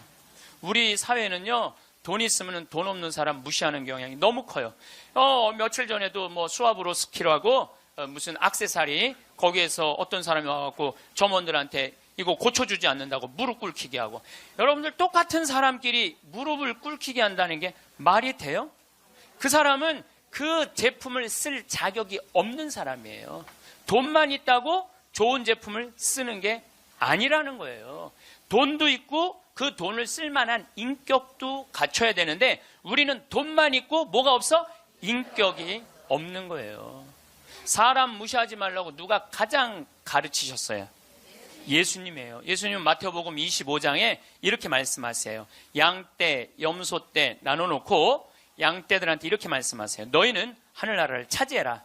우리 사회는요, 돈 있으면 돈 없는 사람 무시하는 경향이 너무 커요. 며칠 전에도 뭐 수아브로 스키라고 무슨 액세서리, 거기에서 어떤 사람이 와갖고 점원들한테 이거 고쳐주지 않는다고 무릎 꿇히게 하고. 여러분들, 똑같은 사람끼리 무릎을 꿇히게 한다는 게 말이 돼요? 그 사람은 그 제품을 쓸 자격이 없는 사람이에요. 돈만 있다고 좋은 제품을 쓰는 게 아니라는 거예요. 돈도 있고 그 돈을 쓸 만한 인격도 갖춰야 되는데 우리는 돈만 있고 뭐가 없어? 인격이 없는 거예요. 사람 무시하지 말라고 누가 가장 가르치셨어요? 예수님이에요. 예수님은 마태복음 25장에 이렇게 말씀하세요. 양떼, 염소떼 나눠놓고 양떼들한테 이렇게 말씀하세요. 너희는 하늘나라를 차지해라.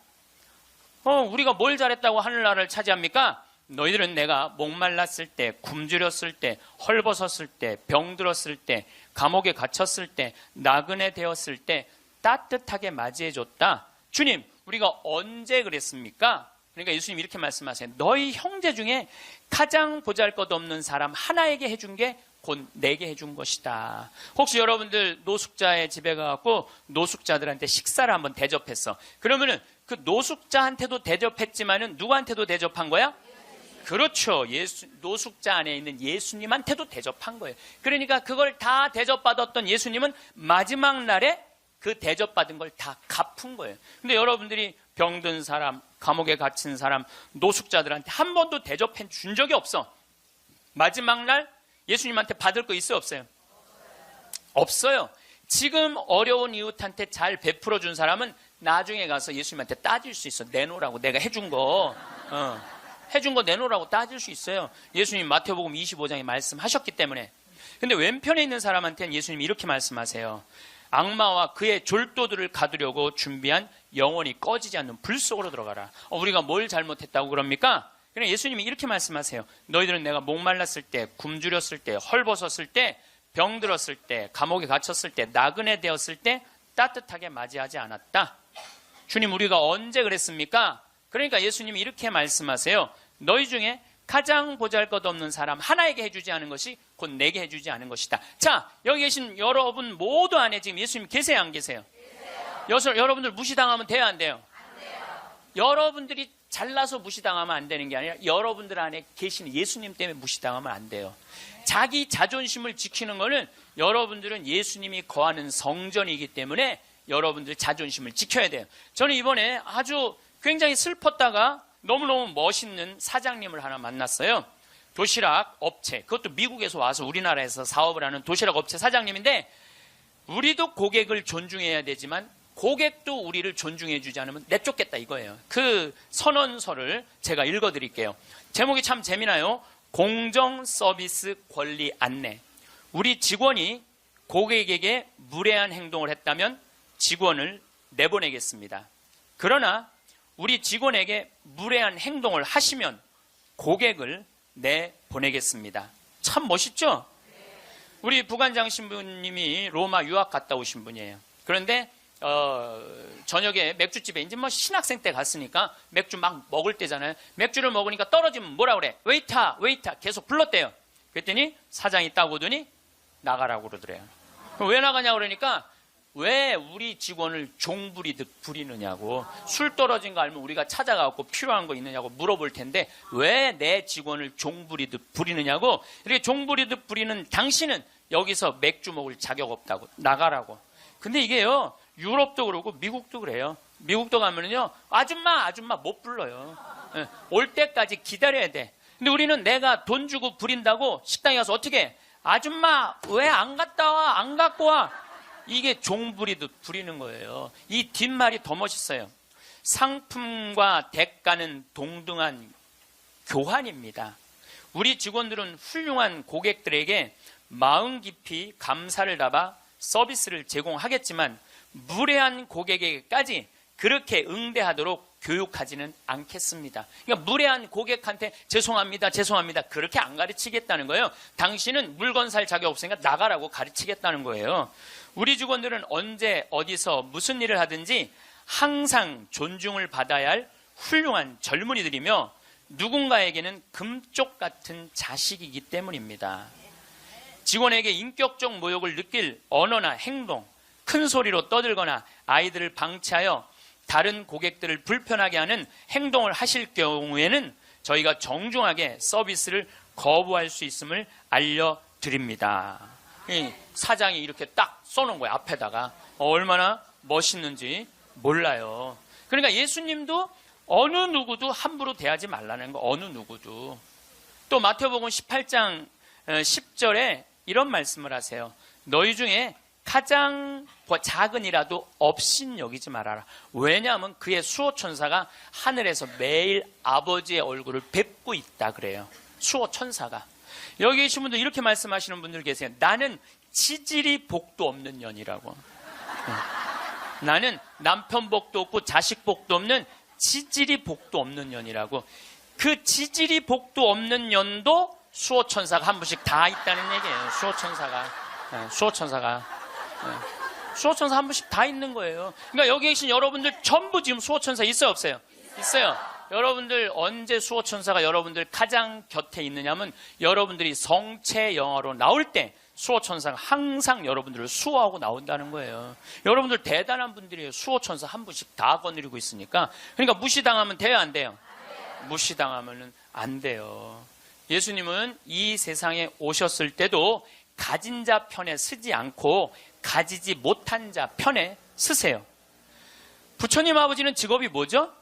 우리가 뭘 잘했다고 하늘나라를 차지합니까? 너희들은 내가 목말랐을 때, 굶주렸을 때, 헐벗었을 때, 병들었을 때, 감옥에 갇혔을 때, 나그네 되었을 때 따뜻하게 맞이해줬다. 주님, 우리가 언제 그랬습니까? 그러니까 예수님이 이렇게 말씀하세요. 너희 형제 중에 가장 보잘것없는 사람 하나에게 해준 게 곧 내게 해준 것이다. 혹시 여러분들 노숙자의 집에 가갖고 노숙자들한테 식사를 한번 대접했어. 그러면은 그 노숙자한테도 대접했지만은 누구한테도 대접한 거야? 그렇죠. 노숙자 안에 있는 예수님한테도 대접한 거예요. 그러니까 그걸 다 대접받았던 예수님은 마지막 날에 그 대접받은 걸 다 갚은 거예요. 근데 여러분들이 병든 사람, 감옥에 갇힌 사람, 노숙자들한테 한 번도 대접해 준 적이 없어. 마지막 날 예수님한테 받을 거 있어요, 없어요? 없어요. 지금 어려운 이웃한테 잘 베풀어 준 사람은 나중에 가서 예수님한테 따질 수 있어. 내놓으라고. 내가 해준 거. 해준 거 내놓으라고 따질 수 있어요. 예수님 마태복음 25장에 말씀하셨기 때문에. 근데 왼편에 있는 사람한테는 예수님이 이렇게 말씀하세요. 악마와 그의 졸도들을 가두려고 준비한 영원히 꺼지지 않는 불 속으로 들어가라. 우리가 뭘 잘못했다고 그럽니까? 그냥 예수님이 이렇게 말씀하세요. 너희들은 내가 목말랐을 때, 굶주렸을 때, 헐벗었을 때, 병들었을 때, 감옥에 갇혔을 때, 나그네 되었을 때 따뜻하게 맞이하지 않았다. 주님, 우리가 언제 그랬습니까? 그러니까 예수님이 이렇게 말씀하세요. 너희 중에 가장 보잘것없는 사람 하나에게 해주지 않은 것이 곧 내게 해주지 않은 것이다. 자, 여기 계신 여러분 모두 안에 지금 예수님 계세요, 안 계세요? 여러분들 무시당하면 돼요, 안 돼요? 안 돼요. 여러분들이 잘나서 무시당하면 안 되는 게 아니라 여러분들 안에 계신 예수님 때문에 무시당하면 안 돼요. 자기 자존심을 지키는 거는 여러분들은 예수님이 거하는 성전이기 때문에 여러분들 자존심을 지켜야 돼요. 저는 이번에 아주 굉장히 슬펐다가 너무너무 멋있는 사장님을 하나 만났어요. 도시락 업체, 그것도 미국에서 와서 우리나라에서 사업을 하는 도시락 업체 사장님인데, 우리도 고객을 존중해야 되지만 고객도 우리를 존중해 주지 않으면 내쫓겠다 이거예요. 그 선언서를 제가 읽어드릴게요. 제목이 참 재미나요. 공정 서비스 권리 안내. 우리 직원이 고객에게 무례한 행동을 했다면 직원을 내보내겠습니다. 그러나 우리 직원에게 무례한 행동을 하시면 고객을 내보내겠습니다. 참 멋있죠? 우리 부관장 신부님이 로마 유학 갔다 오신 분이에요. 그런데 저녁에 맥주집에 이제 뭐 신학생 때 갔으니까 맥주 막 먹을 때잖아요. 맥주를 먹으니까 떨어지면 뭐라 그래? 웨이터, 웨이터 계속 불렀대요. 그랬더니 사장이 딱 오더니 나가라고 그러더래요. 그럼 왜 나가냐고 그러니까 왜 우리 직원을 종부리듯 부리느냐고. 술 떨어진 거 알면 우리가 찾아가고 필요한 거 있느냐고 물어볼 텐데 왜 내 직원을 종부리듯 부리느냐고. 이렇게 종부리듯 부리는 당신은 여기서 맥주 먹을 자격 없다고 나가라고. 근데 이게요, 유럽도 그러고 미국도 그래요. 미국도 가면은요, 아줌마 못 불러요. 올 때까지 기다려야 돼. 근데 우리는 내가 돈 주고 부린다고 식당에 가서 어떻게 해? 아줌마 왜 안 갔다 와? 안 갖고 와? 이게 종부리듯 부리는 거예요. 이 뒷말이 더 멋있어요. 상품과 대가는 동등한 교환입니다. 우리 직원들은 훌륭한 고객들에게 마음 깊이 감사를 담아 서비스를 제공하겠지만 무례한 고객에게까지 그렇게 응대하도록 교육하지는 않겠습니다. 그러니까 무례한 고객한테 죄송합니다, 죄송합니다 그렇게 안 가르치겠다는 거예요. 당신은 물건 살 자격 없으니까 나가라고 가르치겠다는 거예요. 우리 직원들은 언제 어디서 무슨 일을 하든지 항상 존중을 받아야 할 훌륭한 젊은이들이며 누군가에게는 금쪽 같은 자식이기 때문입니다. 직원에게 인격적 모욕을 느낄 언어나 행동, 큰 소리로 떠들거나 아이들을 방치하여 다른 고객들을 불편하게 하는 행동을 하실 경우에는 저희가 정중하게 서비스를 거부할 수 있음을 알려드립니다. 사장이 이렇게 딱 써놓은 거예요. 앞에다가. 얼마나 멋있는지 몰라요. 그러니까 예수님도 어느 누구도 함부로 대하지 말라는 거. 어느 누구도. 또 마태복음 18장 10절에 이런 말씀을 하세요. 너희 중에 가장 작은이라도 업신여기지 말아라. 왜냐하면 그의 수호천사가 하늘에서 매일 아버지의 얼굴을 뵙고 있다 그래요. 수호천사가. 여기 계신 분들 이렇게 말씀하시는 분들 계세요. 나는 지질이 복도 없는 년이라고. 나는 남편 복도 없고 자식 복도 없는 지질이 복도 없는 년이라고. 그 지질이 복도 없는 년도 수호천사가 한 분씩 다 있다는 얘기예요. 수호천사가 한 분씩 다 있는 거예요. 그러니까 여기 계신 여러분들 전부 지금 수호천사 있어요, 없어요? 있어요. 여러분들 언제 수호천사가 여러분들 가장 곁에 있느냐면 여러분들이 성체 영화로 나올 때 수호천사가 항상 여러분들을 수호하고 나온다는 거예요. 여러분들 대단한 분들이에요. 수호천사 한 분씩 다 거느리고 있으니까. 그러니까 무시당하면 돼요, 안 돼요? 무시당하면 안 돼요. 예수님은 이 세상에 오셨을 때도 가진 자 편에 서지 않고 가지지 못한 자 편에 서세요. 부처님 아버지는 직업이 뭐죠?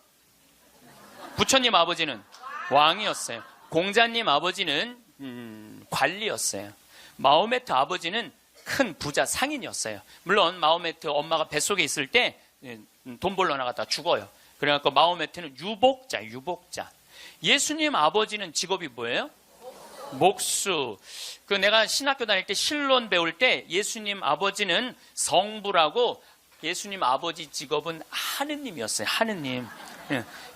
부처님 아버지는 왕이었어요. 공자님 아버지는 관리였어요. 마호메트 아버지는 큰 부자 상인이었어요. 물론 마호메트 엄마가 뱃속에 있을 때 돈 벌러 나갔다 죽어요. 그래갖고 마호메트는 유복자. 예수님 아버지는 직업이 뭐예요? 목수. 그 내가 신학교 다닐 때 신론 배울 때 예수님 아버지는 성부라고, 예수님 아버지 직업은 하느님이었어요. 하느님.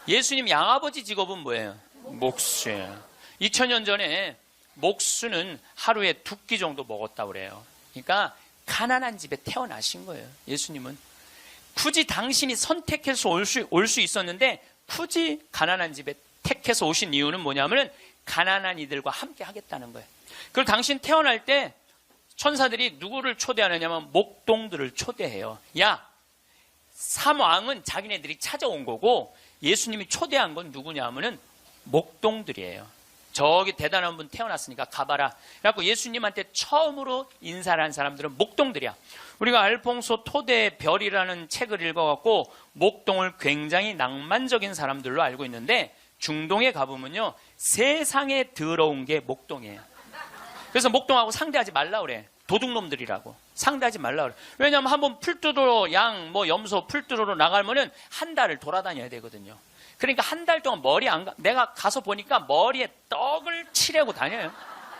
예수님 양아버지 직업은 뭐예요? 목수예요. 2000년 전에 목수는 하루에 2끼 정도 먹었다고 그래요. 그러니까 가난한 집에 태어나신 거예요. 예수님은 굳이 당신이 선택해서 올 수 있었는데 굳이 가난한 집에 택해서 오신 이유는 뭐냐면 가난한 이들과 함께 하겠다는 거예요. 그리고 당신 태어날 때 천사들이 누구를 초대하느냐면 목동들을 초대해요. 야, 삼왕은 자기네들이 찾아온 거고 예수님이 초대한 건 누구냐 하면은 목동들이에요. 저기 대단한 분 태어났으니까 가봐라. 그래갖고 예수님한테 처음으로 인사를 한 사람들은 목동들이야. 우리가 알퐁소 토대의 별이라는 책을 읽어갖고 목동을 굉장히 낭만적인 사람들로 알고 있는데 중동에 가보면요, 세상에 더러운 게 목동이에요. 그래서 목동하고 상대하지 말라 그래. 도둑놈들이라고. 상대하지 말라 그래. 왜냐하면 한번 풀 뜯으러 염소 풀 뜯으러 나가면은 한 달을 돌아다녀야 되거든요. 그러니까 한 달 동안 내가 가서 보니까 머리에 떡을 칠하고 다녀요.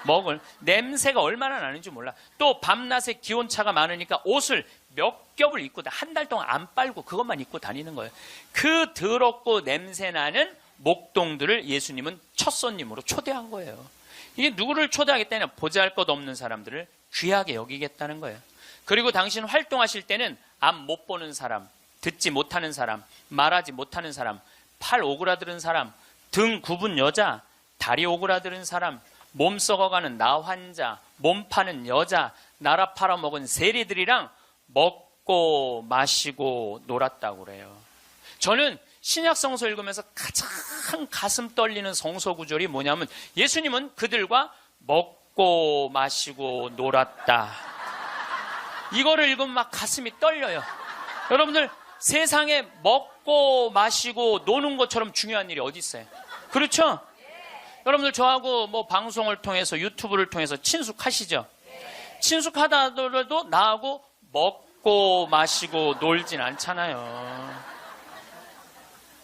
먹을. 냄새가 얼마나 나는지 몰라. 또 밤낮에 기온차가 많으니까 옷을 몇 겹을 입고 한 달 동안 안 빨고 그것만 입고 다니는 거예요. 그 더럽고 냄새나는 목동들을 예수님은 첫 손님으로 초대한 거예요. 이게 누구를 초대하겠다냐? 보잘것없는 사람들을 귀하게 여기겠다는 거예요. 그리고 당신 활동하실 때는 앞 못 보는 사람, 듣지 못하는 사람, 말하지 못하는 사람, 팔 오그라드는 사람, 등 굽은 여자, 다리 오그라드는 사람, 몸 썩어가는 나 환자, 몸 파는 여자, 나라 팔아먹은 세리들이랑 먹고 마시고 놀았다고 그래요. 저는 신약 성서 읽으면서 가장 가슴 떨리는 성서 구절이 뭐냐면 예수님은 그들과 먹고 마시고 놀았다. 이거를 읽으면 막 가슴이 떨려요. 여러분들, 세상에 먹고 마시고 노는 것처럼 중요한 일이 어디 있어요? 그렇죠? 여러분들 저하고 뭐 방송을 통해서 유튜브를 통해서 친숙하시죠? 친숙하다 하더라도 나하고 먹고 마시고 놀진 않잖아요.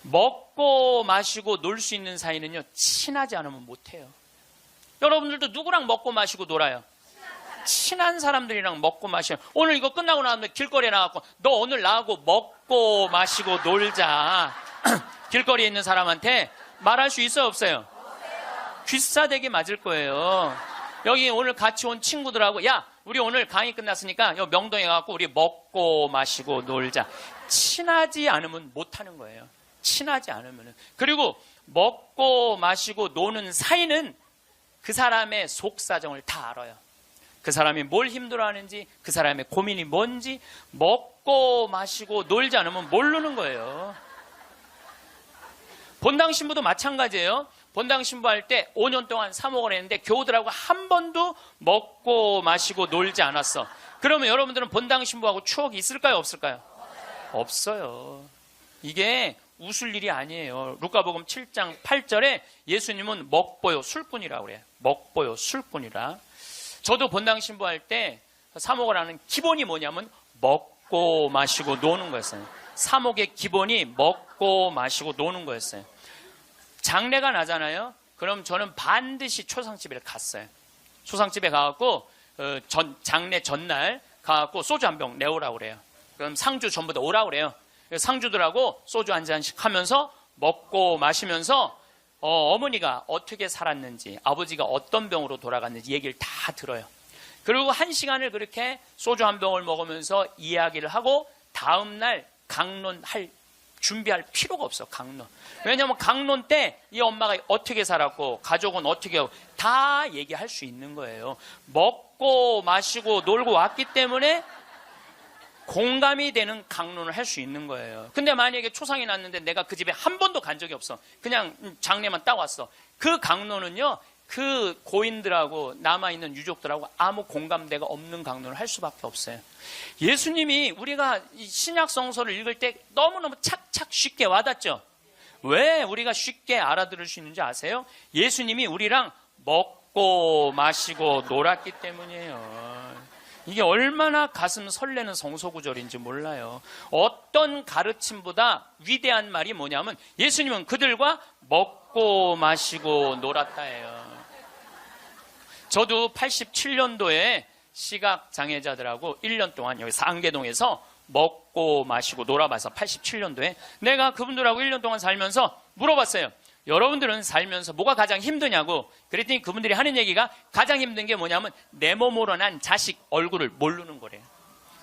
먹고 마시고 놀 수 있는 사이는요, 친하지 않으면 못해요. 여러분들도 누구랑 먹고 마시고 놀아요? 친한 사람들이랑 먹고 마셔요. 오늘 이거 끝나고 나면 길거리에 나가고 너 오늘 나하고 먹고 마시고 놀자. 길거리에 있는 사람한테 말할 수 있어요, 없어요? 귀싸대기 맞을 거예요. 여기 오늘 같이 온 친구들하고 야, 우리 오늘 강의 끝났으니까 여기 명동에 가고 우리 먹고 마시고 놀자. 친하지 않으면 못하는 거예요. 친하지 않으면은. 그리고 먹고 마시고 노는 사이는 그 사람의 속사정을 다 알아요. 그 사람이 뭘 힘들어하는지, 그 사람의 고민이 뭔지 먹고 마시고 놀지 않으면 모르는 거예요. 본당 신부도 마찬가지예요. 본당 신부할 때 5년 동안 사목을 했는데 교우들하고 한 번도 먹고 마시고 놀지 않았어. 그러면 여러분들은 본당 신부하고 추억이 있을까요, 없을까요? 없어요. 이게 웃을 일이 아니에요. 루카복음 7장 8절에 예수님은 먹보요 술꾼이라고 그래요. 먹보요 술꾼이라. 저도 본당 신부할 때 사목을 하는 기본이 뭐냐면 먹고 마시고 노는 거였어요. 사목의 기본이 먹고 마시고 노는 거였어요. 장례가 나잖아요. 그럼 저는 반드시 초상집에 갔어요. 초상집에 가갖고 장례 전날 가갖고 소주 한 병 내오라고 그래요. 그럼 상주 전부 다 오라고 그래요. 상주들하고 소주 한 잔씩 하면서 먹고 마시면서 어머니가 어떻게 살았는지, 아버지가 어떤 병으로 돌아갔는지 얘기를 다 들어요. 그리고 1시간을 그렇게 소주 한 병을 먹으면서 이야기를 하고 다음날 강론할 준비할 필요가 없어. 강론. 왜냐하면 강론 때 이 엄마가 어떻게 살았고 가족은 어떻게 하고 다 얘기할 수 있는 거예요. 먹고 마시고 놀고 왔기 때문에 공감이 되는 강론을 할 수 있는 거예요. 근데 만약에 초상이 났는데 내가 그 집에 한 번도 간 적이 없어. 그냥 장례만 딱 왔어. 그 강론은요, 그 고인들하고 남아있는 유족들하고 아무 공감대가 없는 강론을 할 수밖에 없어요. 예수님이 우리가 신약 성서를 읽을 때 너무너무 착착 쉽게 와닿죠. 왜 우리가 쉽게 알아들을 수 있는지 아세요? 예수님이 우리랑 먹고 마시고 놀았기 때문이에요. 이게 얼마나 가슴 설레는 성소구절인지 몰라요. 어떤 가르침보다 위대한 말이 뭐냐면 예수님은 그들과 먹고 마시고 놀았다예요. 저도 87년도에 시각장애자들하고 1년 동안 여기 상계동에서 먹고 마시고 놀아봐서 87년도에 내가 그분들하고 1년 동안 살면서 물어봤어요. 여러분들은 살면서 뭐가 가장 힘드냐고. 그랬더니 그분들이 하는 얘기가 가장 힘든 게 뭐냐면 내 몸으로 난 자식 얼굴을 모르는 거래요.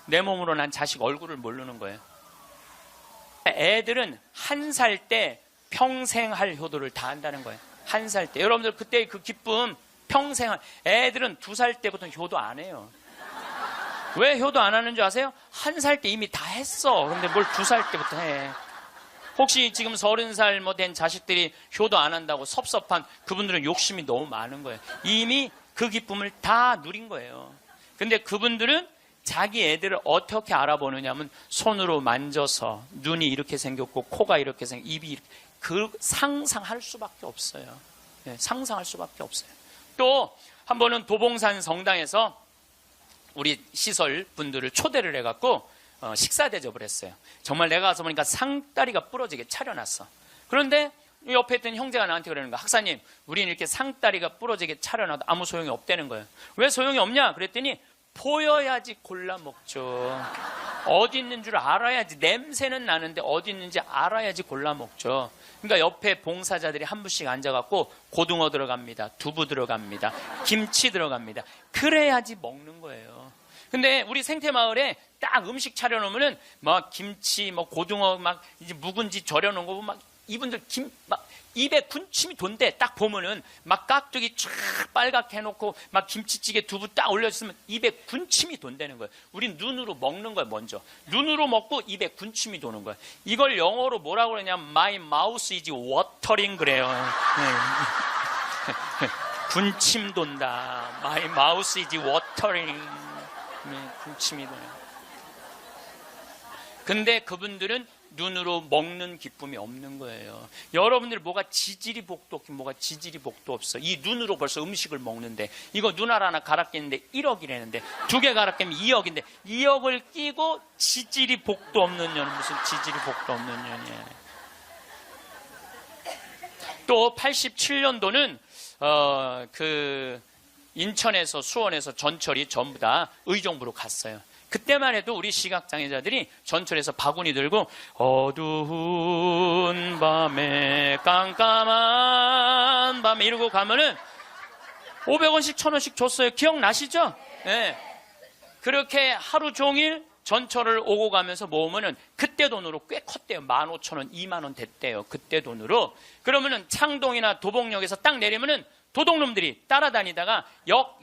내 몸으로 난 자식 얼굴을 모르는 거예요. 애들은 1살 때 평생 할 효도를 다 한다는 거예요. 1살 때. 여러분들 그때의 그 기쁨 평생 할. 애들은 2살 때부터 효도 안 해요. 왜 효도 안 하는 줄 아세요? 1살 때 이미 다 했어. 근데 뭘 2살 때부터 해. 혹시 지금 30살 뭐 된 자식들이 효도 안 한다고 섭섭한 그분들은 욕심이 너무 많은 거예요. 이미 그 기쁨을 다 누린 거예요. 근데 그분들은 자기 애들을 어떻게 알아보느냐면 손으로 만져서 눈이 이렇게 생겼고 코가 이렇게 생겼고 입이 이렇게 그 상상할 수밖에 없어요. 네, 상상할 수밖에 없어요. 또 한 번은 도봉산 성당에서 우리 시설 분들을 초대를 해갖고 식사 대접을 했어요. 정말 내가 가서 보니까 상다리가 부러지게 차려놨어. 그런데 옆에 있던 형제가 나한테 그러는 거야. 학사님, 우리는 이렇게 상다리가 부러지게 차려놔도 아무 소용이 없다는 거예요. 왜 소용이 없냐? 그랬더니 보여야지 골라 먹죠. 어디 있는 줄 알아야지. 냄새는 나는데 어디 있는지 알아야지 골라 먹죠. 그러니까 옆에 봉사자들이 한 분씩 앉아갖고 고등어 들어갑니다. 두부 들어갑니다. 김치 들어갑니다. 그래야지 먹는 거예요. 근데 우리 생태마을에 딱 음식 차려놓으면은 막 김치, 뭐 고등어 막 이제 묵은지 절여놓은 거 보면 막 이분들 막 입에 군침이 돈대. 딱 보면은 막 깍두기 쫙 빨갛게 해놓고 막 김치찌개 두부 딱 올려주면 입에 군침이 돈다는 거예요. 우린 눈으로 먹는 거예요. 먼저 눈으로 먹고 입에 군침이 도는 거예요. 이걸 영어로 뭐라고 그러냐면 My mouth is watering 그래요. 네. 군침 돈다. My mouth is watering. 군침이 도네요. 근데 그분들은 눈으로 먹는 기쁨이 없는 거예요. 여러분들 뭐가 지지리 복도 없긴 뭐가 지지리 복도 없어. 이 눈으로 벌써 음식을 먹는데 이거 눈알 하나 갈아 끼는데 1억이라는데 2개 갈아 끼면 2억인데 2억을 끼고 지지리 복도 없는 년. 무슨 지지리 복도 없는 년이에요. 또 87년도는 그 인천에서 수원에서 전철이 전부 다 의정부로 갔어요. 그때만 해도 우리 시각장애자들이 전철에서 바구니 들고 어두운 밤에 깜깜한 밤에 이러고 가면은 500원씩 1000원씩 줬어요. 기억나시죠? 네. 그렇게 하루 종일 전철을 오고 가면서 모으면은 그때 돈으로 꽤 컸대요. 15,000원, 2만원 됐대요. 그때 돈으로. 그러면은 창동이나 도봉역에서 딱 내리면은 도둑놈들이 따라다니다가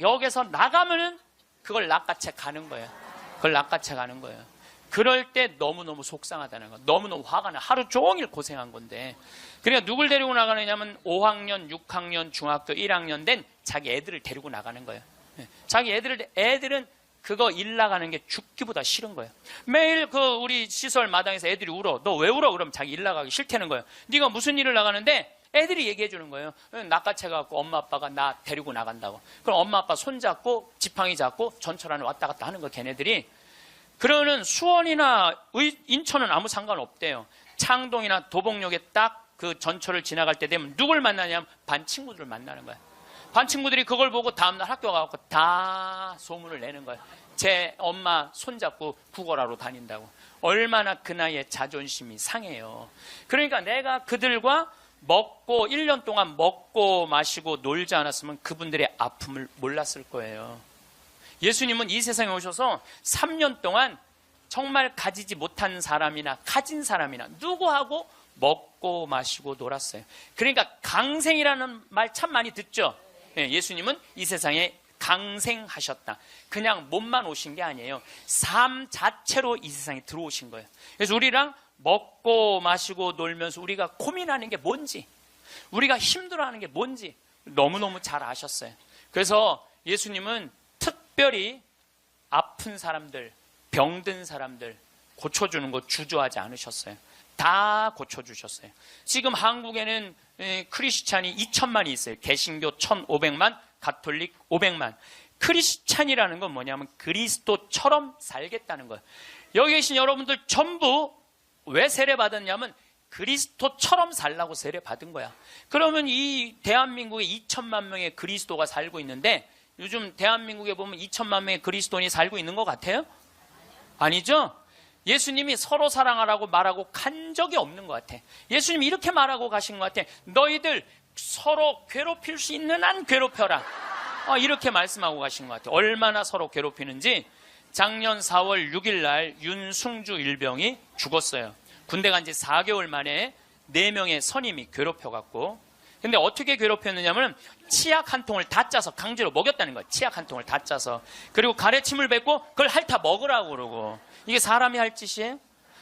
역에서 나가면은 그걸 낚아채 가는 거예요. 그걸 낚아채 가는 거예요. 그럴 때 너무너무 속상하다는 거. 너무너무 화가 나. 하루 종일 고생한 건데. 그러니까 누굴 데리고 나가느냐면 5학년, 6학년, 중학교 1학년 된 자기 애들을 데리고 나가는 거예요. 자기 애들은 그거 일 나가는 게 죽기보다 싫은 거예요. 매일 그 우리 시설 마당에서 애들이 울어. 너 왜 울어? 그러면 자기 일 나가기 싫다는 거예요. 네가 무슨 일을 나가는데 애들이 얘기해 주는 거예요. 낚아채 갖고 엄마 아빠가 나 데리고 나간다고. 그럼 엄마 아빠 손 잡고 지팡이 잡고 전철 안에 왔다 갔다 하는 거 걔네들이. 그러는 수원이나 인천은 아무 상관없대요. 창동이나 도봉역에 딱 그 전철을 지나갈 때 되면 누굴 만나냐면 반 친구들을 만나는 거예요. 반 친구들이 그걸 보고 다음날 학교 가고 다 소문을 내는 거예요. 제 엄마 손잡고 구걸하러 다닌다고. 얼마나 그 나이에 자존심이 상해요. 그러니까 내가 그들과 먹고 1년 동안 먹고 마시고 놀지 않았으면 그분들의 아픔을 몰랐을 거예요. 예수님은 이 세상에 오셔서 3년 동안 정말 가지지 못한 사람이나 가진 사람이나 누구하고 먹고 마시고 놀았어요. 그러니까 강생이라는 말 참 많이 듣죠. 예수님은 이 세상에 강생하셨다. 그냥 몸만 오신 게 아니에요. 삶 자체로 이 세상에 들어오신 거예요. 그래서 우리랑 먹고 마시고 놀면서 우리가 고민하는 게 뭔지, 우리가 힘들어하는 게 뭔지 너무너무 잘 아셨어요. 그래서 예수님은 특별히 아픈 사람들, 병든 사람들 고쳐주는 거 주저하지 않으셨어요. 다 고쳐주셨어요. 지금 한국에는 크리스찬이 2천만이 있어요. 개신교 1,500만, 가톨릭 500만. 크리스찬이라는 건 뭐냐면 그리스도처럼 살겠다는 거예요. 여기 계신 여러분들 전부 왜 세례 받았냐면 그리스도처럼 살라고 세례 받은 거야. 그러면 이 대한민국에 2천만 명의 그리스도가 살고 있는데 요즘 대한민국에 보면 2천만 명의 그리스도인이 살고 있는 것 같아요? 아니죠? 예수님이 서로 사랑하라고 말하고 간 적이 없는 것 같아. 예수님이 이렇게 말하고 가신 것 같아. 너희들 서로 괴롭힐 수 있는 한 괴롭혀라. 이렇게 말씀하고 가신 것 같아. 얼마나 서로 괴롭히는지 작년 4월 6일 날 윤승주 일병이 죽었어요. 군대 간 지 4개월 만에 4명의 선임이 괴롭혀갖고. 근데 어떻게 괴롭혔느냐면 치약 한 통을 다 짜서 강제로 먹였다는 거야. 치약 한 통을 다 짜서. 그리고 가래침을 뱉고 그걸 핥아 먹으라고 그러고. 이게 사람이 할 짓이에요?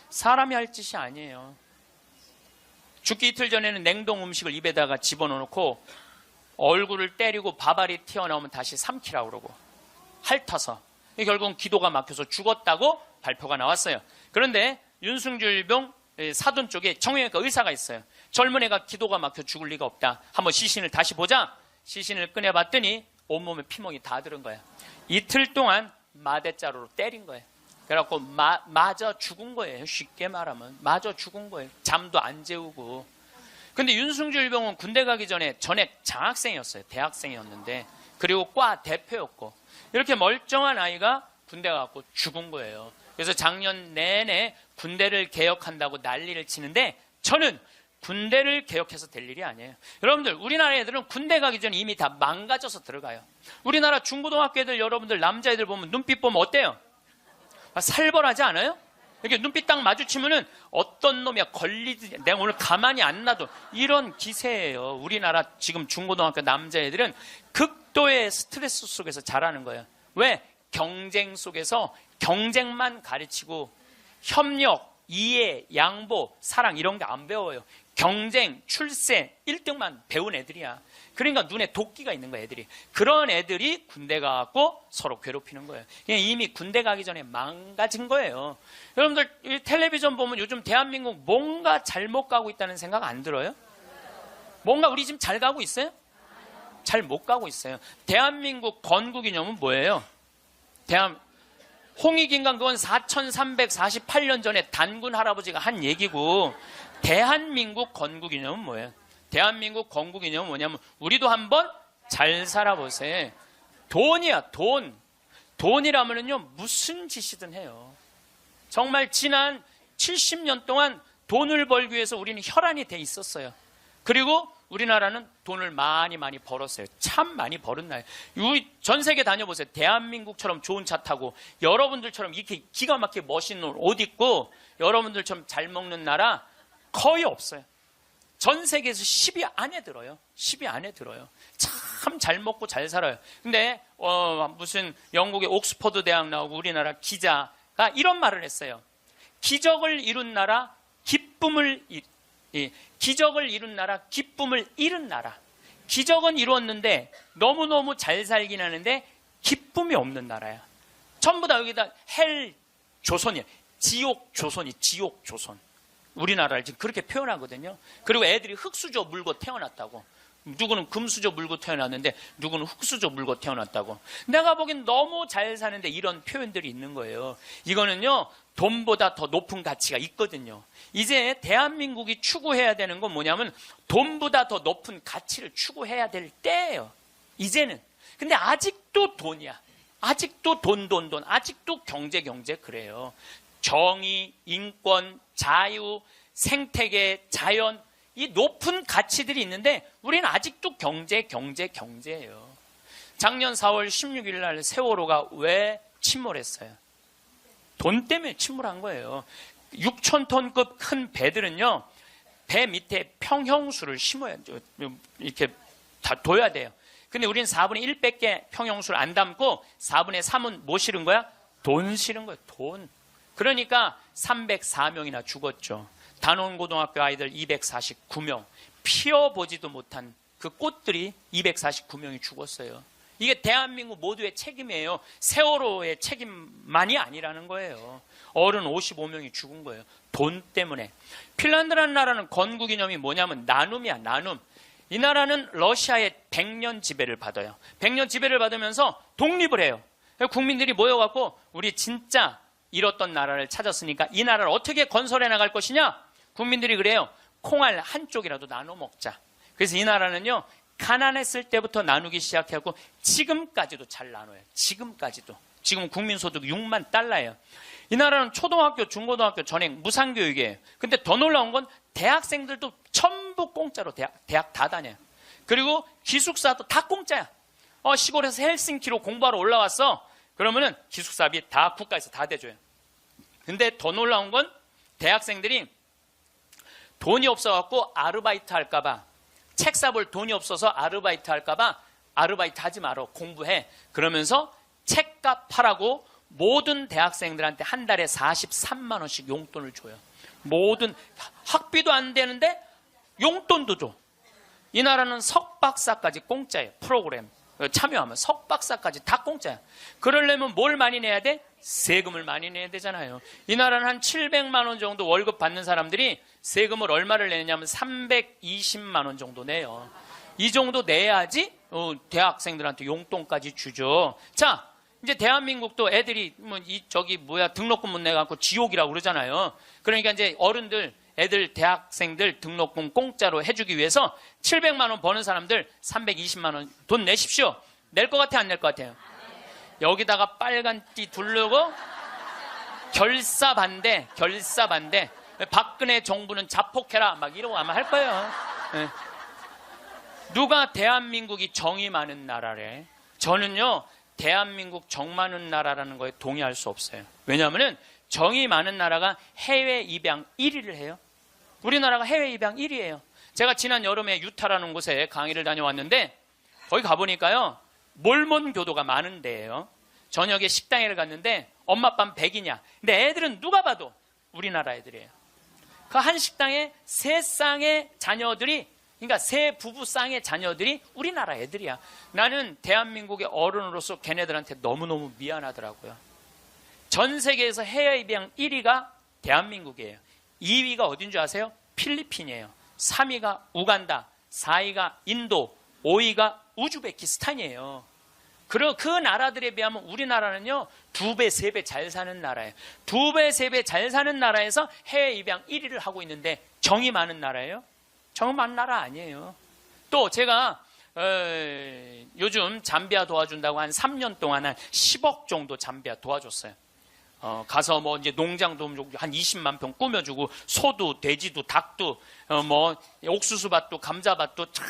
사람이 할 짓이 아니에요. 죽기 이틀 전에는 냉동 음식을 입에다가 집어넣고 얼굴을 때리고 밥알이 튀어나오면 다시 삼키라고 그러고 핥아서. 결국은 기도가 막혀서 죽었다고 발표가 나왔어요. 그런데 윤승주 일병 사돈 쪽에 정형외과 의사가 있어요. 젊은 애가 기도가 막혀 죽을 리가 없다. 한번 시신을 다시 보자. 시신을 꺼내봤더니 온몸에 피멍이 다 들은 거야. 이틀 동안 마대자루로 때린 거예요. 그래갖고 맞아 죽은 거예요. 쉽게 말하면 맞아 죽은 거예요. 잠도 안 재우고. 근데 윤승주 일병은 군대 가기 전에 전액 장학생이었어요. 대학생이었는데. 그리고 과 대표였고. 이렇게 멀쩡한 아이가 군대 가고 죽은 거예요. 그래서 작년 내내 군대를 개혁한다고 난리를 치는데 저는 군대를 개혁해서 될 일이 아니에요. 여러분들 우리나라 애들은 군대 가기 전에 이미 다 망가져서 들어가요. 우리나라 중고등학교 애들 여러분들 남자애들 보면 눈빛 보면 어때요? 살벌하지 않아요? 이렇게 눈빛 딱 마주치면은 어떤 놈이야 걸리지 내가 오늘 가만히 안 놔둬 이런 기세예요. 우리나라 지금 중고등학교 남자애들은 극도의 스트레스 속에서 자라는 거예요. 왜? 경쟁 속에서 경쟁만 가르치고 협력, 이해, 양보, 사랑 이런 게 안 배워요. 경쟁, 출세, 1등만 배운 애들이야. 그러니까 눈에 도끼가 있는 거야 애들이. 그런 애들이 군대 가고 서로 괴롭히는 거예요. 이미 군대 가기 전에 망가진 거예요. 여러분들 텔레비전 보면 요즘 대한민국 뭔가 잘못 가고 있다는 생각 안 들어요? 뭔가 우리 지금 잘 가고 있어요? 잘 못 가고 있어요. 대한민국 건국이념은 뭐예요? 홍익인간 그건 4348년 전에 단군 할아버지가 한 얘기고 대한민국 건국이념은 뭐예요? 대한민국 건국이념은 뭐냐면 우리도 한번 잘 살아보세요. 돈이야 돈. 돈이라면요 무슨 짓이든 해요. 정말 지난 70년 동안 돈을 벌기 위해서 우리는 혈안이 돼 있었어요. 그리고 우리나라는 돈을 많이 벌었어요. 참 많이 벌은 나라예요. 전 세계 다녀보세요. 대한민국처럼 좋은 차 타고 여러분들처럼 이렇게 기가 막히게 멋있는 옷 입고 여러분들처럼 잘 먹는 나라 거의 없어요. 전 세계에서 10위 안에 들어요. 10위 안에 들어요. 참 잘 먹고 잘 살아요. 근데 무슨 영국의 옥스퍼드 대학 나오고 우리나라 기자가 이런 말을 했어요. 기적을 이룬 나라, 기적을 이룬 나라, 기쁨을 잃은 나라. 기적은 이루었는데 너무너무 잘 살긴 하는데 기쁨이 없는 나라야. 전부 다 여기다 헬 조선이야. 지옥 조선이 지옥 조선. 우리나라를 지금 그렇게 표현하거든요. 그리고 애들이 흙수저 물고 태어났다고. 누구는 금수저 물고 태어났는데 누구는 흙수저 물고 태어났다고. 내가 보기엔 너무 잘 사는데 이런 표현들이 있는 거예요. 이거는요 돈보다 더 높은 가치가 있거든요. 이제 대한민국이 추구해야 되는 건 뭐냐면 돈보다 더 높은 가치를 추구해야 될 때예요. 이제는. 근데 아직도 돈이야. 아직도 돈. 아직도 경제 그래요. 정의, 인권, 자유, 생태계, 자연 이 높은 가치들이 있는데 우리는 아직도 경제예요. 작년 4월 16일 날 세월호가 왜 침몰했어요? 돈 때문에 침몰한 거예요. 6,000톤급 큰 배들은요, 배 밑에 평형수를 심어야 이렇게 다 둬야 돼요. 근데 우리는 4분의 1밖에 평형수를 안 담고 4분의 3은 뭐 실은 거야? 돈 실은 거예요. 돈. 그러니까 304명이나 죽었죠. 단원고등학교 아이들 249명. 피어보지도 못한 그 꽃들이 249명이 죽었어요. 이게 대한민국 모두의 책임이에요. 세월호의 책임만이 아니라는 거예요. 어른 55명이 죽은 거예요. 돈 때문에. 핀란드라는 나라는 건국이념이 뭐냐면 나눔이야, 나눔. 이 나라는 러시아의 100년 지배를 받아요. 100년 지배를 받으면서 독립을 해요. 국민들이 모여갖고 우리 진짜 잃었던 나라를 찾았으니까 이 나라를 어떻게 건설해 나갈 것이냐? 국민들이 그래요. 콩알 한쪽이라도 나눠 먹자. 그래서 이 나라는요, 가난했을 때부터 나누기 시작하고 지금까지도 잘 나눠요. 지금까지도. 지금 국민소득 6만 달러예요. 이 나라는 초등학교, 중고등학교 전액 무상교육이에요. 근데 더 놀라운 건 대학생들도 전부 공짜로 대학 다 다녀요. 그리고 기숙사도 다 공짜야. 시골에서 헬싱키로 공부하러 올라왔어. 그러면은 기숙사비 다 국가에서 다 대줘요. 근데 더 놀라운 건 대학생들이 돈이 없어갖고 아르바이트 할까봐, 책 사볼 돈이 없어서 아르바이트 할까봐 아르바이트 하지 마라, 공부해. 그러면서 책값 하라고 모든 대학생들한테 한 달에 43만 원씩 용돈을 줘요. 모든 학비도 안 되는데 용돈도 줘. 이 나라는 석박사까지 공짜예요. 프로그램 참여하면 석박사까지 다 공짜야. 그러려면 뭘 많이 내야 돼? 세금을 많이 내야 되잖아요. 이 나라는 한 700만 원 정도 월급 받는 사람들이 세금을 얼마를 내냐면 320만 원 정도 내요. 이 정도 내야지 대학생들한테 용돈까지 주죠. 자, 이제 대한민국도 애들이 등록금 못 내갖고 지옥이라고 그러잖아요. 그러니까 이제 어른들, 애들, 대학생들 등록금 공짜로 해주기 위해서 700만 원 버는 사람들 320만 원 돈 내십시오. 낼 것 같아, 안 낼 것 같아요? 여기다가 빨간 띠 두르고 결사 반대. 박근혜 정부는 자폭해라. 막 이러고 아마 할 거예요. 네. 누가 대한민국이 정이 많은 나라래? 저는요, 대한민국 정 많은 나라라는 거에 동의할 수 없어요. 왜냐하면 정이 많은 나라가 해외 입양 1위를 해요. 우리나라가 해외 입양 1위예요. 제가 지난 여름에 유타라는 곳에 강의를 다녀왔는데 거기 가보니까요, 몰몬 교도가 많은 데예요. 저녁에 식당에 갔는데 엄마 아빠는 백이냐. 근데 애들은 누가 봐도 우리나라 애들이에요. 그 한 식당에 세 쌍의 자녀들이, 그러니까 세 부부 쌍의 자녀들이 우리나라 애들이야. 나는 대한민국의 어른으로서 걔네들한테 너무너무 미안하더라고요. 전 세계에서 해외 입양 1위가 대한민국이에요. 2위가 어딘 줄 아세요? 필리핀이에요. 3위가 우간다, 4위가 인도, 5위가 우즈베키스탄이에요. 그 나라들에 비하면 우리나라는요, 2배, 3배 잘 사는 나라예요. 2배, 3배 잘 사는 나라에서 해외 입양 1위를 하고 있는데 정이 많은 나라예요? 정이 많은 나라 아니에요. 또 제가 요즘 잠비아 도와준다고 한 3년 동안 한 10억 정도 잠비아 도와줬어요. 가서 이제 농장 도움 한 20만 평 꾸며주고, 소도, 돼지도, 닭도, 옥수수밭도, 감자밭도 다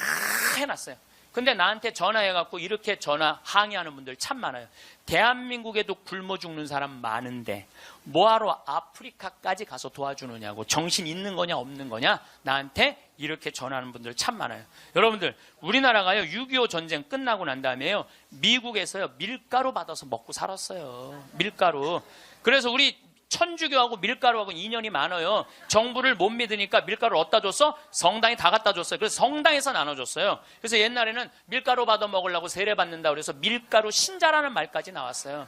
해놨어요. 근데 나한테 전화해갖고 이렇게 항의하는 분들 참 많아요. 대한민국에도 굶어 죽는 사람 많은데 뭐하러 아프리카까지 가서 도와주느냐고, 정신 있는 거냐 없는 거냐, 나한테 이렇게 전화하는 분들 참 많아요. 여러분들, 우리나라가요, 6.25 전쟁 끝나고 난 다음에요, 미국에서요, 밀가루 받아서 먹고 살았어요. 밀가루. 그래서 우리 천주교하고 밀가루하고 인연이 많아요. 정부를 못 믿으니까 밀가루를 어디다 줬어? 성당에 다 갖다 줬어요. 그래서 성당에서 나눠줬어요. 그래서 옛날에는 밀가루 받아 먹으려고 세례 받는다 그래서 밀가루 신자라는 말까지 나왔어요.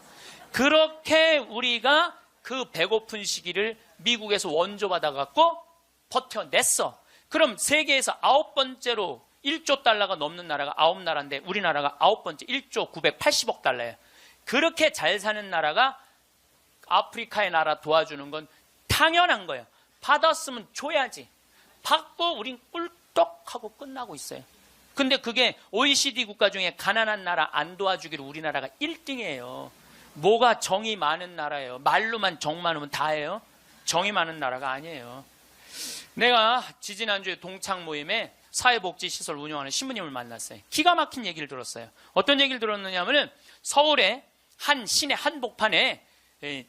그렇게 우리가 그 배고픈 시기를 미국에서 원조 받아갖고 버텨냈어. 그럼 세계에서 9번째로 1조 달러가 넘는 나라가 9나라인데 우리나라가 9번째 1조 980억 달러예요. 그렇게 잘 사는 나라가 아프리카의 나라 도와주는 건 당연한 거예요. 받았으면 줘야지. 받고 우린 꿀떡하고 끝나고 있어요. 근데 그게 OECD 국가 중에 가난한 나라 안 도와주기로 우리나라가 1등이에요. 뭐가 정이 많은 나라예요. 말로만 정 많으면 다예요. 정이 많은 나라가 아니에요. 내가 지지난주에 동창 모임에 사회복지시설 운영하는 신부님을 만났어요. 기가 막힌 얘기를 들었어요. 어떤 얘기를 들었느냐면 서울의 한 시내 한복판에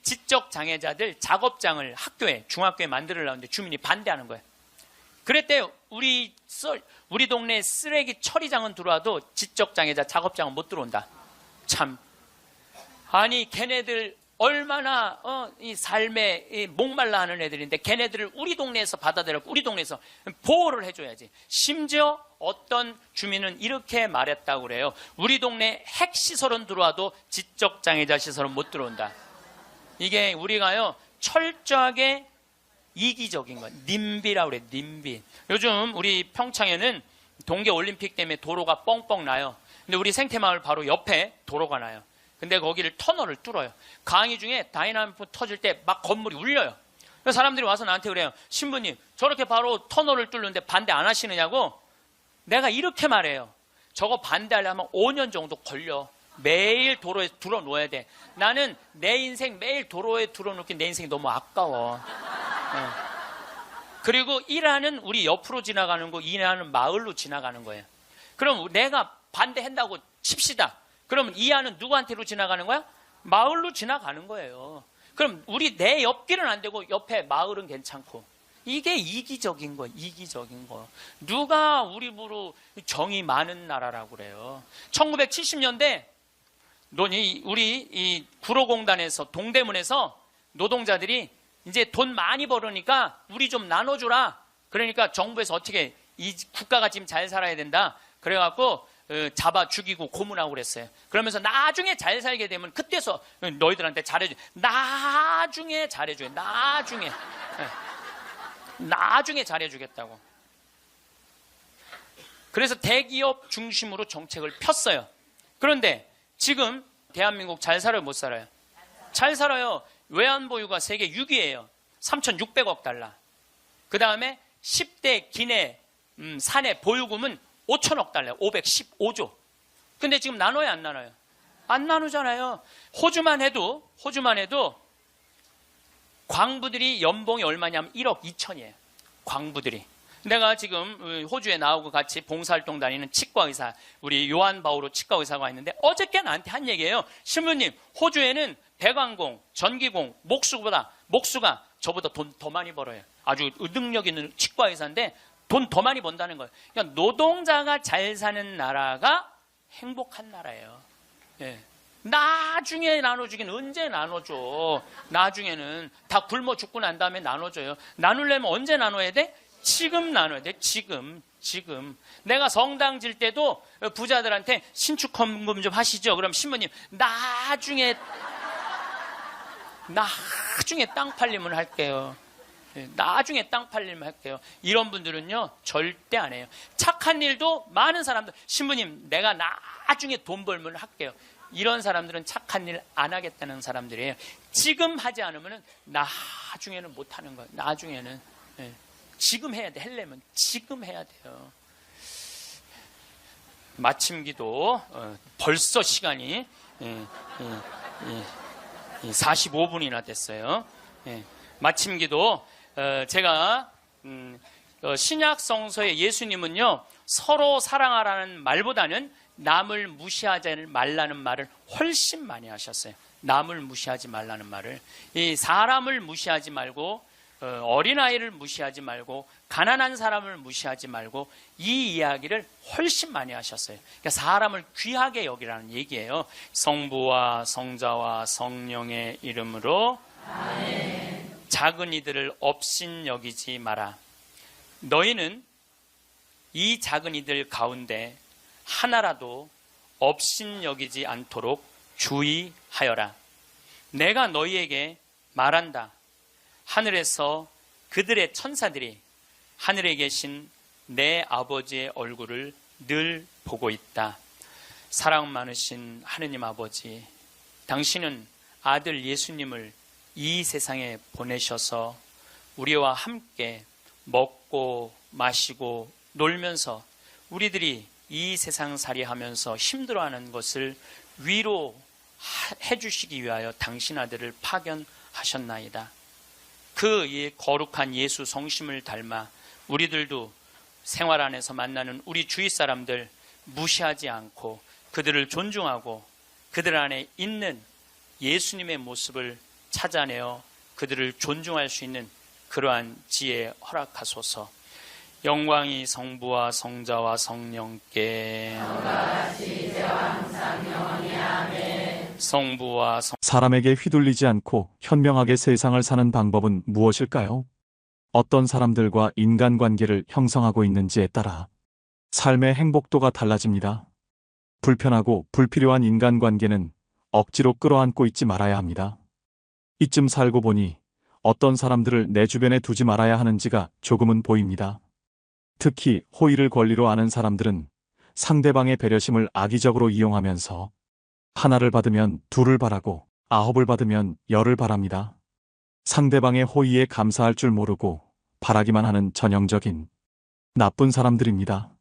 지적장애자들 작업장을 학교에, 중학교에 만들려는데 주민이 반대하는 거예요. 그랬대요. 우리 동네 쓰레기 처리장은 들어와도 지적장애자 작업장은 못 들어온다. 참. 아니, 걔네들 얼마나 이 삶에 목말라 하는 애들인데 걔네들을 우리 동네에서 받아들였고 우리 동네에서 보호를 해줘야지. 심지어 어떤 주민은 이렇게 말했다고 그래요. 우리 동네 핵시설은 들어와도 지적장애자 시설은 못 들어온다. 이게 우리가요, 철저하게 이기적인 거, 님비라고 그래, 님비. 요즘 우리 평창에는 동계올림픽 때문에 도로가 뻥뻥 나요. 근데 우리 생태마을 바로 옆에 도로가 나요. 근데 거기를 터널을 뚫어요. 강의 중에 다이나믹 터질 때 막 건물이 울려요. 그래서 사람들이 와서 나한테 그래요. 신부님, 저렇게 바로 터널을 뚫는데 반대 안 하시느냐고? 내가 이렇게 말해요. 저거 반대하려면 5년 정도 걸려. 매일 도로에 들어놓아야 돼. 나는 내 인생 매일 도로에 들어놓기 내 인생이 너무 아까워. 그리고 일하는 우리 옆으로 지나가는 거, 일하는 마을로 지나가는 거예요. 그럼 내가 반대한다고 칩시다. 그러면 이 안은 누구한테로 지나가는 거야? 마을로 지나가는 거예요. 그럼 우리 내 옆길은 안 되고 옆에 마을은 괜찮고. 이게 이기적인 거, 이기적인 거. 누가 우리 부로 정이 많은 나라라고 그래요. 1970년대 우리 이 구로공단에서 동대문에서 노동자들이 이제 돈 많이 벌으니까 우리 좀 나눠주라. 그러니까 정부에서 어떻게 이 국가가 지금 잘 살아야 된다. 그래갖고 잡아 죽이고 고문하고 그랬어요. 그러면서 나중에 잘 살게 되면 그때서 너희들한테 잘해줘. 나중에 잘해줘요. 나중에 잘해주겠다고. 그래서 대기업 중심으로 정책을 폈어요. 그런데 지금 대한민국 잘 살아요, 못 살아요? 잘 살아요. 외환보유가 세계 6위예요. 3,600억 달러. 그 다음에 10대 기내 사내 보유금은 5천억 달러, 515조. 근데 지금 나눠요, 안 나눠요? 안 나누잖아요. 호주만 해도 광부들이 연봉이 얼마냐면 1억 2천이에요. 광부들이. 내가 지금 호주에 나오고 같이 봉사활동 다니는 치과의사, 우리 요한 바오로 치과의사가 있는데 어저께 나한테 한 얘기예요. 신부님, 호주에는 배관공, 전기공, 목수가 저보다 돈 더 많이 벌어요. 아주 능력 있는 치과의사인데 돈 더 많이 번다는 거예요. 그러니까 노동자가 잘 사는 나라가 행복한 나라예요. 예. 나중에 나눠주긴 언제 나눠줘. 나중에는 다 굶어 죽고 난 다음에 나눠줘요. 나누려면 언제 나눠야 돼? 지금 나눠야 돼. 지금. 내가 성당 질 때도 부자들한테 신축 헌금 좀 하시죠. 그럼 신부님 나중에 땅 팔리면 할게요. 나중에 땅 팔리면 할게요. 이런 분들은요 절대 안 해요. 착한 일도 많은 사람들, 신부님 내가 나중에 돈 벌면 할게요. 이런 사람들은 착한 일 안 하겠다는 사람들이에요. 지금 하지 않으면 나중에는 못 하는 거예요. 나중에는. 지금 해야 돼. 하려면 지금 해야 돼요. 마침 기도 벌써 시간이 45분이나 됐어요. 마침 기도 제가 신약 성서의 예수님은요 서로 사랑하라는 말보다는 남을 무시하지 말라는 말을 훨씬 많이 하셨어요. 남을 무시하지 말라는 말을. 이 사람을 무시하지 말고 어린아이를 무시하지 말고 가난한 사람을 무시하지 말고 이 이야기를 훨씬 많이 하셨어요. 그러니까 사람을 귀하게 여기라는 얘기예요. 성부와 성자와 성령의 이름으로 아멘. 작은 이들을 업신 여기지 마라. 너희는 이 작은 이들 가운데 하나라도 업신 여기지 않도록 주의하여라. 내가 너희에게 말한다. 하늘에서 그들의 천사들이 하늘에 계신 내 아버지의 얼굴을 늘 보고 있다. 사랑 많으신 하느님 아버지, 당신은 아들 예수님을 이 세상에 보내셔서 우리와 함께 먹고 마시고 놀면서 우리들이 이 세상살이 하면서 힘들어하는 것을 위로해 주시기 위하여 당신 아들을 파견하셨나이다. 그 거룩한 예수 성심을 닮아 우리들도 생활 안에서 만나는 우리 주위 사람들 무시하지 않고 그들을 존중하고 그들 안에 있는 예수님의 모습을 찾아내어 그들을 존중할 수 있는 그러한 지혜 허락하소서. 영광이 성부와 성자와 성령께 성부와 사람에게 휘둘리지 않고 현명하게 세상을 사는 방법은 무엇일까요? 어떤 사람들과 인간관계를 형성하고 있는지에 따라 삶의 행복도가 달라집니다. 불편하고 불필요한 인간관계는 억지로 끌어안고 있지 말아야 합니다. 이쯤 살고 보니 어떤 사람들을 내 주변에 두지 말아야 하는지가 조금은 보입니다. 특히 호의를 권리로 아는 사람들은 상대방의 배려심을 악의적으로 이용하면서 하나를 받으면 둘을 바라고 아홉을 받으면 열을 바랍니다. 상대방의 호의에 감사할 줄 모르고 바라기만 하는 전형적인 나쁜 사람들입니다.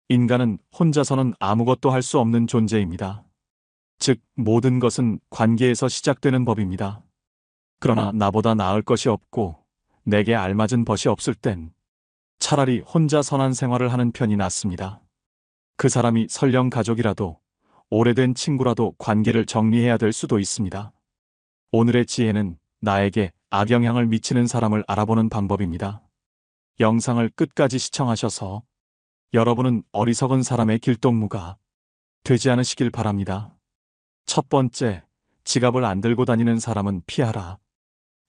인간은 혼자서는 아무것도 할 수 없는 존재입니다. 즉, 모든 것은 관계에서 시작되는 법입니다. 그러나 나보다 나을 것이 없고 내게 알맞은 벗이 없을 땐 차라리 혼자 선한 생활을 하는 편이 낫습니다. 그 사람이 설령 가족이라도 오래된 친구라도 관계를 정리해야 될 수도 있습니다. 오늘의 지혜는 나에게 악영향을 미치는 사람을 알아보는 방법입니다. 영상을 끝까지 시청하셔서 여러분은 어리석은 사람의 길동무가 되지 않으시길 바랍니다. 첫 번째, 지갑을 안 들고 다니는 사람은 피하라.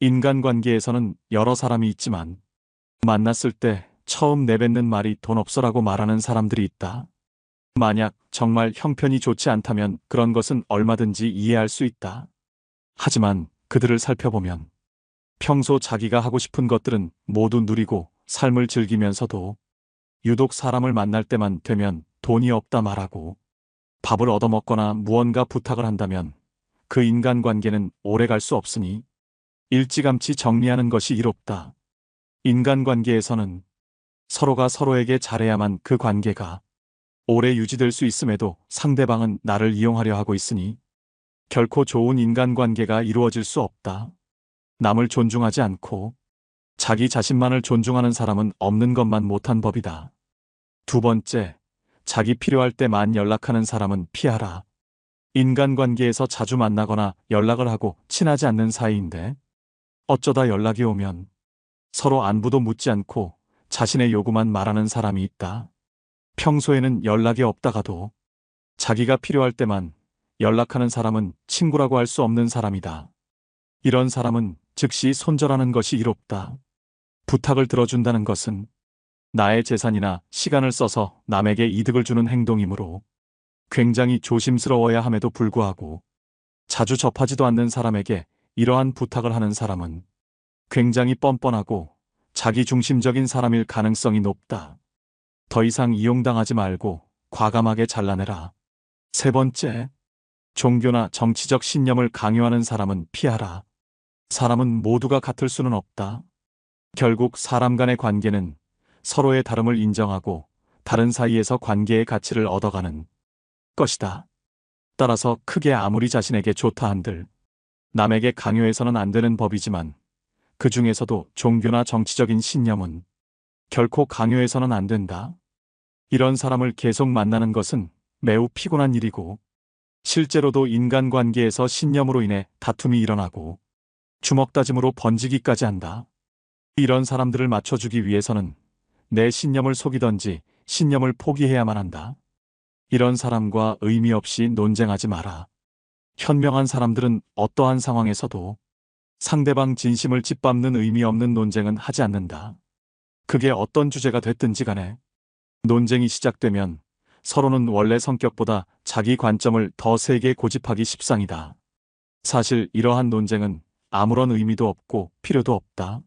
인간관계에서는 여러 사람이 있지만 만났을 때 처음 내뱉는 말이 돈 없어라고 말하는 사람들이 있다. 만약 정말 형편이 좋지 않다면 그런 것은 얼마든지 이해할 수 있다. 하지만 그들을 살펴보면 평소 자기가 하고 싶은 것들은 모두 누리고 삶을 즐기면서도 유독 사람을 만날 때만 되면 돈이 없다 말하고 밥을 얻어먹거나 무언가 부탁을 한다면 그 인간관계는 오래 갈 수 없으니 일찌감치 정리하는 것이 이롭다. 인간관계에서는 서로가 서로에게 잘해야만 그 관계가 오래 유지될 수 있음에도 상대방은 나를 이용하려 하고 있으니 결코 좋은 인간관계가 이루어질 수 없다. 남을 존중하지 않고 자기 자신만을 존중하는 사람은 없는 것만 못한 법이다. 두 번째, 자기 필요할 때만 연락하는 사람은 피하라. 인간관계에서 자주 만나거나 연락을 하고 친하지 않는 사이인데 어쩌다 연락이 오면 서로 안부도 묻지 않고 자신의 요구만 말하는 사람이 있다. 평소에는 연락이 없다가도 자기가 필요할 때만 연락하는 사람은 친구라고 할 수 없는 사람이다. 이런 사람은 즉시 손절하는 것이 이롭다. 부탁을 들어준다는 것은 나의 재산이나 시간을 써서 남에게 이득을 주는 행동이므로 굉장히 조심스러워야 함에도 불구하고 자주 접하지도 않는 사람에게 이러한 부탁을 하는 사람은 굉장히 뻔뻔하고 자기중심적인 사람일 가능성이 높다. 더 이상 이용당하지 말고 과감하게 잘라내라. 세 번째, 종교나 정치적 신념을 강요하는 사람은 피하라. 사람은 모두가 같을 수는 없다. 결국 사람 간의 관계는 서로의 다름을 인정하고 다른 사이에서 관계의 가치를 얻어가는 것이다. 따라서 크게 아무리 자신에게 좋다 한들 남에게 강요해서는 안 되는 법이지만 그 중에서도 종교나 정치적인 신념은 결코 강요해서는 안 된다. 이런 사람을 계속 만나는 것은 매우 피곤한 일이고 실제로도 인간관계에서 신념으로 인해 다툼이 일어나고 주먹다짐으로 번지기까지 한다. 이런 사람들을 맞춰주기 위해서는 내 신념을 속이던지 신념을 포기해야만 한다. 이런 사람과 의미 없이 논쟁하지 마라. 현명한 사람들은 어떠한 상황에서도 상대방 진심을 짓밟는 의미 없는 논쟁은 하지 않는다. 그게 어떤 주제가 됐든지 간에 논쟁이 시작되면 서로는 원래 성격보다 자기 관점을 더 세게 고집하기 십상이다. 사실 이러한 논쟁은 아무런 의미도 없고 필요도 없다.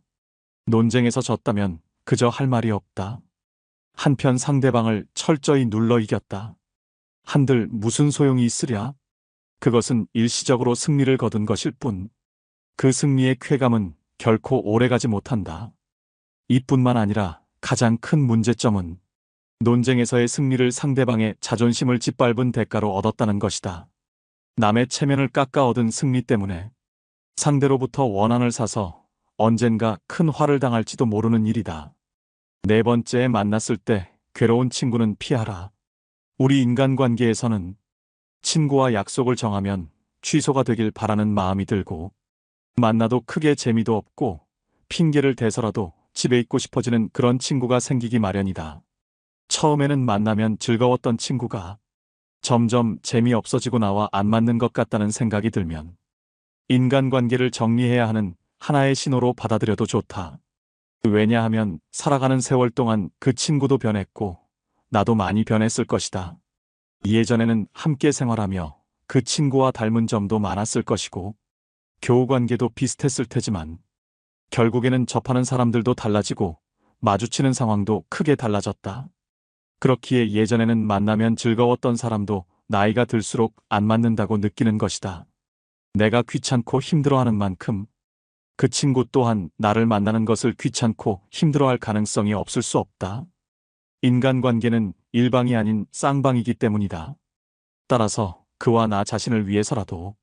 논쟁에서 졌다면 그저 할 말이 없다. 한편 상대방을 철저히 눌러 이겼다. 한들 무슨 소용이 있으랴? 그것은 일시적으로 승리를 거둔 것일 뿐 그 승리의 쾌감은 결코 오래가지 못한다. 이뿐만 아니라 가장 큰 문제점은 논쟁에서의 승리를 상대방의 자존심을 짓밟은 대가로 얻었다는 것이다. 남의 체면을 깎아 얻은 승리 때문에 상대로부터 원한을 사서 언젠가 큰 화를 당할지도 모르는 일이다. 네 번째에 만났을 때 괴로운 친구는 피하라. 우리 인간관계에서는 친구와 약속을 정하면 취소가 되길 바라는 마음이 들고 만나도 크게 재미도 없고 핑계를 대서라도 집에 있고 싶어지는 그런 친구가 생기기 마련이다. 처음에는 만나면 즐거웠던 친구가 점점 재미없어지고 나와 안 맞는 것 같다는 생각이 들면 인간관계를 정리해야 하는 하나의 신호로 받아들여도 좋다. 왜냐하면 살아가는 세월 동안 그 친구도 변했고 나도 많이 변했을 것이다. 예전에는 함께 생활하며 그 친구와 닮은 점도 많았을 것이고 교우관계도 비슷했을 테지만 결국에는 접하는 사람들도 달라지고 마주치는 상황도 크게 달라졌다. 그렇기에 예전에는 만나면 즐거웠던 사람도 나이가 들수록 안 맞는다고 느끼는 것이다. 내가 귀찮고 힘들어하는 만큼 그 친구 또한 나를 만나는 것을 귀찮고 힘들어할 가능성이 없을 수 없다. 인간관계는 일방이 아닌 쌍방이기 때문이다. 따라서 그와 나 자신을 위해서라도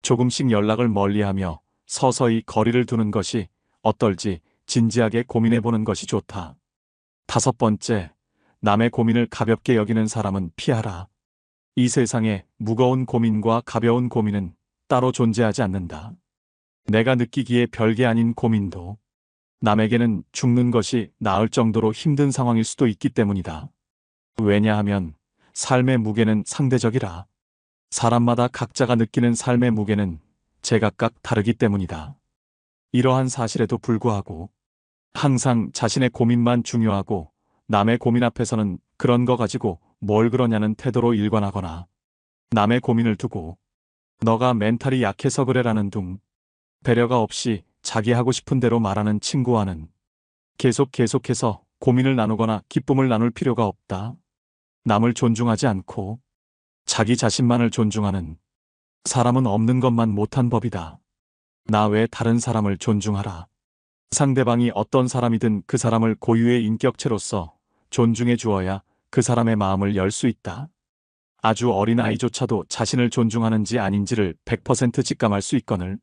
조금씩 연락을 멀리하며 서서히 거리를 두는 것이 어떨지 진지하게 고민해보는 것이 좋다. 5번째, 남의 고민을 가볍게 여기는 사람은 피하라. 이 세상에 무거운 고민과 가벼운 고민은 따로 존재하지 않는다. 내가 느끼기에 별게 아닌 고민도 남에게는 죽는 것이 나을 정도로 힘든 상황일 수도 있기 때문이다. 왜냐하면 삶의 무게는 상대적이라. 사람마다 각자가 느끼는 삶의 무게는 제각각 다르기 때문이다. 이러한 사실에도 불구하고 항상 자신의 고민만 중요하고 남의 고민 앞에서는 그런 거 가지고 뭘 그러냐는 태도로 일관하거나 남의 고민을 두고 너가 멘탈이 약해서 그래라는 둥 배려가 없이 자기 하고 싶은 대로 말하는 친구와는 계속해서 고민을 나누거나 기쁨을 나눌 필요가 없다. 남을 존중하지 않고 자기 자신만을 존중하는 사람은 없는 것만 못한 법이다. 나 외 다른 사람을 존중하라. 상대방이 어떤 사람이든 그 사람을 고유의 인격체로서 존중해 주어야 그 사람의 마음을 열 수 있다. 아주 어린 아이조차도 자신을 존중하는지 아닌지를 100% 직감할 수 있거늘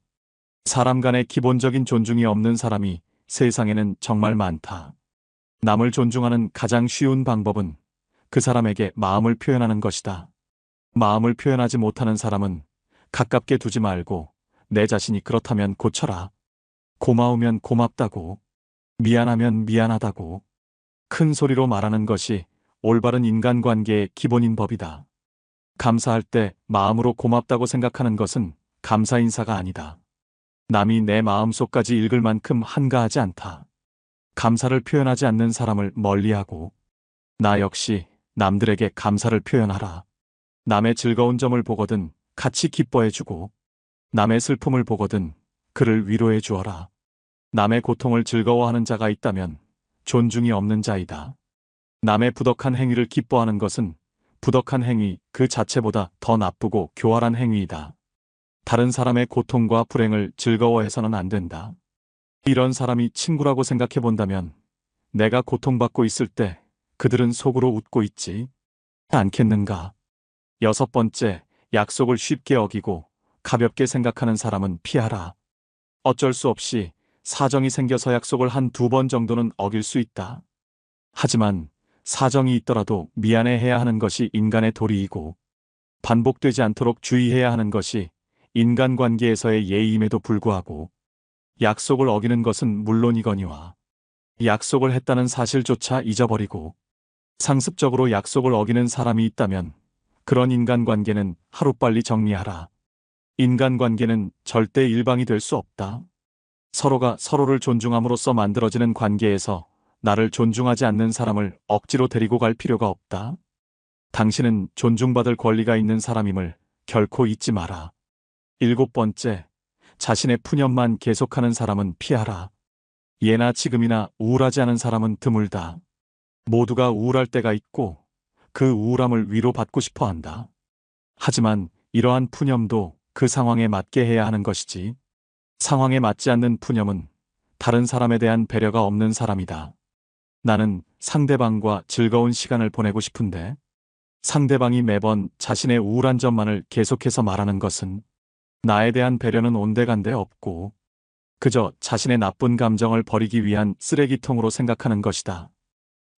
사람 간의 기본적인 존중이 없는 사람이 세상에는 정말 많다. 남을 존중하는 가장 쉬운 방법은 그 사람에게 마음을 표현하는 것이다. 마음을 표현하지 못하는 사람은 가깝게 두지 말고 내 자신이 그렇다면 고쳐라. 고마우면 고맙다고, 미안하면 미안하다고 큰 소리로 말하는 것이 올바른 인간관계의 기본인 법이다. 감사할 때 마음으로 고맙다고 생각하는 것은 감사 인사가 아니다. 남이 내 마음속까지 읽을 만큼 한가하지 않다. 감사를 표현하지 않는 사람을 멀리하고 나 역시 남들에게 감사를 표현하라. 남의 즐거운 점을 보거든 같이 기뻐해주고 남의 슬픔을 보거든 그를 위로해 주어라. 남의 고통을 즐거워하는 자가 있다면 존중이 없는 자이다. 남의 부덕한 행위를 기뻐하는 것은 부덕한 행위 그 자체보다 더 나쁘고 교활한 행위이다. 다른 사람의 고통과 불행을 즐거워해서는 안 된다. 이런 사람이 친구라고 생각해 본다면 내가 고통받고 있을 때 그들은 속으로 웃고 있지 않겠는가? 6번째, 약속을 쉽게 어기고 가볍게 생각하는 사람은 피하라. 어쩔 수 없이 사정이 생겨서 약속을 한 2번 정도는 어길 수 있다. 하지만 사정이 있더라도 미안해해야 하는 것이 인간의 도리이고 반복되지 않도록 주의해야 하는 것이 인간관계에서의 예의임에도 불구하고 약속을 어기는 것은 물론이거니와 약속을 했다는 사실조차 잊어버리고 상습적으로 약속을 어기는 사람이 있다면 그런 인간관계는 하루빨리 정리하라. 인간관계는 절대 일방이 될 수 없다. 서로가 서로를 존중함으로써 만들어지는 관계에서 나를 존중하지 않는 사람을 억지로 데리고 갈 필요가 없다. 당신은 존중받을 권리가 있는 사람임을 결코 잊지 마라. 7번째, 자신의 푸념만 계속하는 사람은 피하라. 예나 지금이나 우울하지 않은 사람은 드물다. 모두가 우울할 때가 있고 그 우울함을 위로받고 싶어 한다. 하지만 이러한 푸념도 그 상황에 맞게 해야 하는 것이지. 상황에 맞지 않는 푸념은 다른 사람에 대한 배려가 없는 사람이다. 나는 상대방과 즐거운 시간을 보내고 싶은데 상대방이 매번 자신의 우울한 점만을 계속해서 말하는 것은 나에 대한 배려는 온데간데 없고 그저 자신의 나쁜 감정을 버리기 위한 쓰레기통으로 생각하는 것이다.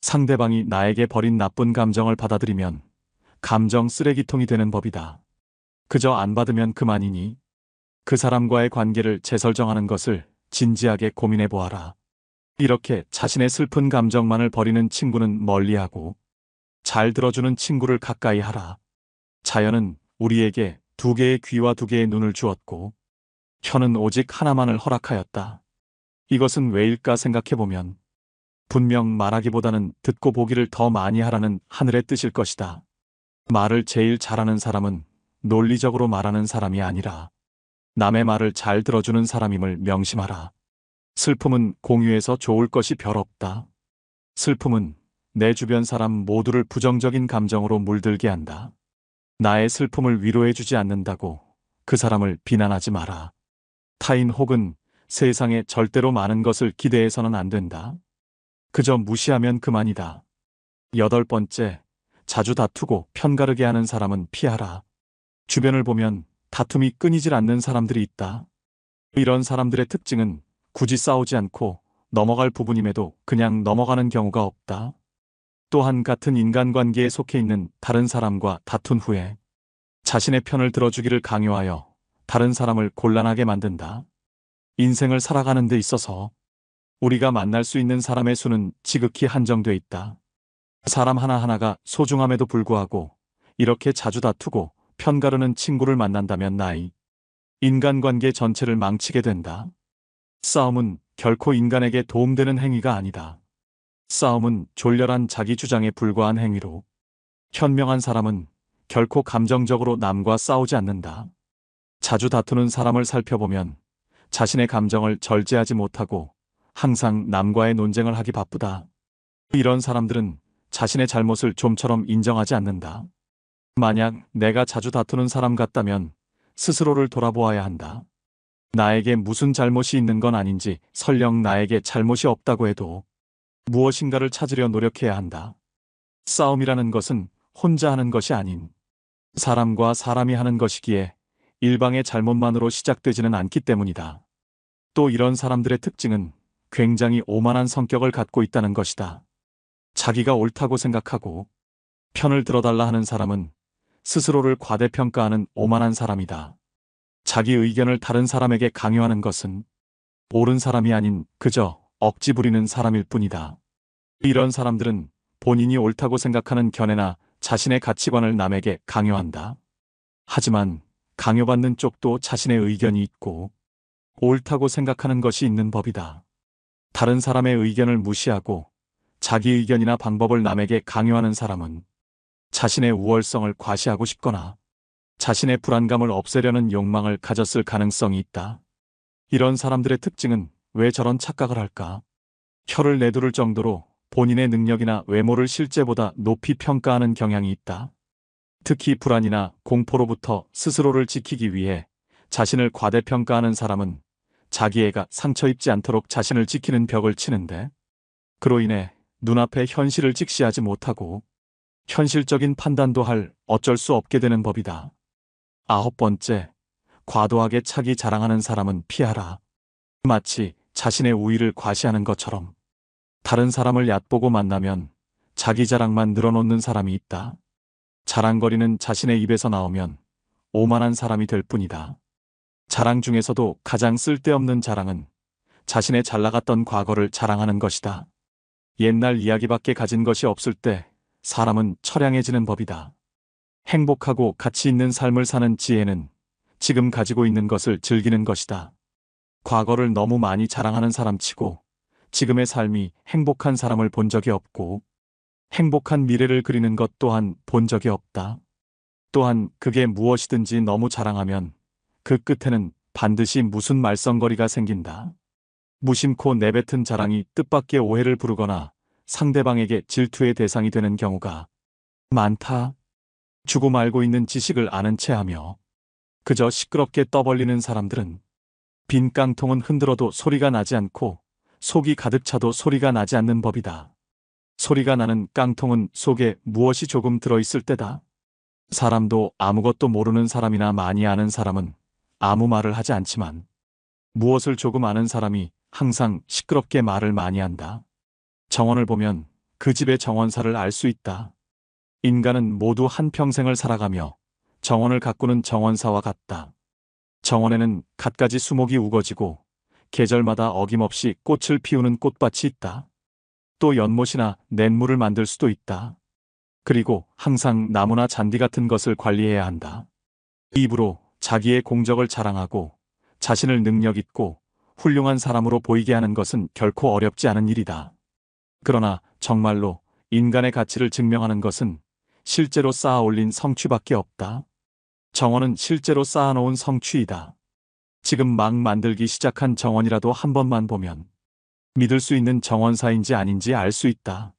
상대방이 나에게 버린 나쁜 감정을 받아들이면 감정 쓰레기통이 되는 법이다. 그저 안 받으면 그만이니 그 사람과의 관계를 재설정하는 것을 진지하게 고민해 보아라. 이렇게 자신의 슬픈 감정만을 버리는 친구는 멀리하고 잘 들어주는 친구를 가까이 하라. 자연은 우리에게 2개의 귀와 2개의 눈을 주었고 혀는 오직 하나만을 허락하였다. 이것은 왜일까 생각해보면 분명 말하기보다는 듣고 보기를 더 많이 하라는 하늘의 뜻일 것이다. 말을 제일 잘하는 사람은 논리적으로 말하는 사람이 아니라 남의 말을 잘 들어주는 사람임을 명심하라. 슬픔은 공유해서 좋을 것이 별 없다. 슬픔은 내 주변 사람 모두를 부정적인 감정으로 물들게 한다. 나의 슬픔을 위로해주지 않는다고 그 사람을 비난하지 마라. 타인 혹은 세상에 절대로 많은 것을 기대해서는 안 된다. 그저 무시하면 그만이다. 8번째, 자주 다투고 편가르게 하는 사람은 피하라. 주변을 보면 다툼이 끊이질 않는 사람들이 있다. 이런 사람들의 특징은 굳이 싸우지 않고 넘어갈 부분임에도 그냥 넘어가는 경우가 없다. 또한 같은 인간관계에 속해 있는 다른 사람과 다툰 후에 자신의 편을 들어주기를 강요하여 다른 사람을 곤란하게 만든다. 인생을 살아가는 데 있어서 우리가 만날 수 있는 사람의 수는 지극히 한정돼 있다. 사람 하나하나가 소중함에도 불구하고 이렇게 자주 다투고 편가르는 친구를 만난다면 인간관계 전체를 망치게 된다. 싸움은 결코 인간에게 도움되는 행위가 아니다. 싸움은 졸렬한 자기 주장에 불과한 행위로, 현명한 사람은 결코 감정적으로 남과 싸우지 않는다. 자주 다투는 사람을 살펴보면 자신의 감정을 절제하지 못하고 항상 남과의 논쟁을 하기 바쁘다. 이런 사람들은 자신의 잘못을 좀처럼 인정하지 않는다. 만약 내가 자주 다투는 사람 같다면 스스로를 돌아보아야 한다. 나에게 무슨 잘못이 있는 건 아닌지, 설령 나에게 잘못이 없다고 해도 무엇인가를 찾으려 노력해야 한다. 싸움이라는 것은 혼자 하는 것이 아닌 사람과 사람이 하는 것이기에 일방의 잘못만으로 시작되지는 않기 때문이다. 또 이런 사람들의 특징은 굉장히 오만한 성격을 갖고 있다는 것이다. 자기가 옳다고 생각하고 편을 들어달라 하는 사람은 스스로를 과대평가하는 오만한 사람이다. 자기 의견을 다른 사람에게 강요하는 것은 옳은 사람이 아닌 그저 억지 부리는 사람일 뿐이다. 이런 사람들은 본인이 옳다고 생각하는 견해나 자신의 가치관을 남에게 강요한다. 하지만 강요받는 쪽도 자신의 의견이 있고 옳다고 생각하는 것이 있는 법이다. 다른 사람의 의견을 무시하고 자기 의견이나 방법을 남에게 강요하는 사람은 자신의 우월성을 과시하고 싶거나 자신의 불안감을 없애려는 욕망을 가졌을 가능성이 있다. 이런 사람들의 특징은 왜 저런 착각을 할까? 혀를 내두를 정도로 본인의 능력이나 외모를 실제보다 높이 평가하는 경향이 있다. 특히 불안이나 공포로부터 스스로를 지키기 위해 자신을 과대평가하는 사람은 자기애가 상처 입지 않도록 자신을 지키는 벽을 치는데, 그로 인해 눈앞의 현실을 직시하지 못하고 현실적인 판단도 할 어쩔 수 없게 되는 법이다. 9번째, 과도하게 차기 자랑하는 사람은 피하라. 마치 자신의 우위를 과시하는 것처럼 다른 사람을 얕보고 만나면 자기 자랑만 늘어놓는 사람이 있다. 자랑거리는 자신의 입에서 나오면 오만한 사람이 될 뿐이다. 자랑 중에서도 가장 쓸데없는 자랑은 자신의 잘나갔던 과거를 자랑하는 것이다. 옛날 이야기밖에 가진 것이 없을 때 사람은 처량해지는 법이다. 행복하고 가치 있는 삶을 사는 지혜는 지금 가지고 있는 것을 즐기는 것이다. 과거를 너무 많이 자랑하는 사람치고 지금의 삶이 행복한 사람을 본 적이 없고 행복한 미래를 그리는 것 또한 본 적이 없다. 또한 그게 무엇이든지 너무 자랑하면 그 끝에는 반드시 무슨 말썽거리가 생긴다. 무심코 내뱉은 자랑이 뜻밖의 오해를 부르거나 상대방에게 질투의 대상이 되는 경우가 많다. 주고 말고 있는 지식을 아는 체하며 그저 시끄럽게 떠벌리는 사람들은 빈 깡통은 흔들어도 소리가 나지 않고 속이 가득 차도 소리가 나지 않는 법이다. 소리가 나는 깡통은 속에 무엇이 조금 들어있을 때다. 사람도 아무것도 모르는 사람이나 많이 아는 사람은 아무 말을 하지 않지만 무엇을 조금 아는 사람이 항상 시끄럽게 말을 많이 한다. 정원을 보면 그 집의 정원사를 알 수 있다. 인간은 모두 한평생을 살아가며 정원을 가꾸는 정원사와 같다. 정원에는 갖가지 수목이 우거지고 계절마다 어김없이 꽃을 피우는 꽃밭이 있다. 또 연못이나 냇물을 만들 수도 있다. 그리고 항상 나무나 잔디 같은 것을 관리해야 한다. 입으로 자기의 공적을 자랑하고 자신을 능력 있고 훌륭한 사람으로 보이게 하는 것은 결코 어렵지 않은 일이다. 그러나 정말로 인간의 가치를 증명하는 것은 실제로 쌓아 올린 성취밖에 없다. 정원은 실제로 쌓아놓은 성취이다. 지금 막 만들기 시작한 정원이라도 한 번만 보면 믿을 수 있는 정원사인지 아닌지 알 수 있다.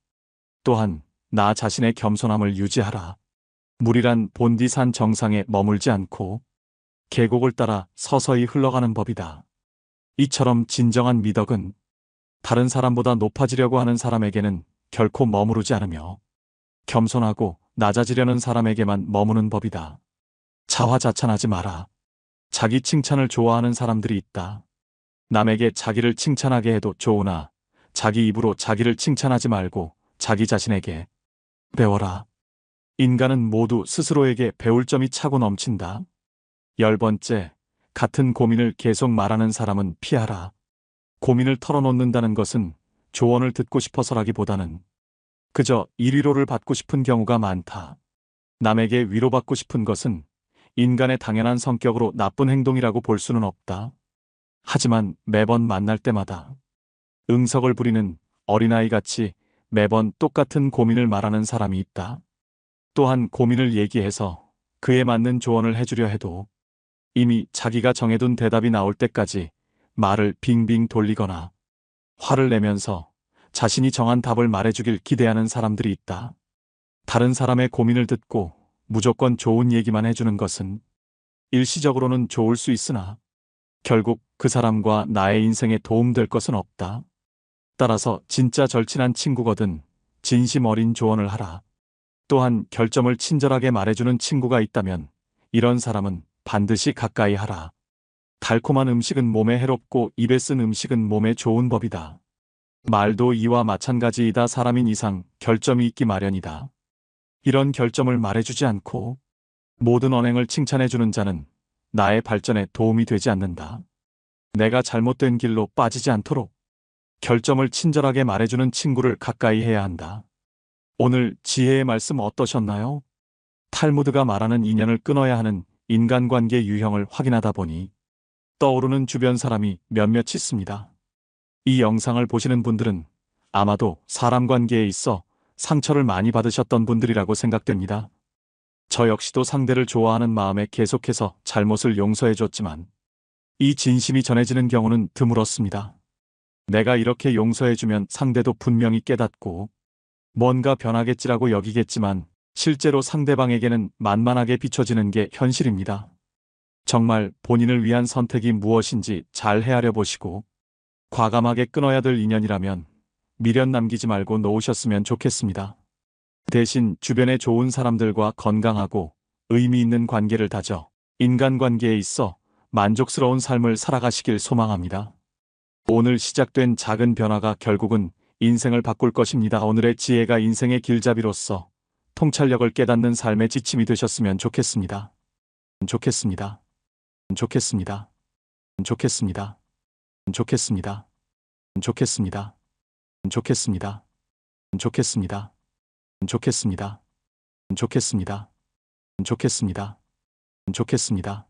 또한 나 자신의 겸손함을 유지하라. 물이란 본디산 정상에 머물지 않고 계곡을 따라 서서히 흘러가는 법이다. 이처럼 진정한 미덕은 다른 사람보다 높아지려고 하는 사람에게는 결코 머무르지 않으며 겸손하고 낮아지려는 사람에게만 머무는 법이다. 자화자찬하지 마라. 자기 칭찬을 좋아하는 사람들이 있다. 남에게 자기를 칭찬하게 해도 좋으나 자기 입으로 자기를 칭찬하지 말고 자기 자신에게 배워라. 인간은 모두 스스로에게 배울 점이 차고 넘친다. 10번째, 같은 고민을 계속 말하는 사람은 피하라. 고민을 털어놓는다는 것은 조언을 듣고 싶어서라기보다는 그저 일위로를 받고 싶은 경우가 많다. 남에게 위로받고 싶은 것은 인간의 당연한 성격으로 나쁜 행동이라고 볼 수는 없다. 하지만 매번 만날 때마다 응석을 부리는 어린아이같이 매번 똑같은 고민을 말하는 사람이 있다. 또한 고민을 얘기해서 그에 맞는 조언을 해주려 해도 이미 자기가 정해둔 대답이 나올 때까지 말을 빙빙 돌리거나 화를 내면서 자신이 정한 답을 말해주길 기대하는 사람들이 있다. 다른 사람의 고민을 듣고 무조건 좋은 얘기만 해주는 것은 일시적으로는 좋을 수 있으나 결국 그 사람과 나의 인생에 도움될 것은 없다. 따라서 진짜 절친한 친구거든 진심 어린 조언을 하라. 또한 결점을 친절하게 말해주는 친구가 있다면 이런 사람은 반드시 가까이 하라. 달콤한 음식은 몸에 해롭고 입에 쓴 음식은 몸에 좋은 법이다. 말도 이와 마찬가지이다. 사람인 이상 결점이 있기 마련이다. 이런 결점을 말해주지 않고 모든 언행을 칭찬해주는 자는 나의 발전에 도움이 되지 않는다. 내가 잘못된 길로 빠지지 않도록 결점을 친절하게 말해주는 친구를 가까이 해야 한다. 오늘 지혜의 말씀 어떠셨나요? 탈무드가 말하는 인연을 끊어야 하는 인간관계 유형을 확인하다 보니 떠오르는 주변 사람이 몇몇 있습니다. 이 영상을 보시는 분들은 아마도 사람 관계에 있어 상처를 많이 받으셨던 분들이라고 생각됩니다. 저 역시도 상대를 좋아하는 마음에 계속해서 잘못을 용서해줬지만 이 진심이 전해지는 경우는 드물었습니다. 내가 이렇게 용서해주면 상대도 분명히 깨닫고 뭔가 변하겠지라고 여기겠지만 실제로 상대방에게는 만만하게 비춰지는 게 현실입니다. 정말 본인을 위한 선택이 무엇인지 잘 헤아려 보시고 과감하게 끊어야 될 인연이라면 미련 남기지 말고 놓으셨으면 좋겠습니다. 대신 주변에 좋은 사람들과 건강하고 의미 있는 관계를 다져 인간관계에 있어 만족스러운 삶을 살아가시길 소망합니다. 오늘 시작된 작은 변화가 결국은 인생을 바꿀 것입니다. 오늘의 지혜가 인생의 길잡이로서 통찰력을 깨닫는 삶의 지침이 되셨으면 좋겠습니다. 좋겠습니다. 좋겠습니다. 좋겠습니다. 좋겠습니다. 좋겠습니다. 좋겠습니다. 좋겠습니다. 좋겠습니다. 좋겠습니다. 좋겠습니다. 좋겠습니다.